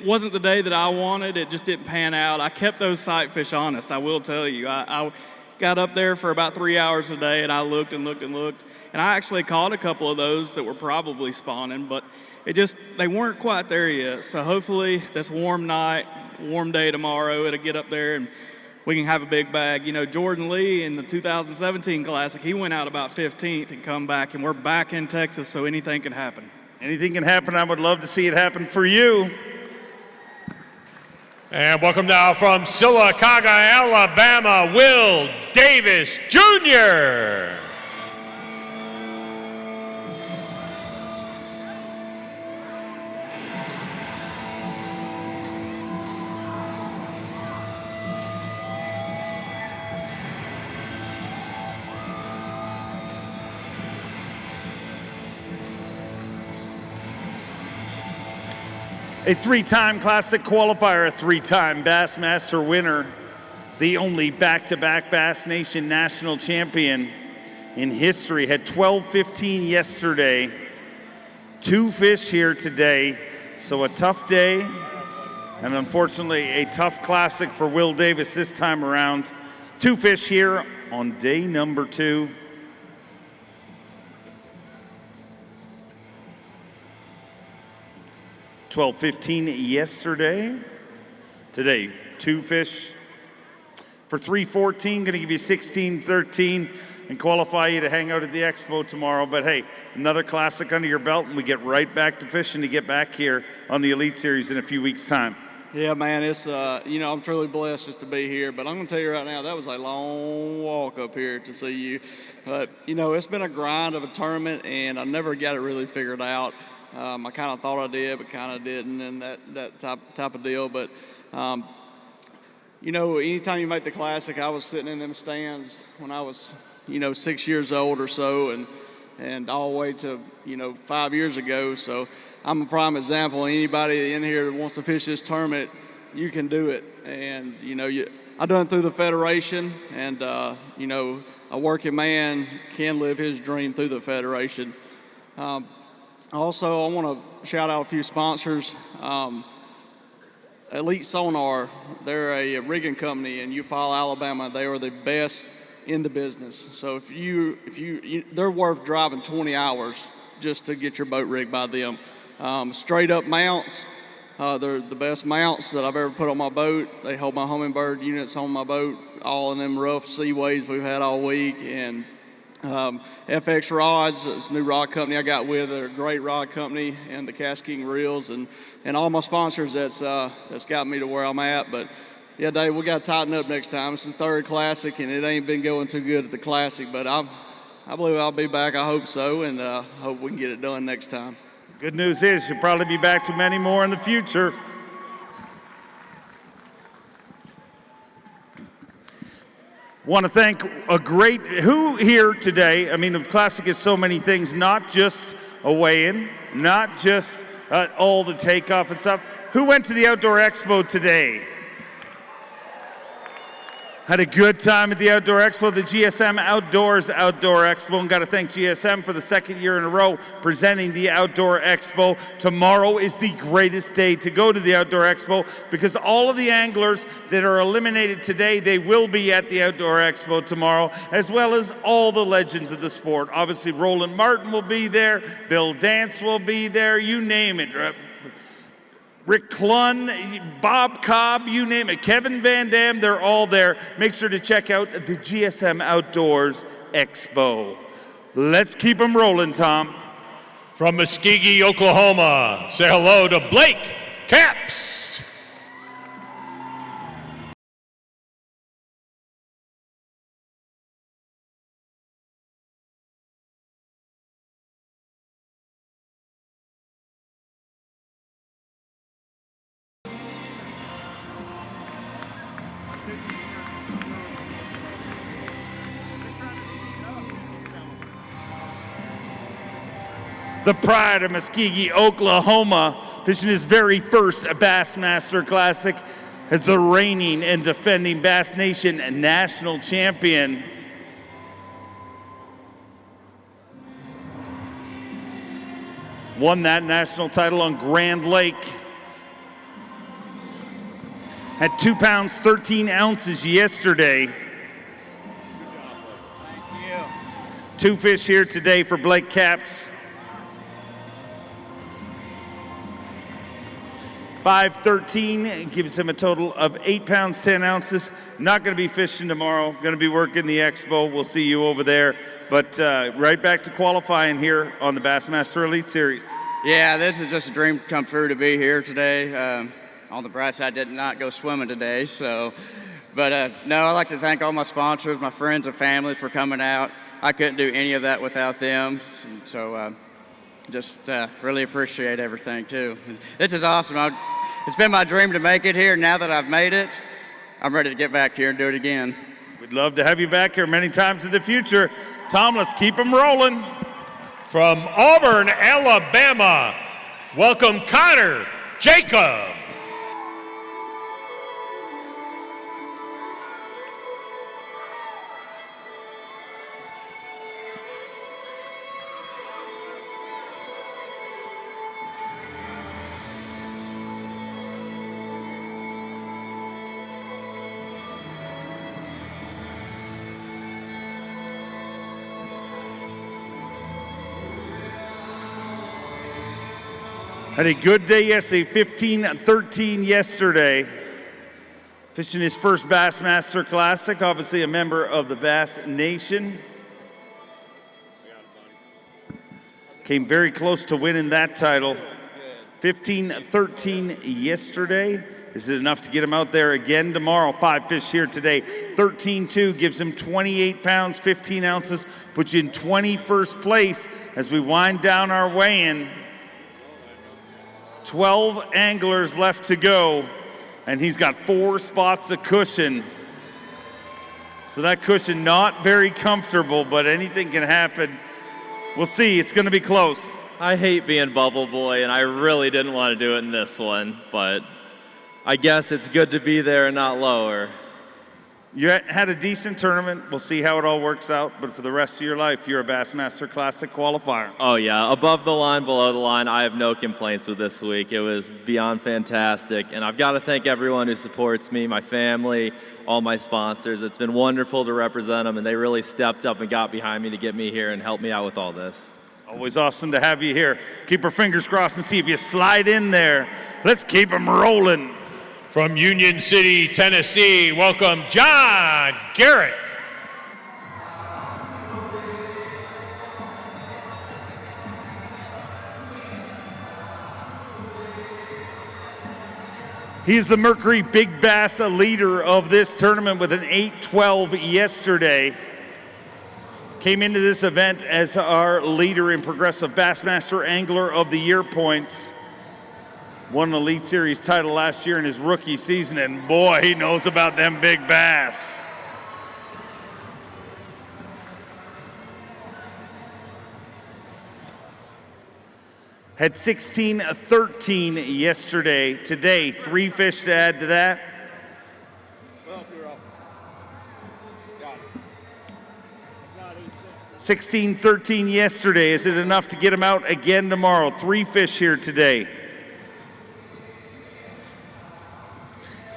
wasn't the day that I wanted. It just didn't pan out. I kept those sight fish honest, I will tell you. I got up there for about 3 hours a day, and I looked and looked and looked. And I actually caught a couple of those that were probably spawning, but they weren't quite there yet. So hopefully this warm night, warm day tomorrow, it'll get up there and we can have a big bag. Jordan Lee in the 2017 Classic, he went out about 15th and come back, and we're back in Texas, so anything can happen. Anything can happen. I would love to see it happen for you. And welcome now from Sylacauga, Alabama, Will Davis Jr. A 3-time Classic qualifier, a 3-time Bassmaster winner, the only back-to-back Bass Nation national champion in history. Had 12-15 yesterday, 2 fish here today, so a tough day, and unfortunately a tough Classic for Will Davis this time around. 2 fish here on day number 2. $12.15 yesterday. Today, 2 fish for $3.14. Going to give you $16.13 and qualify you to hang out at the expo tomorrow. But hey, another Classic under your belt, and we get right back to fishing to get back here on the Elite Series in a few weeks' time. Yeah, man, it's I'm truly blessed just to be here. But I'm gonna tell you right now, that was a long walk up here to see you. But it's been a grind of a tournament, and I never got it really figured out. I kind of thought I did, but kind of didn't, and that type of deal. But, anytime you make the Classic, I was sitting in them stands when I was, 6 years old or so, and all the way to, 5 years ago. So I'm a prime example. Anybody in here that wants to fish this tournament, you can do it. And, I done it through the Federation, and, a working man can live his dream through the Federation. Also, I want to shout out a few sponsors. Elite Sonar, they're a rigging company in Eufaula, Alabama. They are the best in the business. So they're worth driving 20 hours just to get your boat rigged by them. Straight up mounts, they're the best mounts that I've ever put on my boat. They hold my Humminbird units on my boat, all in them rough seaways we've had all week. And FX Rods, it's a new rod company I got with. They're a great rod company, and the Cash King Reels, and all my sponsors that's got me to where I'm at. But yeah, Dave, we got to tighten up next time. It's the 3rd Classic, and it ain't been going too good at the Classic, but I believe I'll be back. I hope so, and hope we can get it done next time. Good news is you'll probably be back to many more in the future. Want to thank who here today. I mean, the Classic is so many things, not just a weigh-in, not just all the takeoff and stuff. Who went to the Outdoor Expo today? Had a good time at the Outdoor Expo, the GSM Outdoors Outdoor Expo, and got to thank GSM for the 2nd year in a row presenting the Outdoor Expo. Tomorrow is the greatest day to go to the Outdoor Expo because all of the anglers that are eliminated today, they will be at the Outdoor Expo tomorrow, as well as all the legends of the sport. Obviously, Roland Martin will be there, Bill Dance will be there, you name it. Rick Clunn, Bob Cobb, you name it, Kevin Van Dam, they're all there. Make sure to check out the GSM Outdoors Expo. Let's keep them rolling, Tom. From Muskogee, Oklahoma, say hello to Blake Capps. the pride of Muskogee, Oklahoma, fishing his very first Bassmaster Classic as the reigning and defending Bass Nation national champion. Won that national title on Grand Lake. Had 2 pounds, 13 ounces yesterday. Thank you. 2 fish here today for Blake Capps. 513 gives him a total of 8 pounds, 10 ounces. Not going to be fishing tomorrow. Going to be working the expo. We'll see you over there. But right back to qualifying here on the Bassmaster Elite Series. Yeah, this is just a dream come true to be here today. On the bright side, I did not go swimming today, so. But no, I'd like to thank all my sponsors, my friends and families for coming out. I couldn't do any of that without them, so just really appreciate everything too. This is awesome. It's been my dream to make it here. Now that I've made it, I'm ready to get back here and do it again. We'd love to have you back here many times in the future. Tom, let's keep them rolling. From Auburn, Alabama, welcome Connor Jacob. Had a good day yesterday, 15-13 yesterday. Fishing his first Bassmaster Classic, obviously a member of the Bass Nation. Came very close to winning that title. 15-13 yesterday. Is it enough to get him out there again tomorrow? 5 fish here today. 13-2 gives him 28 pounds, 15 ounces, puts you in 21st place as we wind down our weigh-in. 12 anglers left to go, and he's got 4 spots of cushion. So that cushion not very comfortable, but anything can happen. We'll see. It's going to be close. I hate being bubble boy, and I really didn't want to do it in this one, but I guess it's good to be there and not lower. You had a decent tournament. We'll see how it all works out, but for the rest of your life, you're a Bassmaster Classic qualifier. Oh yeah, above the line, below the line, I have no complaints with this week. It was beyond fantastic, and I've got to thank everyone who supports me, my family, all my sponsors. It's been wonderful to represent them, and they really stepped up and got behind me to get me here and help me out with all this. Always awesome to have you here. Keep our fingers crossed and see if you slide in there. Let's keep them rolling. From Union City, Tennessee, welcome John Garrett. He's the Mercury Big Bass leader of this tournament with an 8-12 yesterday. Came into this event as our leader in Progressive Bassmaster Angler of the Year points. Won an Elite Series title last year in his rookie season, and boy, he knows about them big bass. Had 16-13 yesterday. Today, 3 fish to add to that. 16-13 yesterday. Is it enough to get him out again tomorrow? 3 fish here today.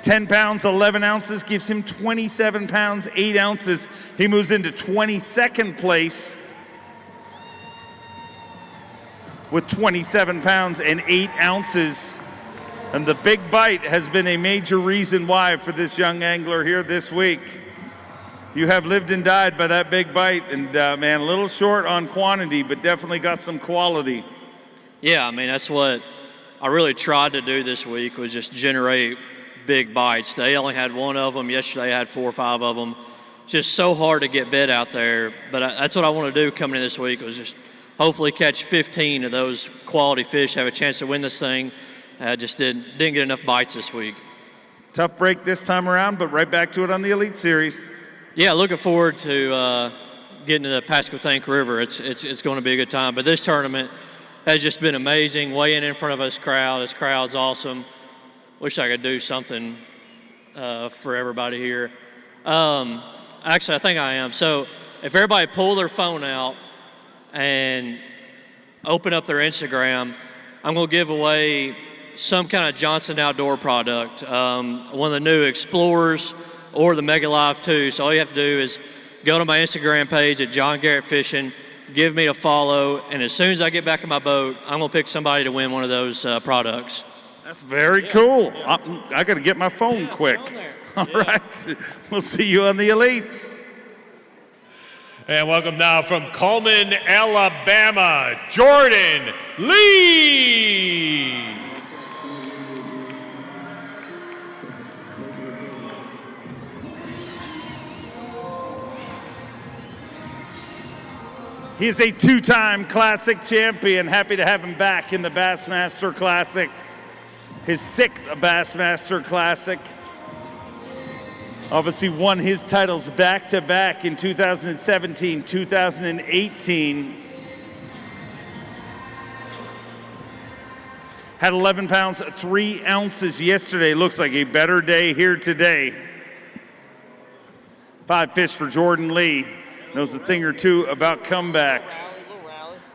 10 pounds, 11 ounces gives him 27 pounds, 8 ounces. He moves into 22nd place with 27 pounds and 8 ounces. And the big bite has been a major reason why for this young angler here this week. You have lived and died by that big bite, and man, a little short on quantity, but definitely got some quality. Yeah, I mean, that's what I really tried to do this week, was just generate big bites. Today I only had 1 of them. Yesterday I had 4 or 5 of them. It's just so hard to get bit out there, but that's what I want to do coming in this week, was just hopefully catch 15 of those quality fish, have a chance to win this thing. Just didn't get enough bites this week. Tough break this time around, but right back to it on the Elite Series. Yeah, looking forward to getting to the Pasquotank River. It's going to be a good time. But this tournament, has just been amazing. Weighing in front of this crowd's awesome. Wish I could do something for everybody here. Actually, I think I am. So if everybody pull their phone out and open up their Instagram, I'm going to give away some kind of Johnston Outdoor product, one of the new Explorers or the Mega Live 2. So all you have to do is go to my Instagram page at John Garrett Fishing, give me a follow, and as soon as I get back in my boat, I'm going to pick somebody to win one of those products. That's very cool. I got to get my phone quick. All right. We'll see you on the Elites. And welcome now from Cullman, Alabama, Jordan Lee. He is a two-time Classic champion. Happy to have him back in the Bassmaster Classic. His 6th Bassmaster Classic. Obviously won his titles back-to-back in 2017, 2018. Had 11 pounds, 3 ounces yesterday. Looks like a better day here today. 5 fish for Jordan Lee. Knows a thing or two about comebacks.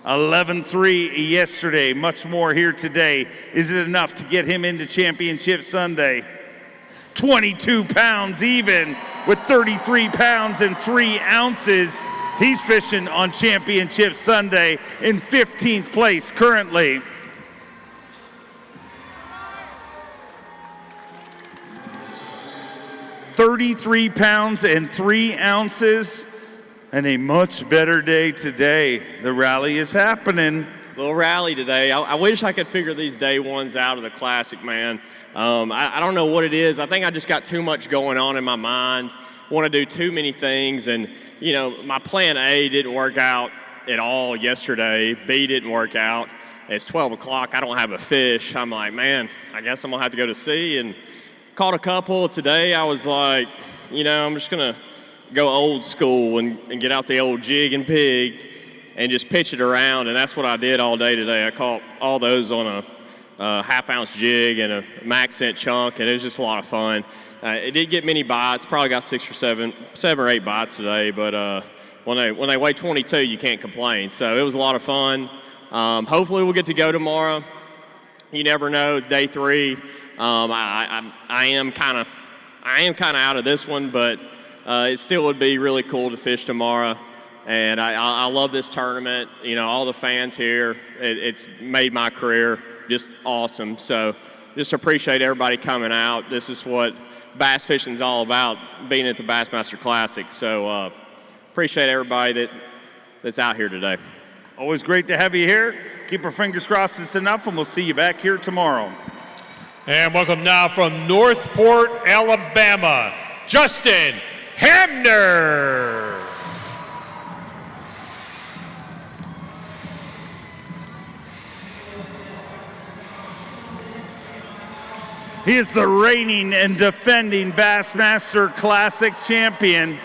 11-3 yesterday, much more here today. Is it enough to get him into Championship Sunday? 22 pounds even with 33 pounds and 3 ounces. He's fishing on Championship Sunday in 15th place currently. $33 pounds and 3 ounces. And a much better day today. The rally is happening. Little rally today. I wish I could figure these day ones out of the Classic, man. I don't know what it is. I think I just got too much going on in my mind. Want to do too many things. And, you know, my plan A didn't work out at all yesterday. B didn't work out. It's 12 o'clock. I don't have a fish. I'm like, man, I guess I'm going to have to go to C. And caught a couple. Today I was like, you know, I'm just going to go old school and get out the old jig and pig and just pitch it around, and that's what I did all day today. I caught all those on a half-ounce jig and a max cent chunk, and it was just a lot of fun. It didn't get many bites, probably got 7 or 8 bites today, but when they weigh 22, you can't complain. So it was a lot of fun. Hopefully we'll get to go tomorrow. You never know, it's day 3. I am kind of out of this one, but it still would be really cool to fish tomorrow, and I love this tournament. You know, all the fans here, it's made my career just awesome. So just appreciate everybody coming out. This is what bass fishing is all about, being at the Bassmaster Classic. So appreciate everybody that's out here today. Always great to have you here. Keep our fingers crossed it's enough, and we'll see you back here tomorrow. And welcome now from Northport, Alabama, Justin Hamner. He is the reigning and defending Bassmaster Classic champion.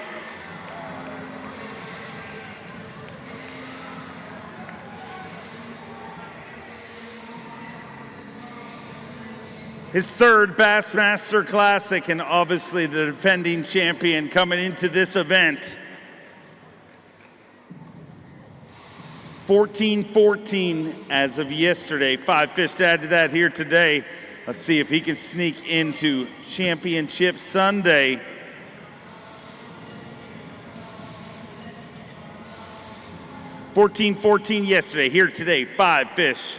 His 3rd Bassmaster Classic, and obviously the defending champion coming into this event. 14-14 as of yesterday. 5 fish to add to that here today. Let's see if he can sneak into Championship Sunday. $14-14 yesterday. Here today, 5 fish.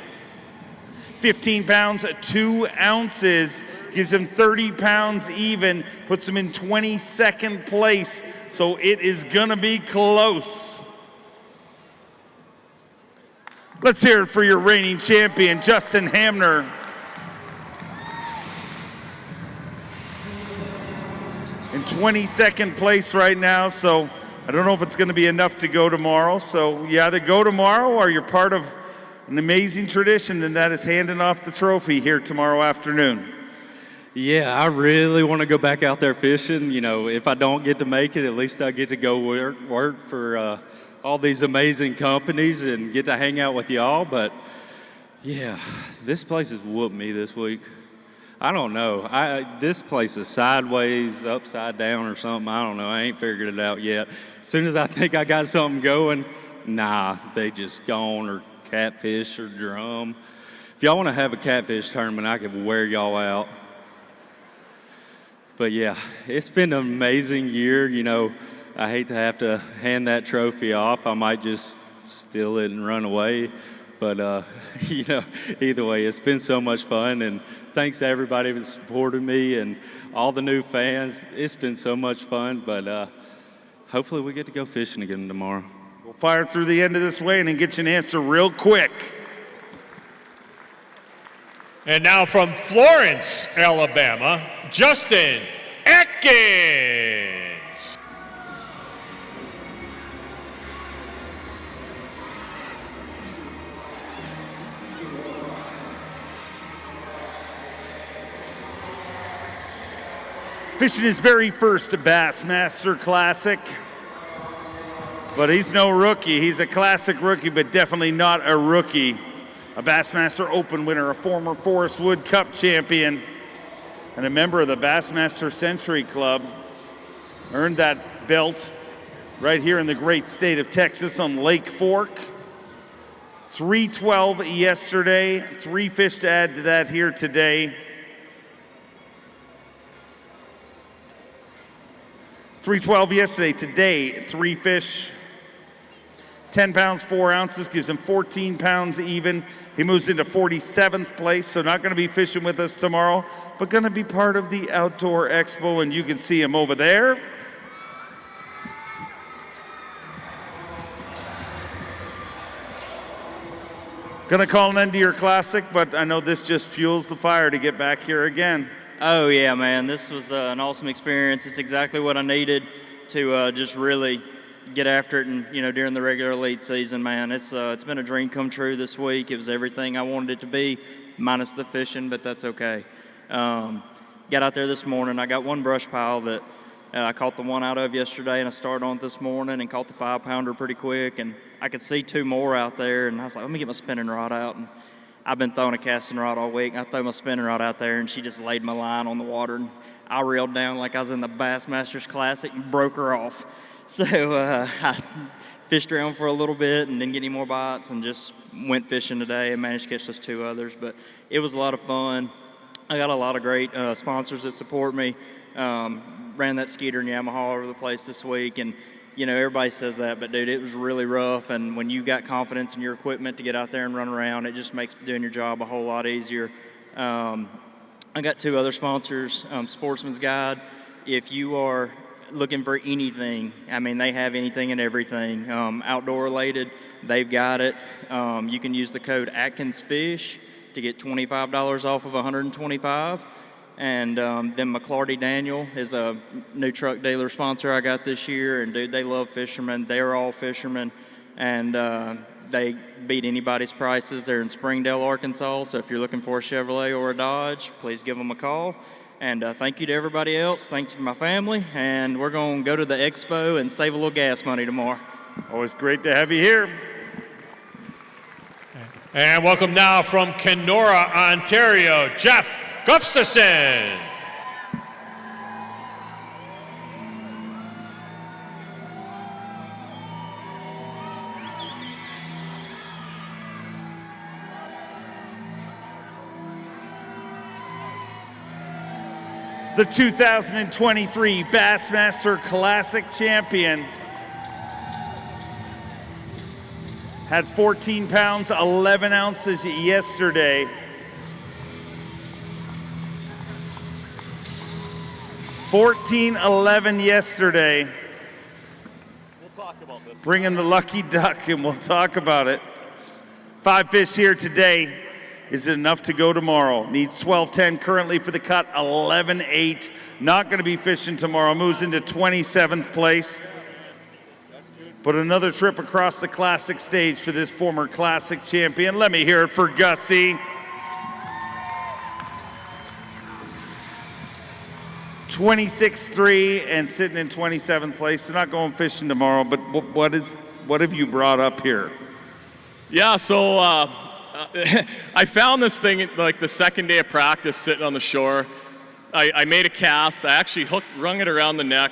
15 pounds, 2 ounces, gives him 30 pounds even, puts him in 22nd place. So it is gonna be close. Let's hear it for your reigning champion, Justin Hamner. In 22nd place right now, so I don't know if it's gonna be enough to go tomorrow. So you either go tomorrow or you're part of an amazing tradition, and that is handing off the trophy here tomorrow afternoon. Yeah, I really want to go back out there fishing. You know, if I don't get to make it, at least I get to go work for all these amazing companies and get to hang out with y'all. But Yeah, this place has whooped me this week. I don't know. This place is sideways, upside down or something. I don't know. I ain't figured it out yet. As soon as I think I got something going, nah, they just gone, or catfish or drum. If y'all want to have a catfish tournament, I could wear y'all out. But yeah, it's been an amazing year. You know, I hate to have to hand that trophy off. I might just steal it and run away. But, you know, either way, it's been so much fun. And thanks to everybody that supported me and all the new fans. It's been so much fun. But hopefully we get to go fishing again tomorrow. We'll fire through the end of this weigh-in and get you an answer real quick. And now from Florence, Alabama, Justin Akins. Fishing his very first Bassmaster Classic. But he's no rookie. He's a classic rookie, but definitely not a rookie. A Bassmaster Open winner, a former Forest Wood Cup champion, and a member of the Bassmaster Century Club. Earned that belt right here in the great state of Texas on Lake Fork. 312 yesterday, 3 fish to add to that here today. 312 yesterday, today 3 fish. 10 pounds, 4 ounces, gives him 14 pounds even. He moves into 47th place, so not going to be fishing with us tomorrow, but going to be part of the Outdoor Expo, and you can see him over there. Going to call an end to your classic, but I know this just fuels the fire to get back here again. Oh, yeah, man. This was an awesome experience. It's exactly what I needed to just really get after it, and during the regular elite season, man, it's been a dream come true this week. It was everything I wanted it to be, minus the fishing, but that's okay. Got out there this morning. I got one brush pile that I caught the one out of yesterday, and I started on it this morning and caught the 5-pounder pretty quick, and I could see 2 more out there, and I was like, let me get my spinning rod out. And I've been throwing a casting rod all week. I threw my spinning rod out there, and she just laid my line on the water, and I reeled down like I was in the Bassmasters Classic and broke her off. So I fished around for a little bit and didn't get any more bites, and just went fishing today and managed to catch those 2 others. But it was a lot of fun. I got a lot of great sponsors that support me. Ran that Skeeter and Yamaha all over the place this week, and everybody says that, but dude, it was really rough. And when you got confidence in your equipment to get out there and run around, it just makes doing your job a whole lot easier. I got 2 other sponsors, Sportsman's Guide. If you are looking for anything, I mean, they have anything and everything. Outdoor related, they've got it. You can use the code AtkinsFish to get $25 off of $125. And then McClarty Daniel is a new truck dealer sponsor I got this year. And dude, they love fishermen. They're all fishermen. And they beat anybody's prices. They're in Springdale, Arkansas. So if you're looking for a Chevrolet or a Dodge, please give them a call. And thank you to everybody else. Thank you to my family. And we're going to go to the expo and save a little gas money tomorrow. Always great to have you here. And welcome now from Kenora, Ontario, Jeff Gustafson. The 2023 Bassmaster Classic champion. Had 14 pounds, 11 ounces yesterday. $14.11 yesterday. We'll talk about this. Bringing the lucky duck, and we'll talk about it. 5 fish here today. Is it enough to go tomorrow? Needs 12.10 currently for the cut, 11.8. Not going to be fishing tomorrow. Moves into 27th place. But another trip across the Classic stage for this former Classic champion. Let me hear it for Gussie. 26.3 and sitting in 27th place. They're not going fishing tomorrow, but what have you brought up here? Yeah, so I found this thing like the second day of practice sitting on the shore. I made a cast. I actually wrung it around the neck,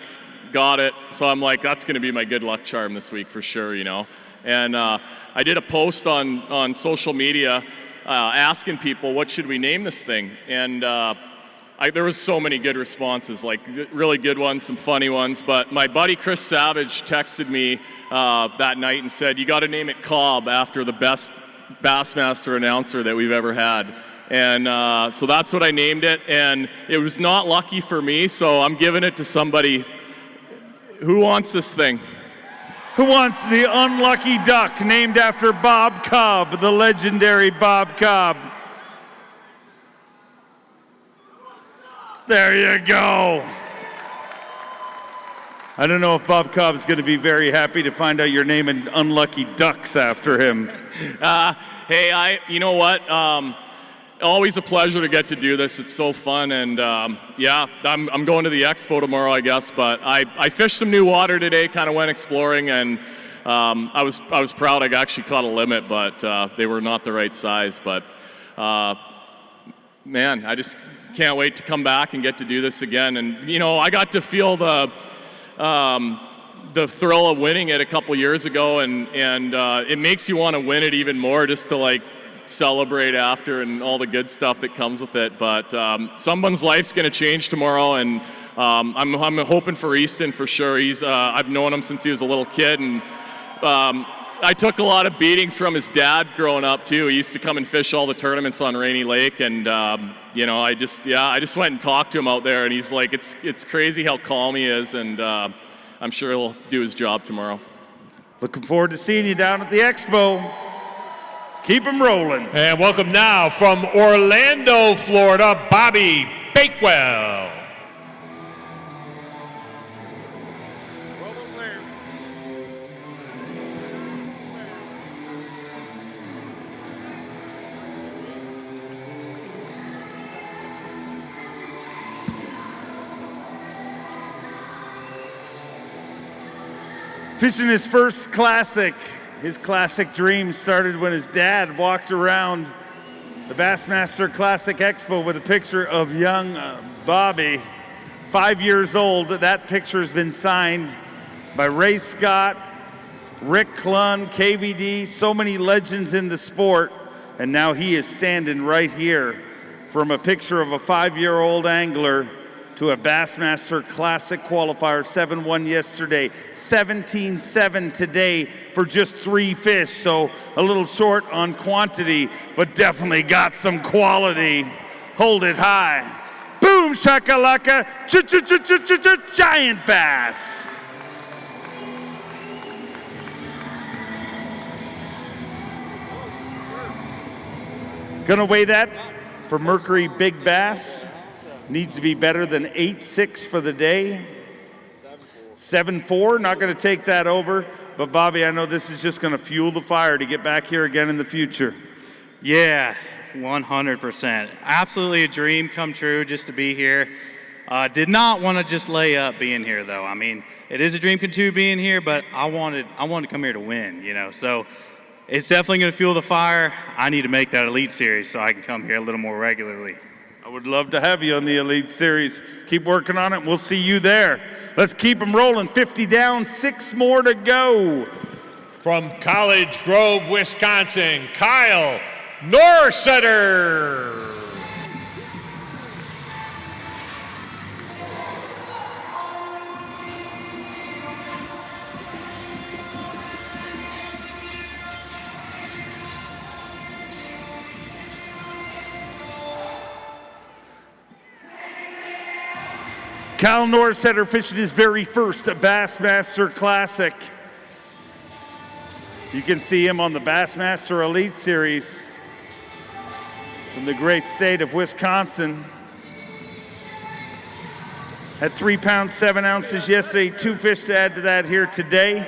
got it. So I'm like, that's going to be my good luck charm this week for sure, you know. And I did a post on social media asking people, what should we name this thing? And there was so many good responses, like really good ones, some funny ones. But my buddy Chris Savage texted me that night and said, you got to name it Cobb after the best Bassmaster announcer that we've ever had. And so that's what I named it. And it was not lucky for me, so I'm giving it to somebody. Who wants this thing? Who wants the unlucky duck named after Bob Cobb, the legendary Bob Cobb? There you go. I don't know if Bob Cobb is going to be very happy to find out you're naming unlucky ducks after him. Hey, you know what? Always a pleasure to get to do this. It's so fun, and yeah, I'm going to the expo tomorrow, I guess. But I fished some new water today, kind of went exploring, and I was proud. I actually caught a limit, but they were not the right size. But man, I just can't wait to come back and get to do this again. And you know, I got to feel the thrill of winning it a couple years ago, and it makes you want to win it even more, just to like celebrate after and all the good stuff that comes with it. But someone's life's going to change tomorrow, and I'm hoping for Easton for sure. I've known him since he was a little kid, and I took a lot of beatings from his dad growing up too. He used to come and fish all the tournaments on Rainy Lake, and you know, I just went and talked to him out there, and he's like, it's crazy how calm he is, and I'm sure he'll do his job tomorrow. Looking forward to seeing you down at the expo. Keep them rolling. And welcome now from Orlando, Florida, Bobby Bakewell. Fishing his first classic. His classic dream started when his dad walked around the Bassmaster Classic Expo with a picture of young Bobby, 5 years old. That picture has been signed by Ray Scott, Rick Clunn, KVD, so many legends in the sport. And now he is standing right here from a picture of a 5-year-old angler to a Bassmaster Classic qualifier, 7-1 yesterday, 17-7 today for just 3 fish. So a little short on quantity, but definitely got some quality. Hold it high. Boom, shakalaka, giant bass. Gonna weigh that for Mercury Big Bass. Needs to be better than 8.6 for the day. 7.4, not going to take that over. But Bobby, I know this is just going to fuel the fire to get back here again in the future. Yeah, 100%. Absolutely a dream come true just to be here. Did not want to just lay up being here though. I mean, it is a dream come true being here, but I wanted to come here to win, you know. So it's definitely going to fuel the fire. I need to make that Elite Series so I can come here a little more regularly. I would love to have you on the Elite Series. Keep working on it, and we'll see you there. Let's keep them rolling. 50 down, 6 more to go. From College Grove, Wisconsin, Kyle Norsetter. Kyle Norsetter fishing his very first Bassmaster Classic. You can see him on the Bassmaster Elite Series from the great state of Wisconsin. Had 3 pounds, 7 ounces yesterday, 2 fish to add to that here today.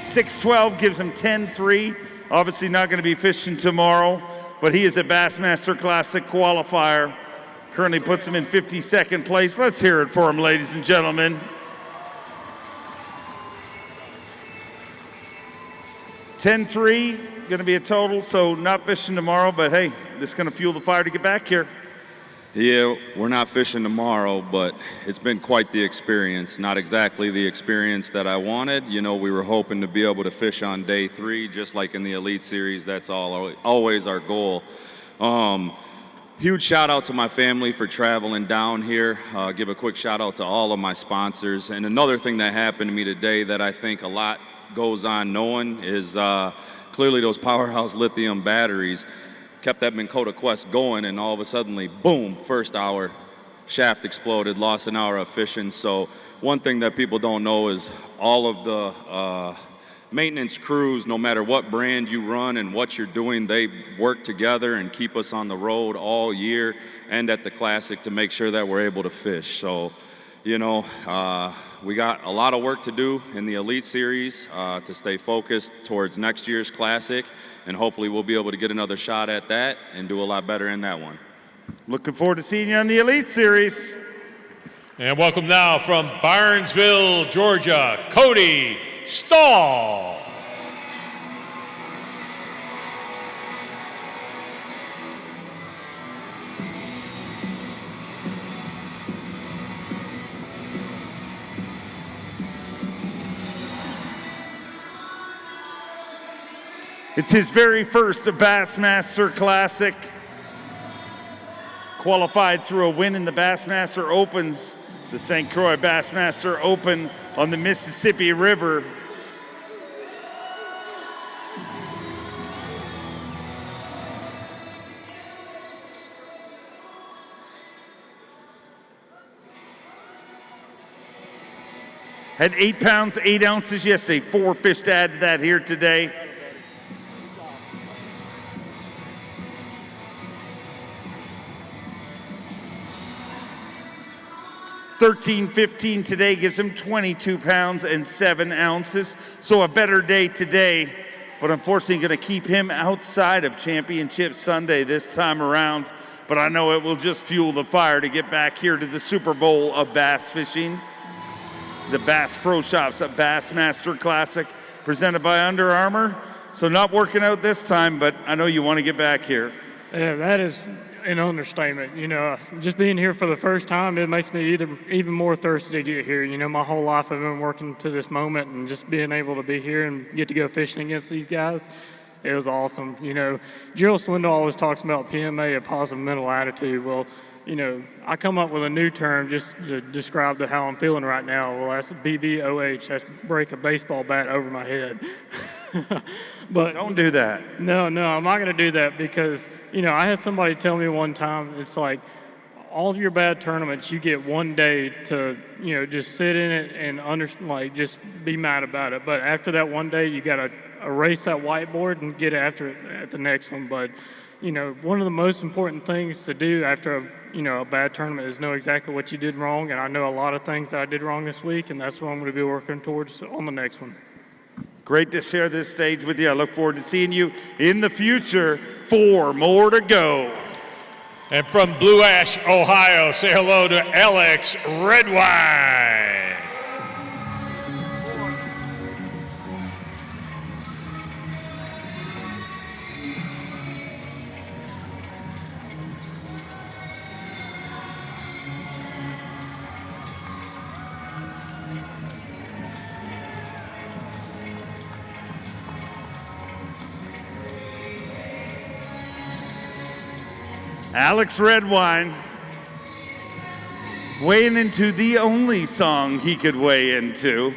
$6.12 gives him 10.3. Obviously not going to be fishing tomorrow, but he is a Bassmaster Classic qualifier. Currently puts him in 52nd place. Let's hear it for him, ladies and gentlemen. 10-3, going to be a total, so not fishing tomorrow, but hey, this is going to fuel the fire to get back here. Yeah, we're not fishing tomorrow, but it's been quite the experience. Not exactly the experience that I wanted. You know, we were hoping to be able to fish on day 3, just like in the Elite Series. That's always our goal. Huge shout out to my family for traveling down here. Give a quick shout out to all of my sponsors. And another thing that happened to me today that I think a lot goes on knowing is clearly those Powerhouse lithium batteries kept that Minn Kota Quest going, and all of a sudden, boom, first hour, shaft exploded, lost an hour of fishing. So one thing that people don't know is all of the maintenance crews, no matter what brand you run and what you're doing, they work together and keep us on the road all year and at the Classic to make sure that we're able to fish. So, you know, we got a lot of work to do in the Elite Series to stay focused towards next year's Classic, and hopefully we'll be able to get another shot at that and do a lot better in that one. Looking forward to seeing you on the Elite Series. And welcome now from Barnesville, Georgia, Cody Stahl. It's his very first Bassmaster Classic. Qualified through a win in the Bassmaster Opens, the St. Croix Bassmaster Open on the Mississippi River. Had 8 pounds, 8 ounces yesterday, 4 fish to add to that here today. $13.15 today gives him 22 pounds and 7 ounces. So a better day today, but unfortunately going to keep him outside of Championship Sunday this time around. But I know it will just fuel the fire to get back here to the Super Bowl of bass fishing. The Bass Pro Shops at Bassmaster Classic presented by Under Armour. So not working out this time, but I know you want to get back here. Yeah, that is an understatement. You know, just being here for the first time, it makes me even more thirsty to get here. You know, my whole life I've been working to this moment, and just being able to be here and get to go fishing against these guys, it was awesome. You know, Gerald Swindle always talks about PMA, a positive mental attitude. Well, you know, I come up with a new term just to describe how I'm feeling right now. Well, that's BBOH. That's break a baseball bat over my head. But don't do that. No, I'm not going to do that because, you know, I had somebody tell me one time, it's like all your bad tournaments, you get one day to, you know, just sit in it and just be mad about it. But after that one day, you got to erase that whiteboard and get after it at the next one. But, you know, one of the most important things to do after a bad tournament is know exactly what you did wrong. And I know a lot of things that I did wrong this week, and that's what I'm going to be working towards on the next one. Great to share this stage with you. I look forward to seeing you in the future. 4 more to go. And from Blue Ash, Ohio, say hello to Alex Redwine. Alex Redwine weighing into the only song he could weigh into.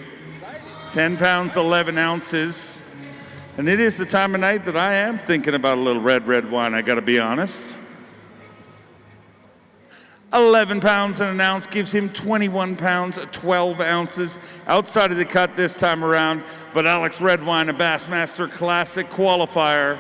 10 pounds, 11 ounces. And it is the time of night that I am thinking about a little red wine, I gotta be honest. 11 pounds and an ounce gives him 21 pounds, 12 ounces outside of the cut this time around. But Alex Redwine, a Bassmaster Classic qualifier.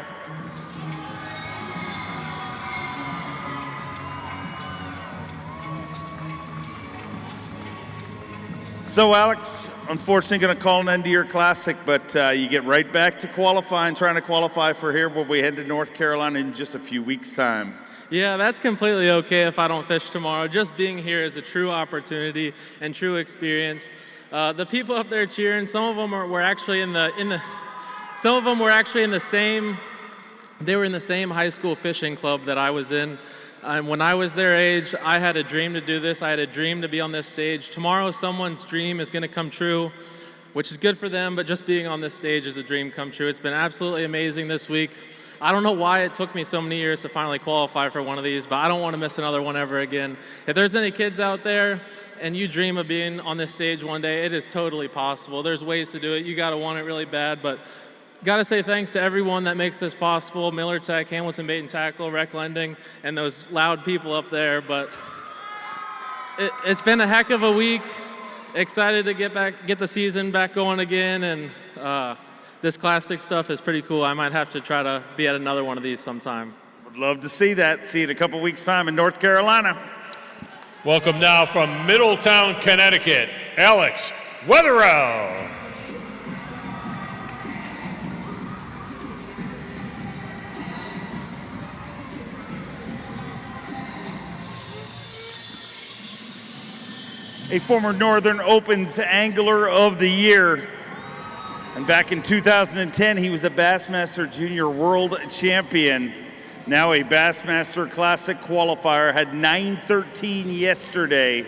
So Alex, unfortunately going to call an end to your Classic, but you get right back to qualifying, trying to qualify for here when we head to North Carolina in just a few weeks' time. Yeah, that's completely okay if I don't fish tomorrow. Just being here is a true opportunity and true experience. The people up there cheering, some of them were actually in the Some of them were actually in the same high school fishing club that I was in. When I was their age, I had a dream to do this. I had a dream to be on this stage. Tomorrow, someone's dream is going to come true, which is good for them, but just being on this stage is a dream come true. It's been absolutely amazing this week. I don't know why it took me so many years to finally qualify for one of these, but I don't want to miss another one ever again. If there's any kids out there and you dream of being on this stage one day, it is totally possible. There's ways to do it. You got to want it really bad, but got to say thanks to everyone that makes this possible. Miller Tech, Hamilton Bait and Tackle, Rec Lending, and those loud people up there. But it's been a heck of a week. Excited to get the season back going again, and this classic stuff is pretty cool. I might have to try to be at another one of these sometime. Would love to see that. See you in a couple weeks' time in North Carolina. Welcome now from Middletown, Connecticut, Alex Wetherell. A former Northern Opens Angler of the Year. And back in 2010, he was a Bassmaster Junior World Champion. Now a Bassmaster Classic qualifier, had 913 yesterday.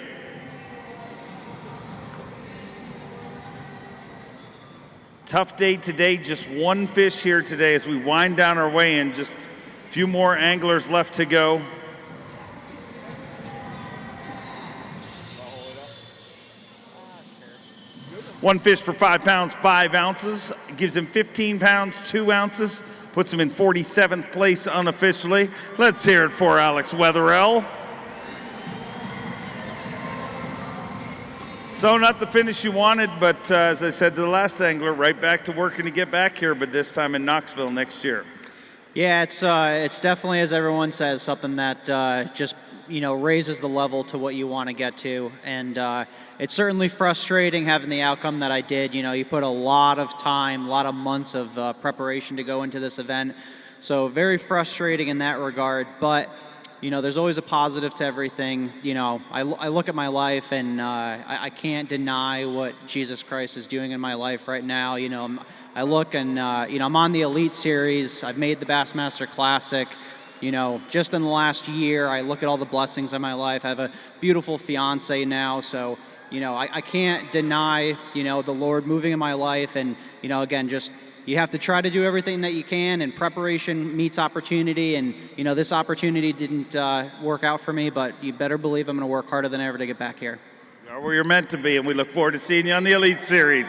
Tough day today, just one fish here today as we wind down our way in. Just a few more anglers left to go. One fish for 5 pounds, 5 ounces. It gives him 15 pounds, 2 ounces. Puts him in 47th place unofficially. Let's hear it for Alex Wetherell. So not the finish you wanted, but as I said to the last angler, right back to working to get back here, but this time in Knoxville next year. Yeah, it's definitely, as everyone says, something that just raises the level to what you want to get to. And it's certainly frustrating having the outcome that I did. You put a lot of time, a lot of months of preparation to go into this event. So very frustrating in that regard. But, there's always a positive to everything. I look at my life and I can't deny what Jesus Christ is doing in my life right now. I look and, I'm on the Elite Series. I've made the Bassmaster Classic. Just in the last year, I look at all the blessings in my life. I have a beautiful fiance now, so, I can't deny, the Lord moving in my life. And, again, just you have to try to do everything that you can, and preparation meets opportunity. And, this opportunity didn't work out for me, but you better believe I'm going to work harder than ever to get back here. You are where you're meant to be, and we look forward to seeing you on the Elite Series.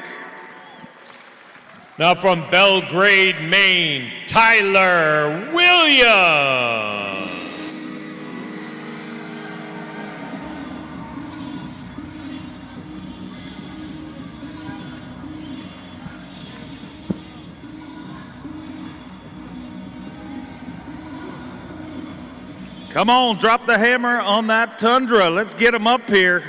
Now from Belgrade, Maine, Tyler Williams. Come on, drop the hammer on that Tundra. Let's get him up here.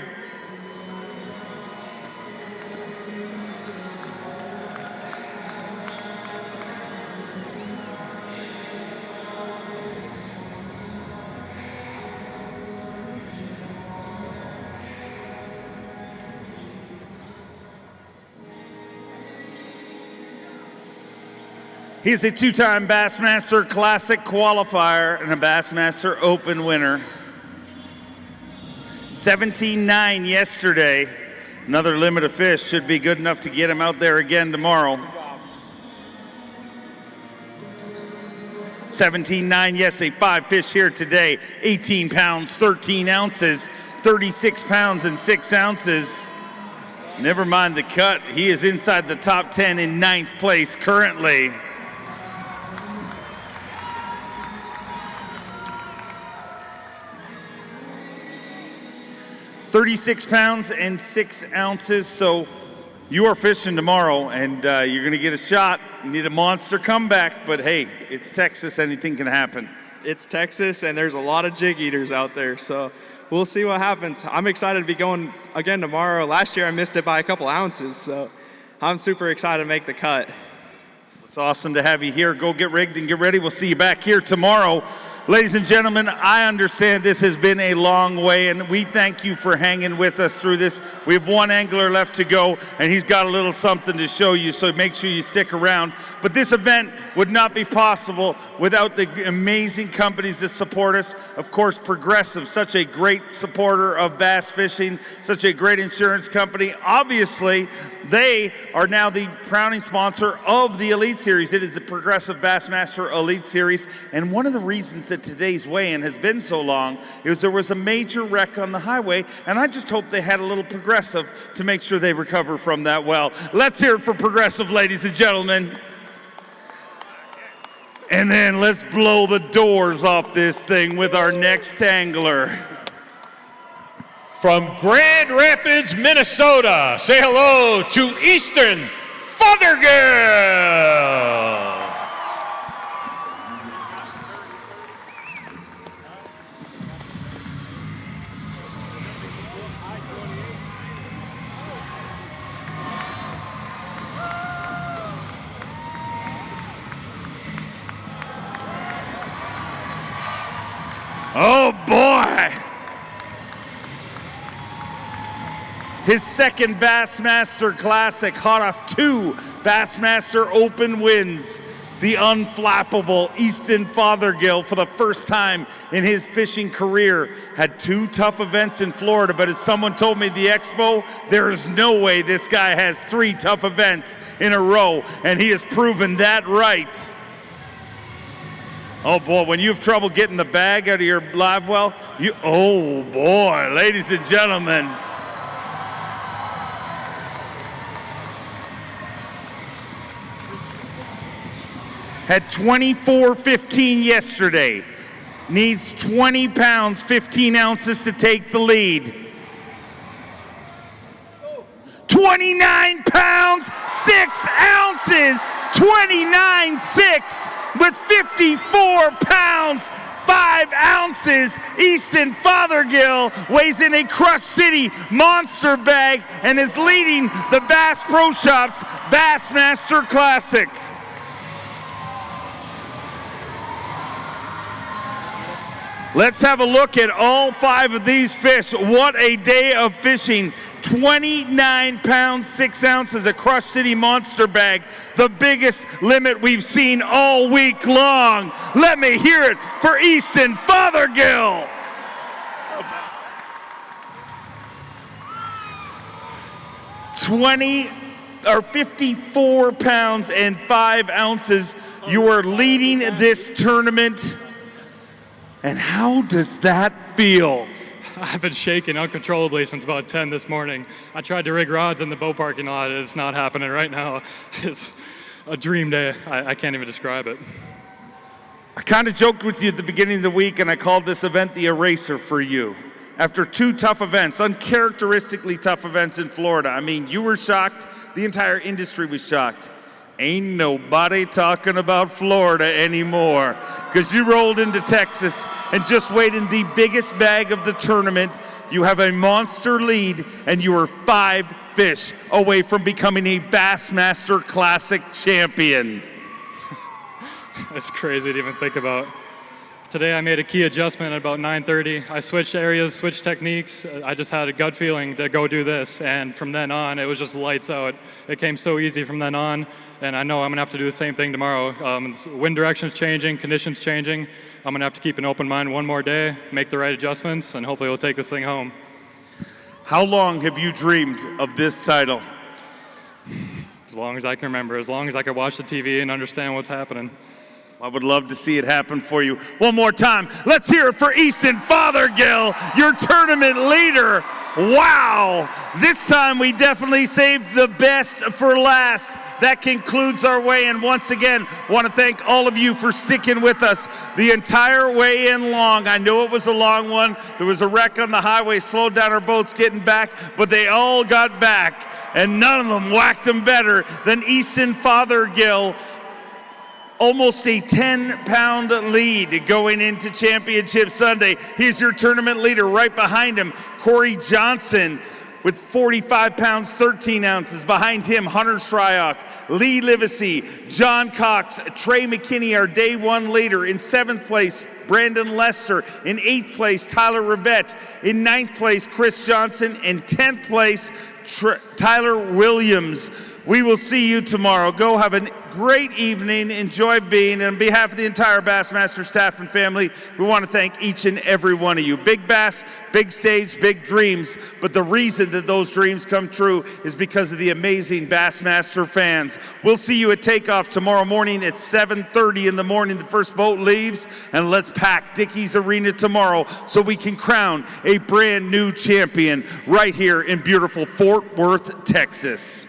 He's a two-time Bassmaster Classic qualifier and a Bassmaster Open winner. 17-9 yesterday. Another limit of fish should be good enough to get him out there again tomorrow. 17-9 yesterday, 5 fish here today. 18 pounds, 13 ounces, 36 pounds and 6 ounces. Never mind the cut, he is inside the top 10 in 9th place currently. 36 pounds and 6 ounces. So you are fishing tomorrow, and you're going to get a shot. You need a monster comeback, but hey, it's Texas. Anything can happen. It's Texas, and there's a lot of jig eaters out there, so we'll see what happens. I'm excited to be going again tomorrow. Last year I missed it by a couple ounces, so I'm super excited to make the cut. It's awesome to have you here. Go get rigged and get ready. We'll see you back here tomorrow. Ladies and gentlemen, I understand this has been a long way, and we thank you for hanging with us through this. We have one angler left to go, and he's got a little something to show you, so make sure you stick around. But this event would not be possible without the amazing companies that support us. Of course, Progressive, such a great supporter of bass fishing, such a great insurance company. Obviously, they are now the crowning sponsor of the Elite Series. It is the Progressive Bassmaster Elite Series, and one of the reasons that today's weigh-in has been so long is there was a major wreck on the highway, and I just hope they had a little Progressive to make sure they recover from that well. Let's hear it for Progressive, ladies and gentlemen. And then let's blow the doors off this thing with our next angler. From Grand Rapids, Minnesota, say hello to Easton Fothergill. Oh boy! His second Bassmaster Classic, hot off 2 Bassmaster Open wins. The unflappable Easton Fothergill, for the first time in his fishing career, had 2 tough events in Florida, but as someone told me at the expo, there is no way this guy has 3 tough events in a row, and he has proven that right. Oh boy, when you have trouble getting the bag out of your live well, oh boy, ladies and gentlemen. Had 24.15 yesterday. Needs 20 pounds, 15 ounces to take the lead. 29 pounds, 6 ounces, 29.6 with 54 pounds, 5 ounces. Easton Fothergill weighs in a Crush City monster bag and is leading the Bass Pro Shops Bassmaster Classic. Let's have a look at all 5 of these fish. What a day of fishing. 29 pounds, 6 ounces, a Crush City monster bag. The biggest limit we've seen all week long. Let me hear it for Easton Fothergill. 54 pounds and 5 ounces. You are leading this tournament. And how does that feel? I've been shaking uncontrollably since about 10 this morning. I tried to rig rods in the boat parking lot. It's not happening right now. It's a dream day. I can't even describe it. I kind of joked with you at the beginning of the week, and I called this event the eraser for you. After 2 tough events, uncharacteristically tough events in Florida. I mean, you were shocked. The entire industry was shocked. Ain't nobody talking about Florida anymore, because you rolled into Texas and just weighed in the biggest bag of the tournament. You have a monster lead, and you are 5 fish away from becoming a Bassmaster Classic champion. It's crazy to even think about. Today I made a key adjustment at about 9:30. I switched areas, switched techniques. I just had a gut feeling to go do this, and from then on it was just lights out. It came so easy from then on, and I know I'm gonna have to do the same thing tomorrow. Wind direction's changing, conditions changing. I'm gonna have to keep an open mind one more day, make the right adjustments, and hopefully we'll take this thing home. How long have you dreamed of this title? As long as I can remember, as long as I can watch the TV and understand what's happening. I would love to see it happen for you. One more time, let's hear it for Easton Fothergill, your tournament leader. Wow, this time we definitely saved the best for last. That concludes our weigh-in. Once again, want to thank all of you for sticking with us the entire weigh-in long. I know it was a long one. There was a wreck on the highway, slowed down our boats getting back, but they all got back, and none of them whacked them better than Easton Fothergill. Almost a 10-pound lead going into Championship Sunday. Here's your tournament leader right behind him, Cory Johnston. with 45 pounds, 13 ounces. Behind him, Hunter Shryock, Lee Livesay, John Cox, Trey McKinney, our day one leader. In 7th place, Brandon Lester. In 8th place, Tyler Rivet. In 9th place, Chris Johnson. In 10th place, Tyler Williams. We will see you tomorrow. Go have a great evening. Enjoy being. And on behalf of the entire Bassmaster staff and family, we want to thank each and every one of you. Big Bass, big stage, big dreams. But the reason that those dreams come true is because of the amazing Bassmaster fans. We'll see you at takeoff tomorrow morning at 7:30 in the morning. The first boat leaves. And let's pack Dickey's Arena tomorrow so we can crown a brand new champion right here in beautiful Fort Worth, Texas.